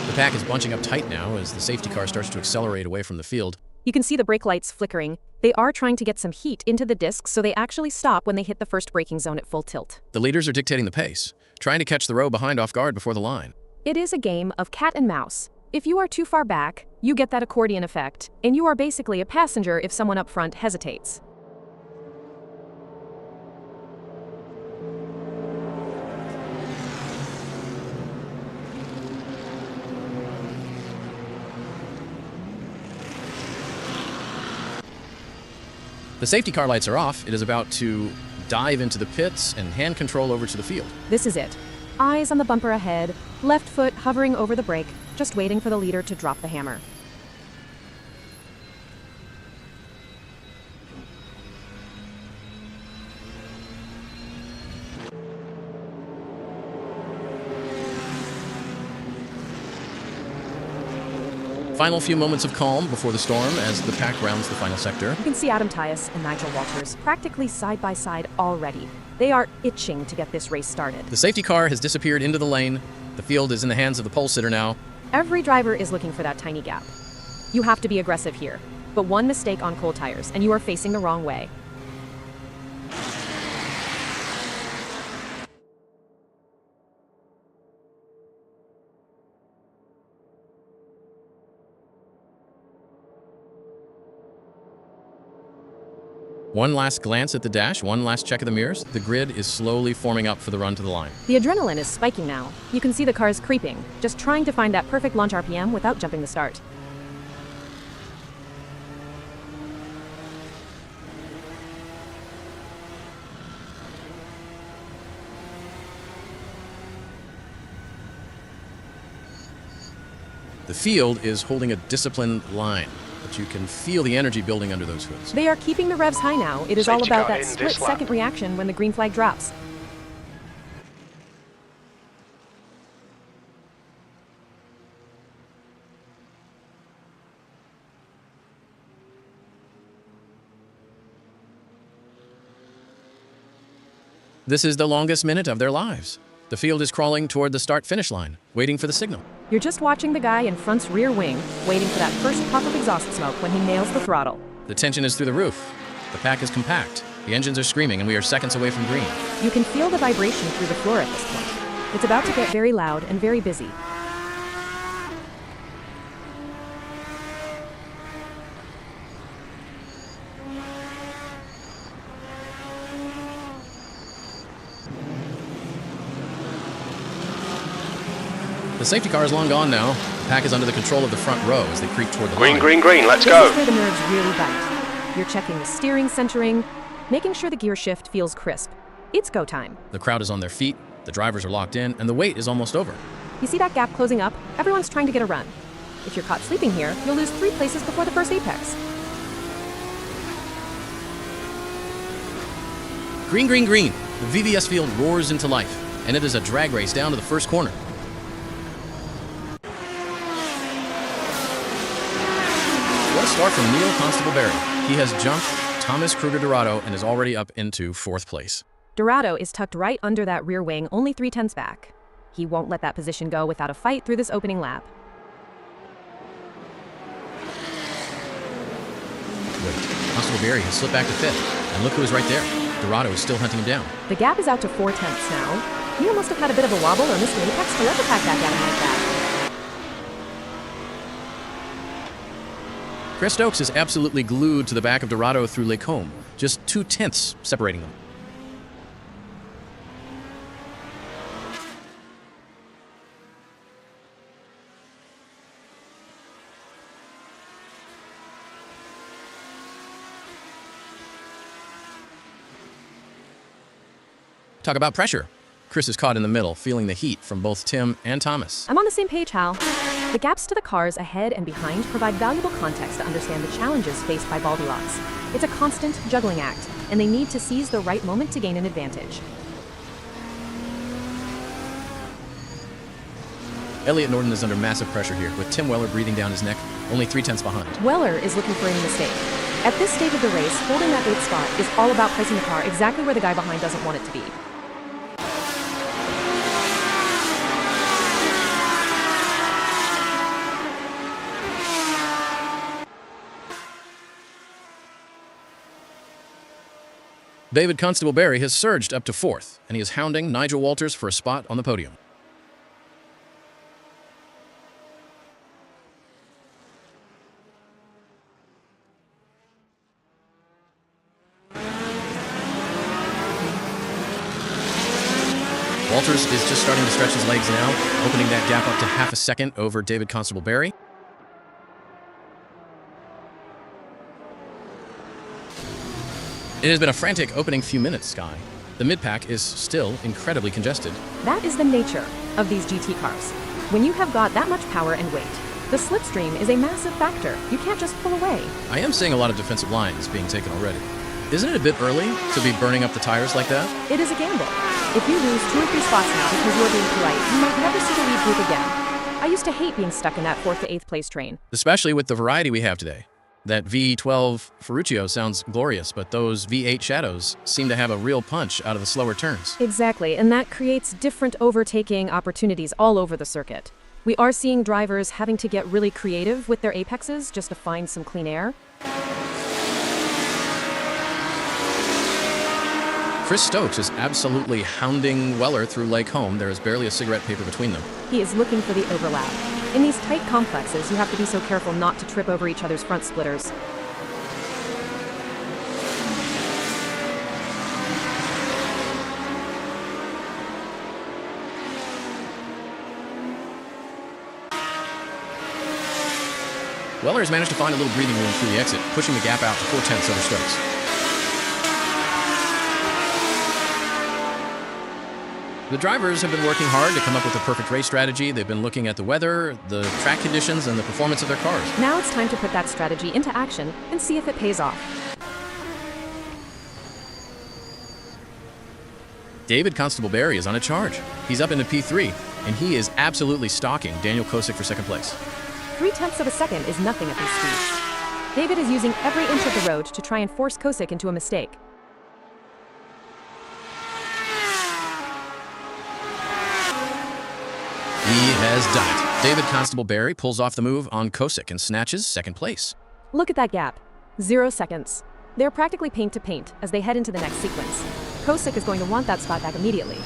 Speaker 1: The pack is bunching up tight now as the safety car starts to accelerate away from the field.
Speaker 2: You can see the brake lights flickering. They are trying to get some heat into the discs so they actually stop when they hit the first braking zone at full tilt.
Speaker 1: The leaders are dictating the pace, trying to catch the row behind off guard before the line.
Speaker 2: It is a game of cat and mouse. If you are too far back, you get that accordion effect, and you are basically a passenger if someone up front hesitates.
Speaker 1: The safety car lights are off. It is about to dive into the pits and hand control over to the field.
Speaker 2: This is it. Eyes on the bumper ahead, left foot hovering over the brake, just waiting for the leader to drop the hammer.
Speaker 1: Final few moments of calm before the storm as the pack rounds the final sector.
Speaker 2: You can see Adam Tyus and Nigel Walters practically side by side already. They are itching to get this race started.
Speaker 1: The safety car has disappeared into the lane. The field is in the hands of the pole sitter now.
Speaker 2: Every driver is looking for that tiny gap. You have to be aggressive here, but one mistake on cold tires and you are facing the wrong way.
Speaker 1: One last glance at the dash, one last check of the mirrors. The grid is slowly forming up for the run to the line.
Speaker 2: The adrenaline is spiking now. You can see the cars creeping, just trying to find that perfect launch RPM without jumping the start.
Speaker 1: The field is holding a disciplined line, but you can feel the energy building under those hoods.
Speaker 2: They are keeping the revs high now. It is all
Speaker 4: Safety
Speaker 2: about
Speaker 4: car
Speaker 2: that
Speaker 4: in this
Speaker 2: split-second
Speaker 4: lap.
Speaker 2: reaction when the green flag drops.
Speaker 1: This is the longest minute of their lives. The field is crawling toward the start-finish line, waiting for the signal.
Speaker 2: You're just watching the guy in front's rear wing, waiting for that first puff of exhaust smoke when he nails the throttle.
Speaker 1: The tension is through the roof. The pack is compact. The engines are screaming, and we are seconds away from green.
Speaker 2: You can feel the vibration through the floor at this point. It's about to get very loud and very busy.
Speaker 1: The safety car is long gone now. The pack is under the control of the front row as they creep toward the
Speaker 4: Green,
Speaker 1: line.
Speaker 4: green, green, let's
Speaker 2: This
Speaker 4: go.
Speaker 2: is where the nerves really bite. You're checking the steering centering, making sure the gear shift feels crisp. It's go time.
Speaker 1: The crowd is on their feet, the drivers are locked in, and the wait is almost over.
Speaker 2: You see that gap closing up? Everyone's trying to get a run. If you're caught sleeping here, you'll lose 3 places before the first apex.
Speaker 1: Green, green, green. The VVS field roars into life, and it is a drag race down to the first corner. What a start from Neil Constable Barry. He has jumped Thomas Kruger Dorado and is already up into 4th place.
Speaker 2: Dorado is tucked right under that rear wing, only 3/10 back. He won't let that position go without a fight through this opening lap.
Speaker 1: Wait, Constable Barry has slipped back to 5th, and look who is right there. Dorado is still hunting him down.
Speaker 2: The gap is out to 4/10 now. Neil must have had a bit of a wobble or missed an apex to let the pack back at him like that.
Speaker 1: Chris Stokes is absolutely glued to the back of Dorado through Lacombe, just 2/10 separating them. Talk about pressure. Chris is caught in the middle, feeling the heat from both Tim and Thomas.
Speaker 2: I'm on the same page, Hal. The gaps to the cars ahead and behind provide valuable context to understand the challenges faced by Baldilots. It's a constant juggling act, and they need to seize the right moment to gain an advantage.
Speaker 1: Elliot Norton is under massive pressure here, with Tim Weller breathing down his neck, only 3/10 behind.
Speaker 2: Weller is looking for any mistake. At this stage of the race, holding that 8th spot is all about placing the car exactly where the guy behind doesn't want it to be.
Speaker 1: David Constable Barry has surged up to 4th, and he is hounding Nigel Walters for a spot on the podium. Walters is just starting to stretch his legs now, opening that gap up to half a second over David Constable Barry. It has been a frantic opening few minutes, Sky. The mid-pack is still incredibly congested.
Speaker 2: That is the nature of these GT cars. When you have got that much power and weight, the slipstream is a massive factor. You can't just pull away.
Speaker 1: I am seeing a lot of defensive lines being taken already. Isn't it a bit early to be burning up the tires like that?
Speaker 2: It is a gamble. If you lose 2 or 3 spots now because you are being polite, you might never see the lead group again. I used to hate being stuck in that 4th to 8th place train.
Speaker 1: Especially with the variety we have today. That V12 Ferruccio sounds glorious, but those V8 Shadows seem to have a real punch out of the slower turns.
Speaker 2: Exactly, and that creates different overtaking opportunities all over the circuit. We are seeing drivers having to get really creative with their apexes just to find some clean air.
Speaker 1: Chris Stokes is absolutely hounding Weller through Lake Home. There is barely a cigarette paper between them.
Speaker 2: He is looking for the overlap. In these tight complexes, you have to be so careful not to trip over each other's front splitters.
Speaker 1: Weller has managed to find a little breathing room through the exit, pushing the gap out to 4/10 over Stokes. The drivers have been working hard to come up with a perfect race strategy. They've been looking at the weather, the track conditions, and the performance of their cars.
Speaker 2: Now it's time to put that strategy into action and see if it pays off.
Speaker 1: David Constable-Berry is on a charge. He's up into P3, and he is absolutely stalking Daniel Kosick for second place.
Speaker 2: 0.3 of a second is nothing at these speeds. David is using every inch of the road to try and force Kosick into a mistake.
Speaker 1: He has done it. David Constable-Berry pulls off the move on Kosick and snatches second place.
Speaker 2: Look at that gap. 0 seconds. They're practically paint to paint as they head into the next sequence. Kosick is going to want that spot back immediately.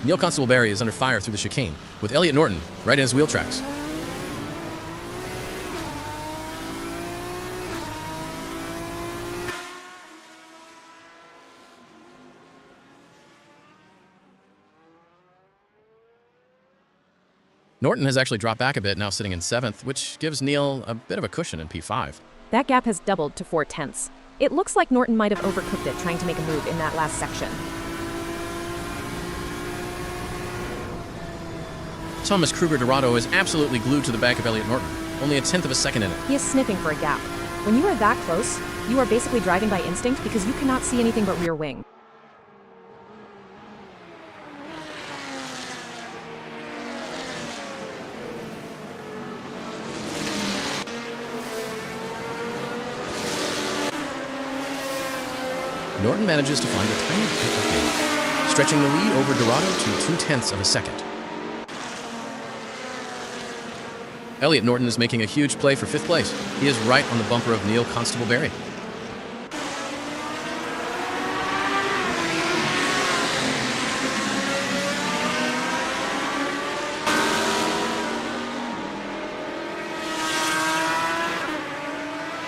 Speaker 1: Neil Constable-Berry is under fire through the chicane, with Elliot Norton right in his wheel tracks. Norton has actually dropped back a bit, now sitting in 7th, which gives Neil a bit of a cushion in P5.
Speaker 2: That gap has doubled to 0.4. It looks like Norton might have overcooked it trying to make a move in that last section.
Speaker 1: Thomas Kruger-Dorado is absolutely glued to the back of Elliot Norton, only 1/10 of a second in it.
Speaker 2: He is sniffing for a gap. When you are that close, you are basically driving by instinct because you cannot see anything but rear wing.
Speaker 1: Norton manages to find a tiny bit of gain, stretching the lead over Dorado to 0.2 of a second. Elliot Norton is making a huge play for 5th place. He is right on the bumper of Neil Constable-Berry.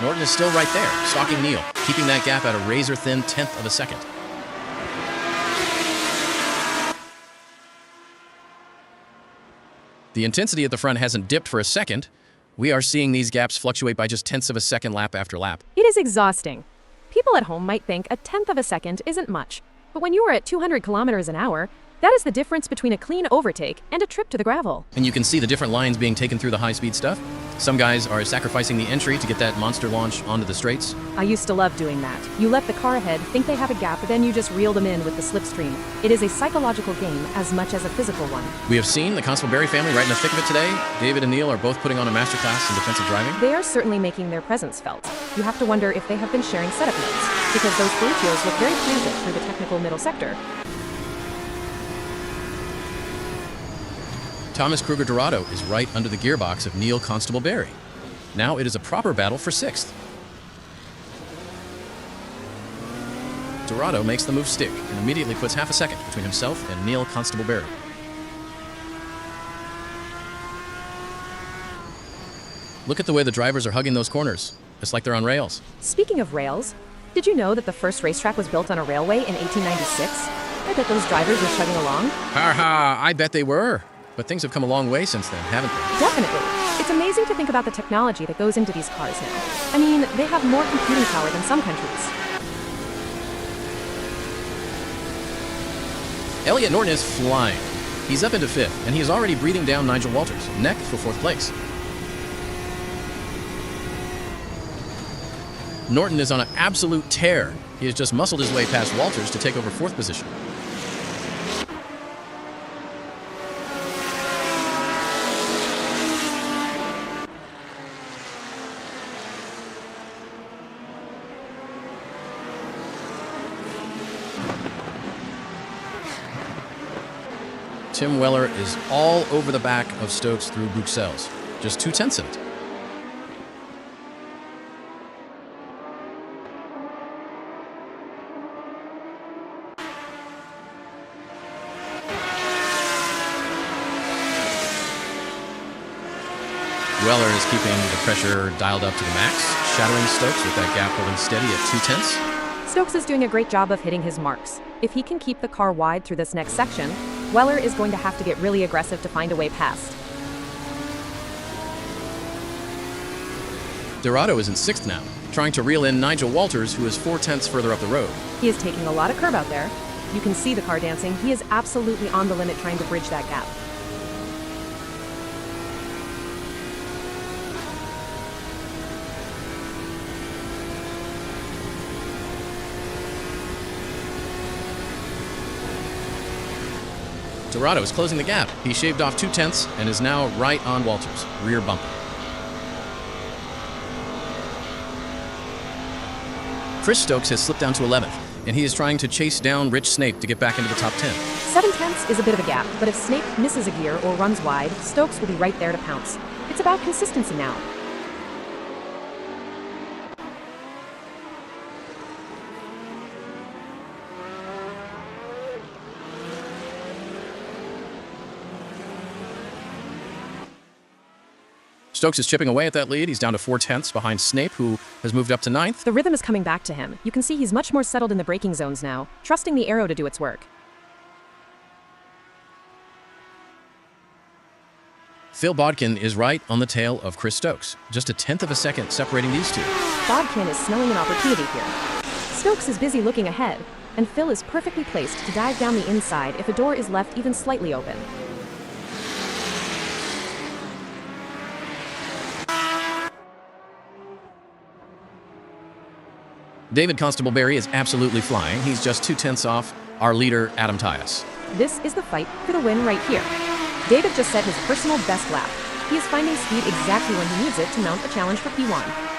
Speaker 1: Norton is still right there, stalking Neil, keeping that gap at a razor-thin 1/10 of a second. The intensity at the front hasn't dipped for a second. We are seeing these gaps fluctuate by just 1/10 of a second lap after lap.
Speaker 2: It is exhausting. People at home might think 1/10 of a second isn't much, but when you are at 200 kilometers an hour, that is the difference between a clean overtake and a trip to the gravel.
Speaker 1: And you can see the different lines being taken through the high-speed stuff. Some guys are sacrificing the entry to get that monster launch onto the straights.
Speaker 2: I used to love doing that. You let the car ahead, think they have a gap, then you just reel them in with the slipstream. It is a psychological game as much as a physical one.
Speaker 1: We have seen the Constable-Berry family right in the thick of it today. David and Neil are both putting on a masterclass in defensive driving.
Speaker 2: They are certainly making their presence felt. You have to wonder if they have been sharing setup notes, because those Ferruccios look very frantic through the technical middle sector.
Speaker 1: Thomas Kruger-Dorado is right under the gearbox of Neil Constable-Berry. Now it is a proper battle for 6th. Dorado makes the move stick and immediately puts half a second between himself and Neil Constable-Berry. Look at the way the drivers are hugging those corners. It's like they're on rails.
Speaker 2: Speaking of rails, did you know that the first racetrack was built on a railway in 1896? I bet those drivers were chugging along.
Speaker 1: Ha ha, I bet they were. But things have come a long way since then, haven't they?
Speaker 2: Definitely. It's amazing to think about the technology that goes into these cars now. I mean, they have more computing power than some countries.
Speaker 1: Elliot Norton is flying. He's up into 5th, and he is already breathing down Nigel Walters, neck for 4th place. Norton is on an absolute tear. He has just muscled his way past Walters to take over 4th position. Tim Weller is all over the back of Stokes through Bruxelles. Just 0.2 in it. Weller is keeping the pressure dialed up to the max, shadowing Stokes with that gap holding steady at 0.2.
Speaker 2: Stokes is doing a great job of hitting his marks. If he can keep the car wide through this next section, Weller is going to have to get really aggressive to find a way past.
Speaker 1: Dorado is in 6th now, trying to reel in Nigel Walters, who is 0.4 further up the road.
Speaker 2: He is taking a lot of curb out there. You can see the car dancing. He is absolutely on the limit trying to bridge that gap.
Speaker 1: Dorado is closing the gap. He shaved off 0.2 and is now right on Walters, rear bumper. Chris Stokes has slipped down to 11th, and he is trying to chase down Rich Snape to get back into the top 10.
Speaker 2: 0.7 is a bit of a gap, but if Snape misses a gear or runs wide, Stokes will be right there to pounce. It's about consistency now.
Speaker 1: Stokes is chipping away at that lead. He's down to 0.4 behind Snape, who has moved up to 9th.
Speaker 2: The rhythm is coming back to him. You can see he's much more settled in the braking zones now, trusting the aero to do its work.
Speaker 1: Phil Bodkin is right on the tail of Chris Stokes, just 0.1 second separating these two.
Speaker 2: Bodkin is smelling an opportunity here. Stokes is busy looking ahead, and Phil is perfectly placed to dive down the inside if a door is left even slightly open.
Speaker 1: David Constable-Berry is absolutely flying. He's just 0.2 off our leader, Adam Tyus.
Speaker 2: This is the fight for the win right here. David just set his personal best lap. He is finding speed exactly when he needs it to mount a challenge for P1.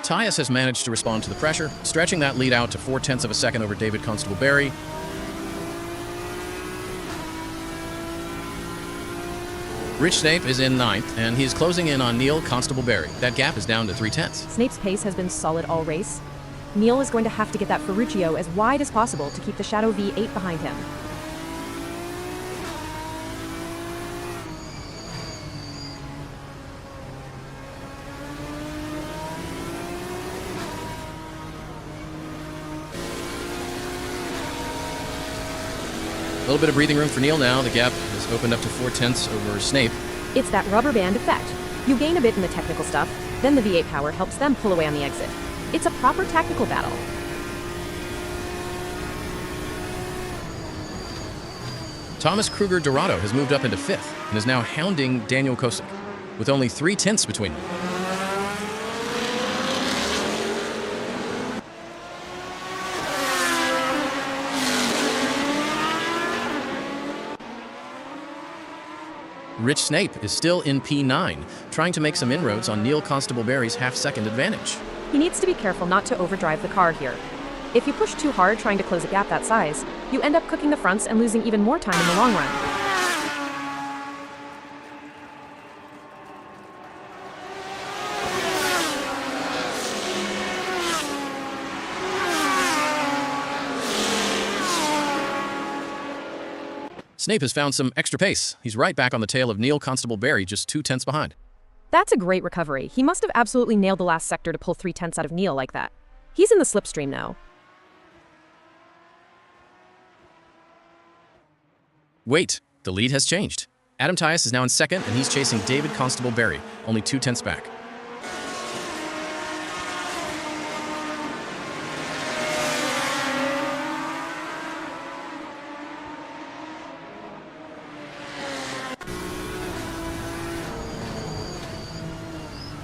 Speaker 1: Tyus has managed to respond to the pressure, stretching that lead out to 0.4 seconds over David Constable-Berry. Rich Snape is in 9th, and he's closing in on Neil Constable-Berry. That gap is down to 0.3.
Speaker 2: Snape's pace has been solid all race. Neil is going to have to get that Ferruccio as wide as possible to keep the Shadow V8 behind him.
Speaker 1: A little bit of breathing room for Neil now. The gap has opened up to 0.4 over Snape.
Speaker 2: It's that rubber band effect. You gain a bit in the technical stuff, then the V8 power helps them pull away on the exit. It's a proper tactical battle.
Speaker 1: Thomas Kruger Dorado has moved up into 5th and is now hounding Daniel Kosick, with only 0.3 between them. Rich Snape is still in P9, trying to make some inroads on Neil Constable-Berry's half-second advantage.
Speaker 2: He needs to be careful not to overdrive the car here. If you push too hard trying to close a gap that size, you end up cooking the fronts and losing even more time in the long run.
Speaker 1: Snape has found some extra pace. He's right back on the tail of Neil Constable-Berry, just 0.2 behind.
Speaker 2: That's a great recovery. He must have absolutely nailed the last sector to pull 0.3 out of Neil like that. He's in the slipstream now.
Speaker 1: Wait, the lead has changed. Adam Tyus is now in 2nd, and he's chasing David Constable-Berry, only 0.2 back.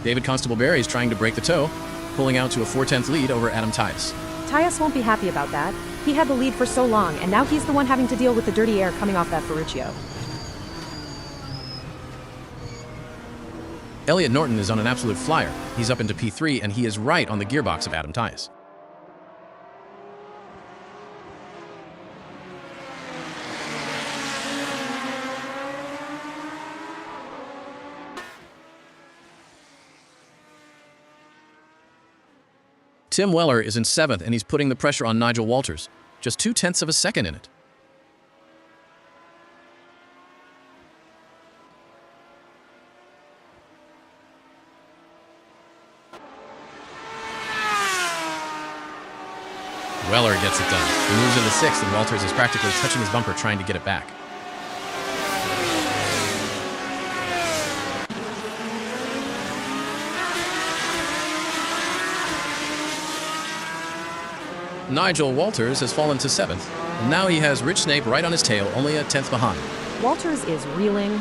Speaker 1: David Constable-Berry is trying to break the toe, pulling out to a 0.4 lead over Adam Tyus.
Speaker 2: Tyus won't be happy about that. He had the lead for so long, and now he's the one having to deal with the dirty air coming off that Ferruccio.
Speaker 1: Elliot Norton is on an absolute flyer. He's up into P3, and he is right on the gearbox of Adam Tyus. Tim Weller is in 7th, and he's putting the pressure on Nigel Walters. Just 0.2 of a second in it. Weller gets it done. He moves into 6th, and Walters is practically touching his bumper trying to get it back. Nigel Walters has fallen to 7th, and now he has Rich Snape right on his tail, only a 10th behind.
Speaker 2: Walters is reeling.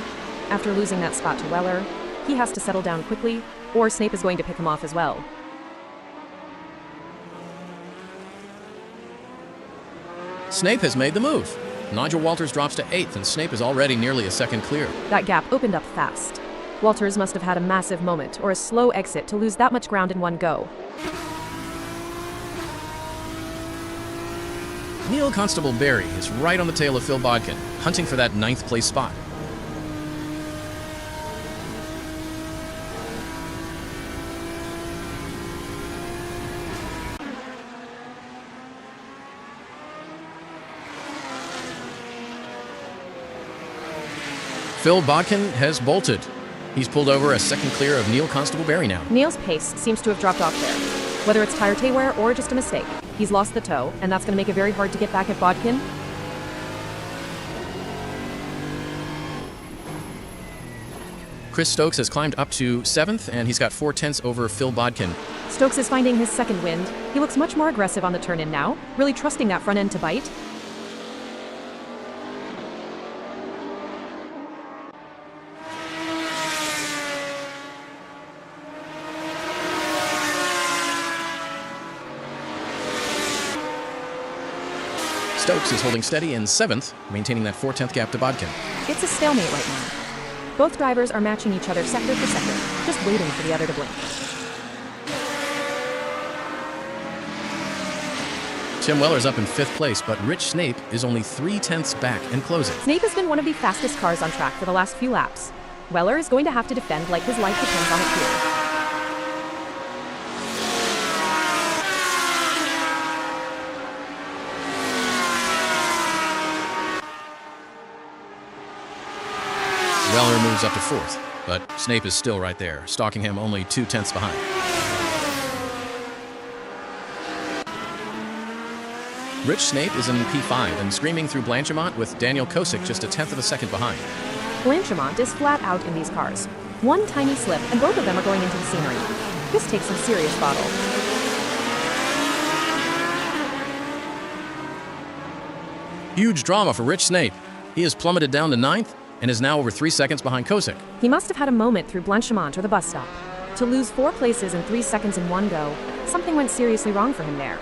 Speaker 2: After losing that spot to Weller, he has to settle down quickly, or Snape is going to pick him off as well.
Speaker 1: Snape has made the move. Nigel Walters drops to 8th, and Snape is already nearly a second clear.
Speaker 2: That gap opened up fast. Walters must have had a massive moment or a slow exit to lose that much ground in one go.
Speaker 1: Neil Constable Barry is right on the tail of Phil Bodkin, hunting for that 9th place spot. Phil Bodkin has bolted. He's pulled over a second clear of Neil Constable Barry now.
Speaker 2: Neil's pace seems to have dropped off there. Whether it's tire wear or just a mistake, he's lost the toe, and that's going to make it very hard to get back at Bodkin.
Speaker 1: Chris Stokes has climbed up to 7th, and he's got 0.4 over Phil Bodkin.
Speaker 2: Stokes is finding his second wind. He looks much more aggressive on the turn-in now, really trusting that front end to bite.
Speaker 1: Stokes is holding steady in 7th, maintaining that 0.4 gap to Bodkin.
Speaker 2: It's a stalemate right now. Both drivers are matching each other sector for sector, just waiting for the other to blink.
Speaker 1: Tim Weller's up in 5th place, but Rich Snape is only 0.3 back and closing.
Speaker 2: Snape has been one of the fastest cars on track for the last few laps. Weller is going to have to defend like his life depends on it here.
Speaker 1: Weller moves up to 4th, but Snape is still right there, stalking him only 0.2 behind. Rich Snape is in P5 and screaming through Blanchimont with Daniel Kosick just a 1/10 of a second behind.
Speaker 2: Blanchimont is flat out in these cars. One tiny slip and both of them are going into the scenery. This takes some serious bottle.
Speaker 1: Huge drama for Rich Snape. He has plummeted down to 9th and is now over 3 seconds behind Kosick.
Speaker 2: He must have had a moment through Blanchimont or the bus stop. To lose 4 places in 3 seconds in one go, something went seriously wrong for him there.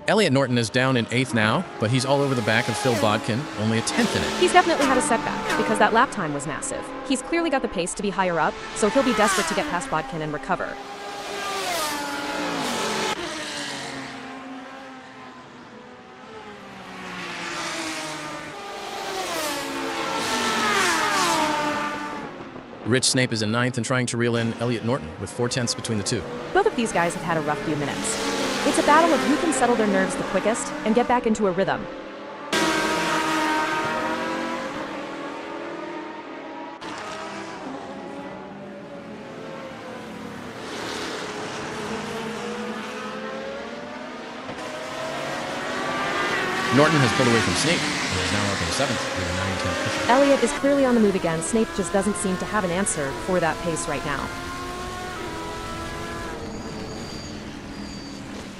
Speaker 1: Elliot Norton is down in 8th now, but he's all over the back of Phil Bodkin, only a 10th in it.
Speaker 2: He's definitely had a setback because that lap time was massive. He's clearly got the pace to be higher up, so he'll be desperate to get past Bodkin and recover.
Speaker 1: Rich Snape is in 9th and trying to reel in Elliot Norton with 0.4 between the two.
Speaker 2: Both of these guys have had a rough few minutes. It's a battle of who can settle their nerves the quickest and get back into a rhythm.
Speaker 1: Norton has pulled away from Snape and is now up in 7th with a 9-10 cushion.
Speaker 2: Elliot is clearly on the move again. Snape just doesn't seem to have an answer for that pace right now.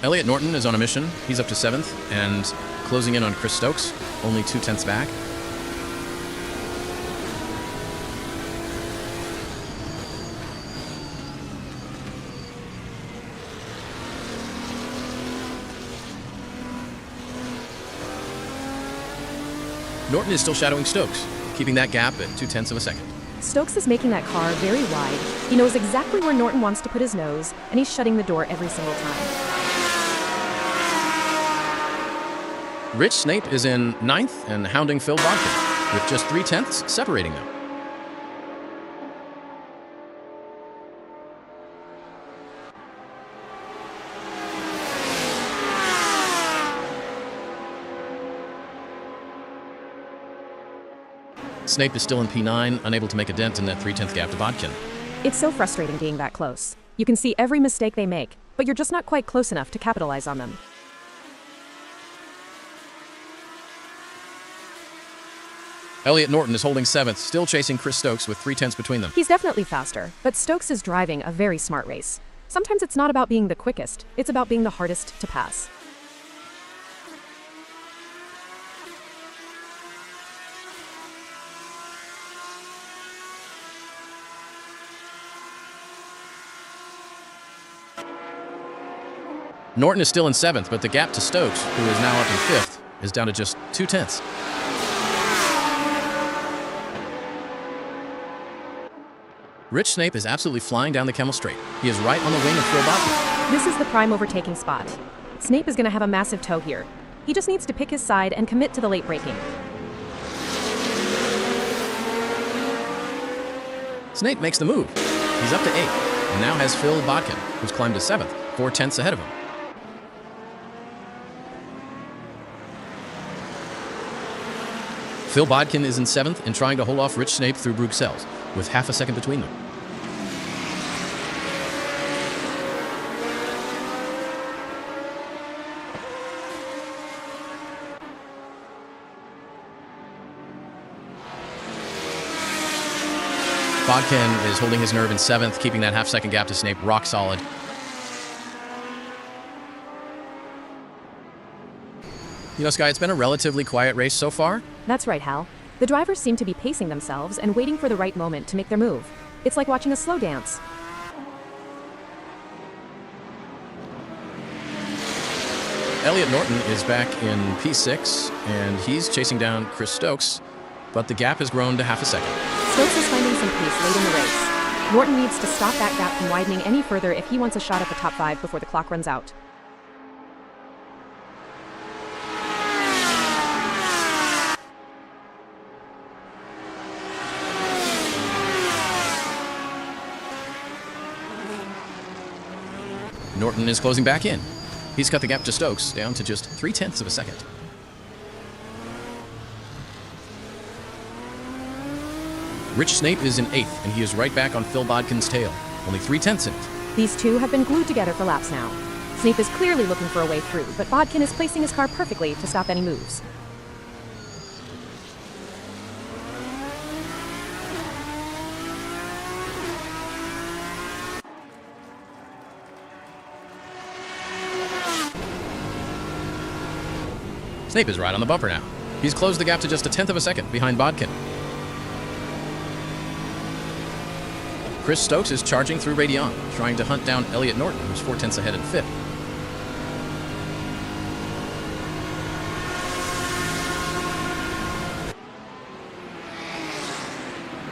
Speaker 1: Elliot Norton is on a mission. He's up to 7th and closing in on Chris Stokes, only 0.2 back. Norton is still shadowing Stokes. keeping that gap at 0.2 of a second.
Speaker 2: Stokes is making that car very wide. He knows exactly where Norton wants to put his nose, and he's shutting the door every single time.
Speaker 1: Rich Snape is in 9th and hounding Phil Bodkin, with just 0.3 separating them. Snape is still in P9, unable to make a dent in that 0.3 gap to Bodkin.
Speaker 2: It's so frustrating being that close. You can see every mistake they make, but you're just not quite close enough to capitalize on them.
Speaker 1: Elliot Norton is holding 7th, still chasing Chris Stokes with 0.3 between them.
Speaker 2: He's definitely faster, but Stokes is driving a very smart race. Sometimes it's not about being the quickest, it's about being the hardest to pass.
Speaker 1: Norton is still in 7th, but the gap to Stokes, who is now up in 5th, is down to just 0.2. Rich Snape is absolutely flying down the Kemmel Straight. He is right on the wing of Phil Bodkin.
Speaker 2: This is the prime overtaking spot. Snape is going to have a massive tow here. He just needs to pick his side and commit to the late braking.
Speaker 1: Snape makes the move. He's up to 8th, and now has Phil Bodkin, who's climbed to 7th, 0.4 ahead of him. Phil Bodkin is in 7th and trying to hold off Rich Snape through Bruxelles, with half a second between them. Bodkin is holding his nerve in 7th, keeping that half-second gap to Snape rock solid. You know, Sky, it's been a relatively quiet race so far.
Speaker 2: That's right, Hal. The drivers seem to be pacing themselves and waiting for the right moment to make their move. It's like watching a slow dance.
Speaker 1: Elliot Norton is back in P6, and he's chasing down Chris Stokes, but the gap has grown to half a second.
Speaker 2: Stokes is finding some pace late in the race. Norton needs to stop that gap from widening any further if he wants a shot at the top 5 before the clock runs out.
Speaker 1: Norton is closing back in. He's cut the gap to Stokes down to just 0.3 of a second. Rich Snape is in 8th, and he is right back on Phil Bodkin's tail, only 0.3 in it.
Speaker 2: These two have been glued together for laps now. Snape is clearly looking for a way through, but Bodkin is placing his car perfectly to stop any moves.
Speaker 1: Snape is right on the bumper now. He's closed the gap to just 0.1 of a second behind Bodkin. Chris Stokes is charging through Radion, trying to hunt down Elliot Norton, who's 0.4 ahead in 5th.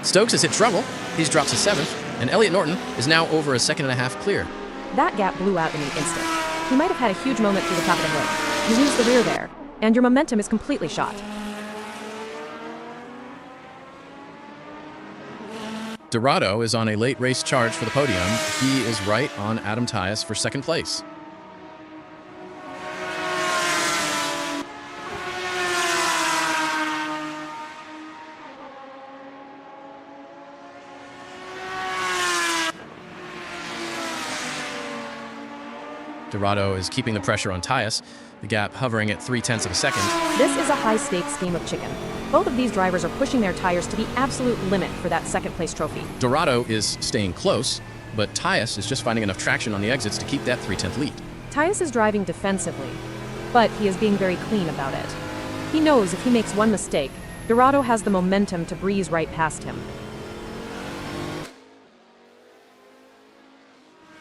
Speaker 1: Stokes has hit trouble. He's dropped to 7th, and Elliot Norton is now over 1.5 seconds clear.
Speaker 2: That gap blew out in an instant. He might have had a huge moment through the top of the hill. You lose the rear there, and your momentum is completely shot.
Speaker 1: Dorado is on a late race charge for the podium. He is right on Adam Tyus for 2nd place. Dorado is keeping the pressure on Tyus, the gap hovering at 0.3 of a second.
Speaker 2: This is a high-stakes game of chicken. Both of these drivers are pushing their tires to the absolute limit for that 2nd-place trophy.
Speaker 1: Dorado is staying close, but Tyus is just finding enough traction on the exits to keep that 0.3 lead.
Speaker 2: Tyus is driving defensively, but he is being very clean about it. He knows if he makes one mistake, Dorado has the momentum to breeze right past him.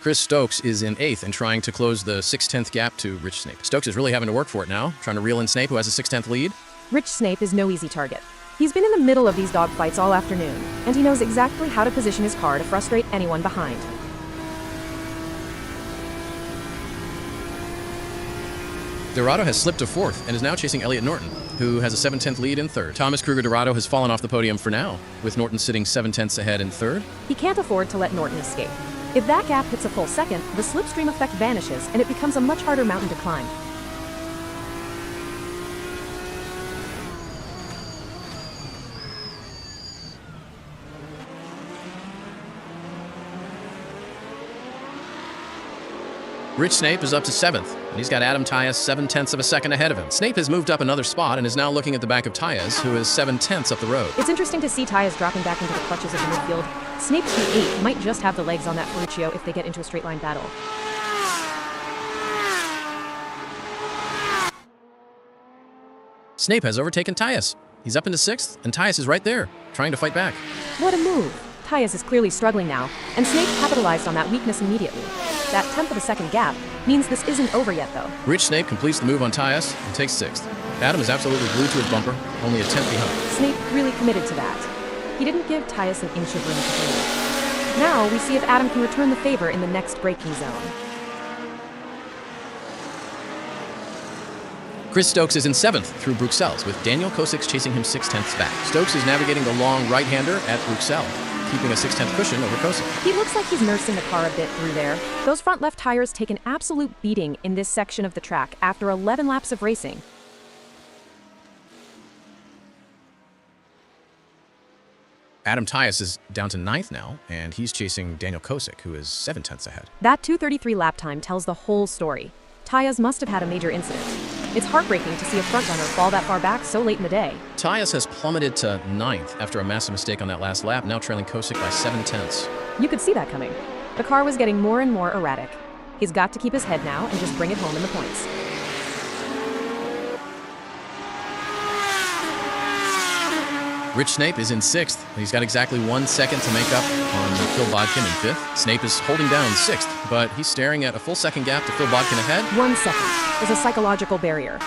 Speaker 1: Chris Stokes is in 8th and trying to close the 0.6 gap to Rich Snape. Stokes is really having to work for it now, trying to reel in Snape, who has a 0.6 lead.
Speaker 2: Rich Snape is no easy target. He's been in the middle of these dogfights all afternoon, and he knows exactly how to position his car to frustrate anyone behind.
Speaker 1: Dorado has slipped to fourth and is now chasing Elliott Norton, who has a 7/10 lead in third. Thomas Kruger Dorado has fallen off the podium for now, with Norton sitting 7/10 ahead in third.
Speaker 2: He can't afford to let Norton escape. If that gap hits a full second, the slipstream effect vanishes and it becomes a much harder mountain to climb.
Speaker 1: Rich Snape is up to seventh, and he's got Adam Tyus 7/10 of a second ahead of him. Snape has moved up another spot and is now looking at the back of Tyus, who is 7/10 up the road.
Speaker 2: It's interesting to see Tyus dropping back into the clutches of the midfield. Snape P8 might just have the legs on that Ferruccio if they get into a straight line battle.
Speaker 1: Snape has overtaken Tyus. He's up into sixth, and Tyus is right there, trying to fight back.
Speaker 2: What a move! Tyus is clearly struggling now, and Snape capitalized on that weakness immediately. That 10th of a second gap means this isn't over yet, though.
Speaker 1: Rich Snape completes the move on Tyus and takes sixth. Adam is absolutely glued to his bumper, only a 10th behind.
Speaker 2: Snape really committed to that. He didn't give Tyus an inch of room to breathe. Now we see if Adam can return the favor in the next braking zone.
Speaker 1: Chris Stokes is in seventh through Bruxelles, with Daniel Kosick chasing him 6/10 back. Stokes is navigating the long right-hander at Bruxelles, keeping a 6/10 cushion over Kosick.
Speaker 2: He looks like he's nursing the car a bit through there. Those front left tires take an absolute beating in this section of the track after 11 laps of racing.
Speaker 1: Adam Tyus is down to ninth now, and he's chasing Daniel Kosick, who is 7/10 ahead.
Speaker 2: That 2:33 lap time tells the whole story. Tyus must have had a major incident. It's heartbreaking to see a frontrunner fall that far back so late in the day.
Speaker 1: Tyus has plummeted to ninth after a massive mistake on that last lap, now trailing Kosick by 7/10.
Speaker 2: You could see that coming. The car was getting more and more erratic. He's got to keep his head now and just bring it home in the points.
Speaker 1: Rich Snape is in sixth. He's got exactly 1 second to make up on Phil Bodkin in fifth. Snape is holding down sixth, but he's staring at a full second gap to Phil Bodkin ahead.
Speaker 2: 1 second is a psychological barrier.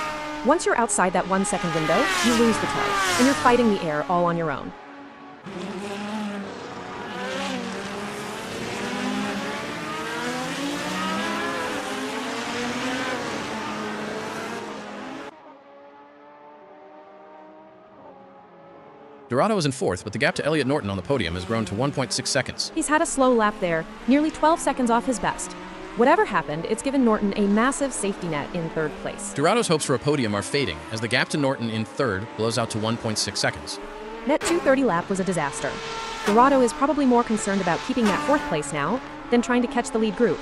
Speaker 2: Once you're outside that 1 second window, you lose the tow, and you're fighting the air all on your own.
Speaker 1: Dorado is in fourth, but the gap to Elliott Norton on the podium has grown to 1.6 seconds.
Speaker 2: He's had a slow lap there, nearly 12 seconds off his best. Whatever happened, it's given Norton a massive safety net in third place.
Speaker 1: Dorado's hopes for a podium are fading as the gap to Norton in third blows out to 1.6 seconds.
Speaker 2: That 2:30 lap was a disaster. Dorado is probably more concerned about keeping that fourth place now than trying to catch the lead group.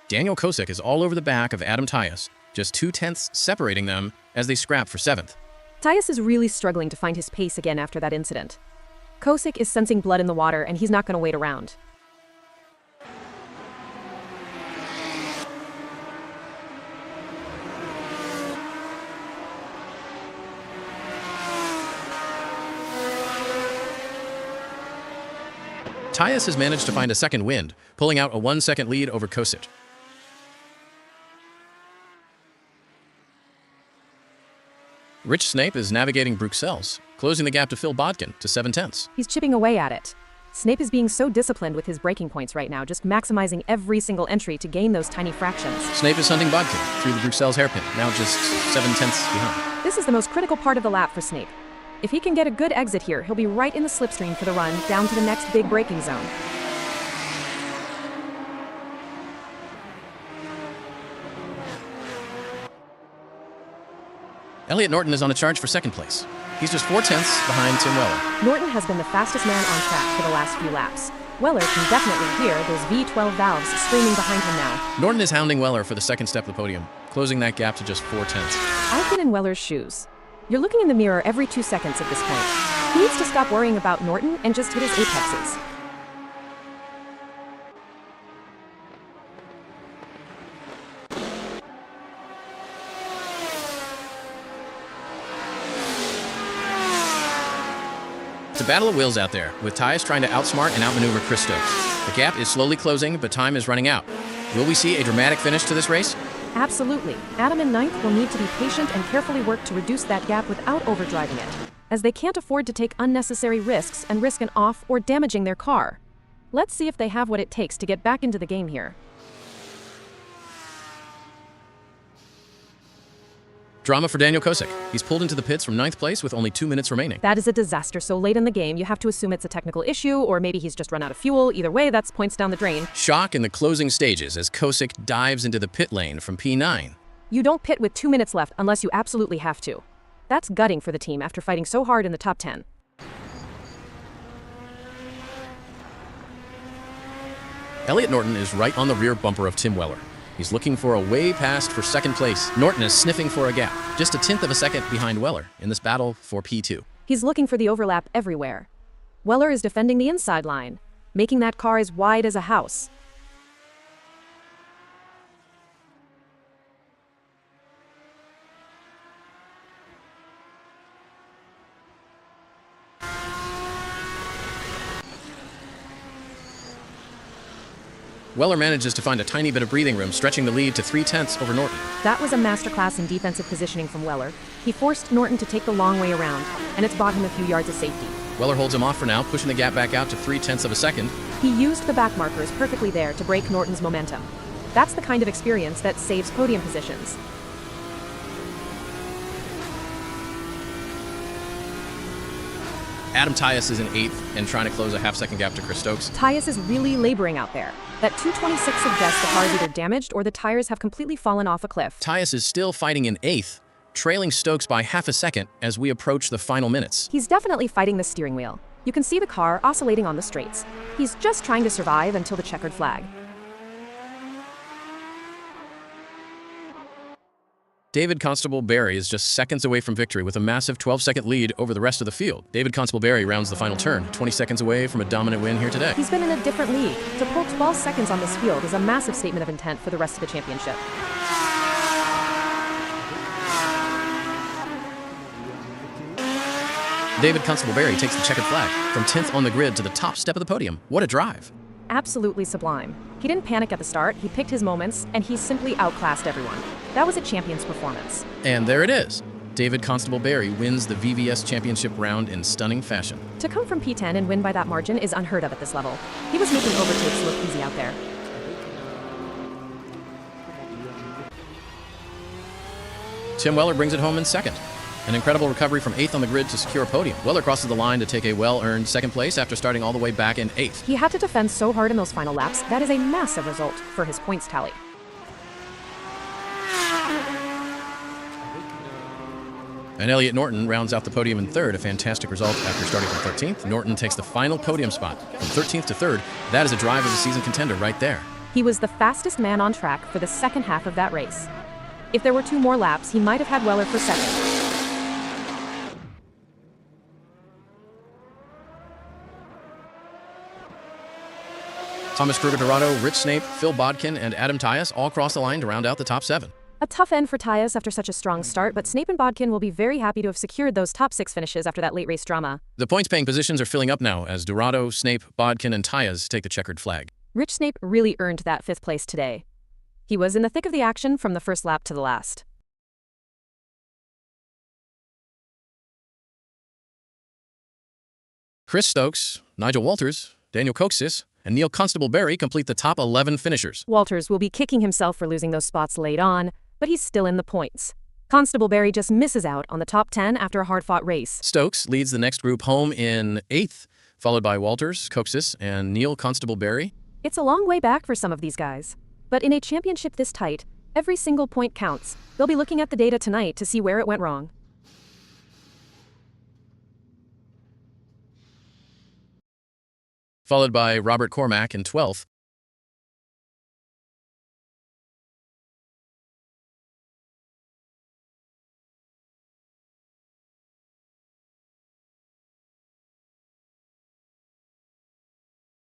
Speaker 1: Daniel Kosick is all over the back of Adam Tyus, just 2/10 separating them as they scrap for seventh.
Speaker 2: Tyus is really struggling to find his pace again after that incident. Kosick is sensing blood in the water and he's not going to wait around.
Speaker 1: Tyus has managed to find a second wind, pulling out a 1 second lead over Kosick. Rich Snape is navigating Bruxelles, closing the gap to Phil Bodkin to 7/10.
Speaker 2: He's chipping away at it. Snape is being so disciplined with his braking points right now, just maximizing every single entry to gain those tiny fractions.
Speaker 1: Snape is hunting Bodkin through the Bruxelles hairpin, now just 7/10 behind.
Speaker 2: This is the most critical part of the lap for Snape. If he can get a good exit here, he'll be right in the slipstream for the run down to the next big braking zone.
Speaker 1: Elliott Norton is on a charge for second place. He's just 4/10 behind Tim Weller.
Speaker 2: Norton has been the fastest man on track for the last few laps. Weller can definitely hear those V12 valves screaming behind him now.
Speaker 1: Norton is hounding Weller for the second step of the podium, closing that gap to just 4/10.
Speaker 2: I've been in Weller's shoes. You're looking in the mirror every 2 seconds at this point. He needs to stop worrying about Norton and just hit his apexes.
Speaker 1: It's a battle of wills out there, with Tyus trying to outsmart and outmaneuver Chris Stokes. The gap is slowly closing, but time is running out. Will we see a dramatic finish to this race?
Speaker 2: Absolutely. Adam in ninth will need to be patient and carefully work to reduce that gap without overdriving it, as they can't afford to take unnecessary risks and risk an off or damaging their car. Let's see if they have what it takes to get back into the game here.
Speaker 1: Drama for Daniel Kosick. He's pulled into the pits from 9th place with only 2 minutes remaining.
Speaker 2: That is a disaster. So late in the game, you have to assume it's a technical issue, or maybe he's just run out of fuel. Either way, that's points down the drain.
Speaker 1: Shock in the closing stages as Kosick dives into the pit lane from P9.
Speaker 2: You don't pit with 2 minutes left unless you absolutely have to. That's gutting for the team after fighting so hard in the top 10.
Speaker 1: Elliot Norton is right on the rear bumper of Tim Weller. He's looking for a way past for second place. Norton is sniffing for a gap, just a tenth of a second behind Weller in this battle for P2.
Speaker 2: He's looking for the overlap everywhere. Weller is defending the inside line, making that car as wide as a house.
Speaker 1: Weller manages to find a tiny bit of breathing room, stretching the lead to 3/10 over Norton.
Speaker 2: That was a masterclass in defensive positioning from Weller. He forced Norton to take the long way around, and it's bought him a few yards of safety.
Speaker 1: Weller holds him off for now, pushing the gap back out to 3/10 of a second.
Speaker 2: He used the back markers perfectly there to break Norton's momentum. That's the kind of experience that saves podium positions.
Speaker 1: Adam Tyus is in 8th and trying to close a half-second gap to Chris Stokes.
Speaker 2: Tyus is really laboring out there. That 226 suggests the car is either damaged or the tires have completely fallen off a cliff.
Speaker 1: Tyus is still fighting in 8th, trailing Stokes by half a second as we approach the final minutes.
Speaker 2: He's definitely fighting the steering wheel. You can see the car oscillating on the straights. He's just trying to survive until the checkered flag.
Speaker 1: David Constable Barry is just seconds away from victory with a massive 12-second lead over the rest of the field. David Constable Barry rounds the final turn, 20 seconds away from a dominant win here today.
Speaker 2: He's been in a different league. To pull 12 seconds on this field is a massive statement of intent for the rest of the championship.
Speaker 1: David Constable Barry takes the checkered flag from 10th on the grid to the top step of the podium. What a drive.
Speaker 2: Absolutely sublime. He didn't panic at the start, he picked his moments, and he simply outclassed everyone. That was a champion's performance.
Speaker 1: And there it is. David Constable Barry wins the VVS championship round in stunning fashion.
Speaker 2: To come from P10 and win by that margin is unheard of at this level. He was making overtakes look easy out there.
Speaker 1: Tim Weller brings it home in 2nd. An incredible recovery from 8th on the grid to secure a podium. Weller crosses the line to take a well-earned 2nd place after starting all the way back in 8th.
Speaker 2: He had to defend so hard in those final laps. That is a massive result for his points tally.
Speaker 1: And Elliot Norton rounds out the podium in 3rd, a fantastic result after starting from 13th. Norton takes the final podium spot from 13th to 3rd. That is a drive of the season contender right there.
Speaker 2: He was the fastest man on track for the second half of that race. If there were 2 more laps, he might have had Weller for 2nd.
Speaker 1: Thomas Kruger-Dorado, Rich Snape, Phil Bodkin, and Adam Tyus all cross the line to round out the top 7.
Speaker 2: A tough end for Tyus after such a strong start, but Snape and Bodkin will be very happy to have secured those top 6 finishes after that late race drama.
Speaker 1: The points-paying positions are filling up now as Dorado, Snape, Bodkin, and Tyus take the checkered flag.
Speaker 2: Rich Snape really earned that 5th place today. He was in the thick of the action from the first lap to the last.
Speaker 1: Chris Stokes, Nigel Walters, Daniel Coxis, and Neil Constable Barry complete the top 11 finishers.
Speaker 2: Walters will be kicking himself for losing those spots late on, but he's still in the points. Constable Barry just misses out on the top 10 after a hard-fought race.
Speaker 1: Stokes leads the next group home in 8th, followed by Walters, Coxis, and Neil Constable Barry.
Speaker 2: It's a long way back for some of these guys. But in a championship this tight, every single point counts. They'll be looking at the data tonight to see where it went wrong.
Speaker 1: Followed by Robert Cormack in 12th,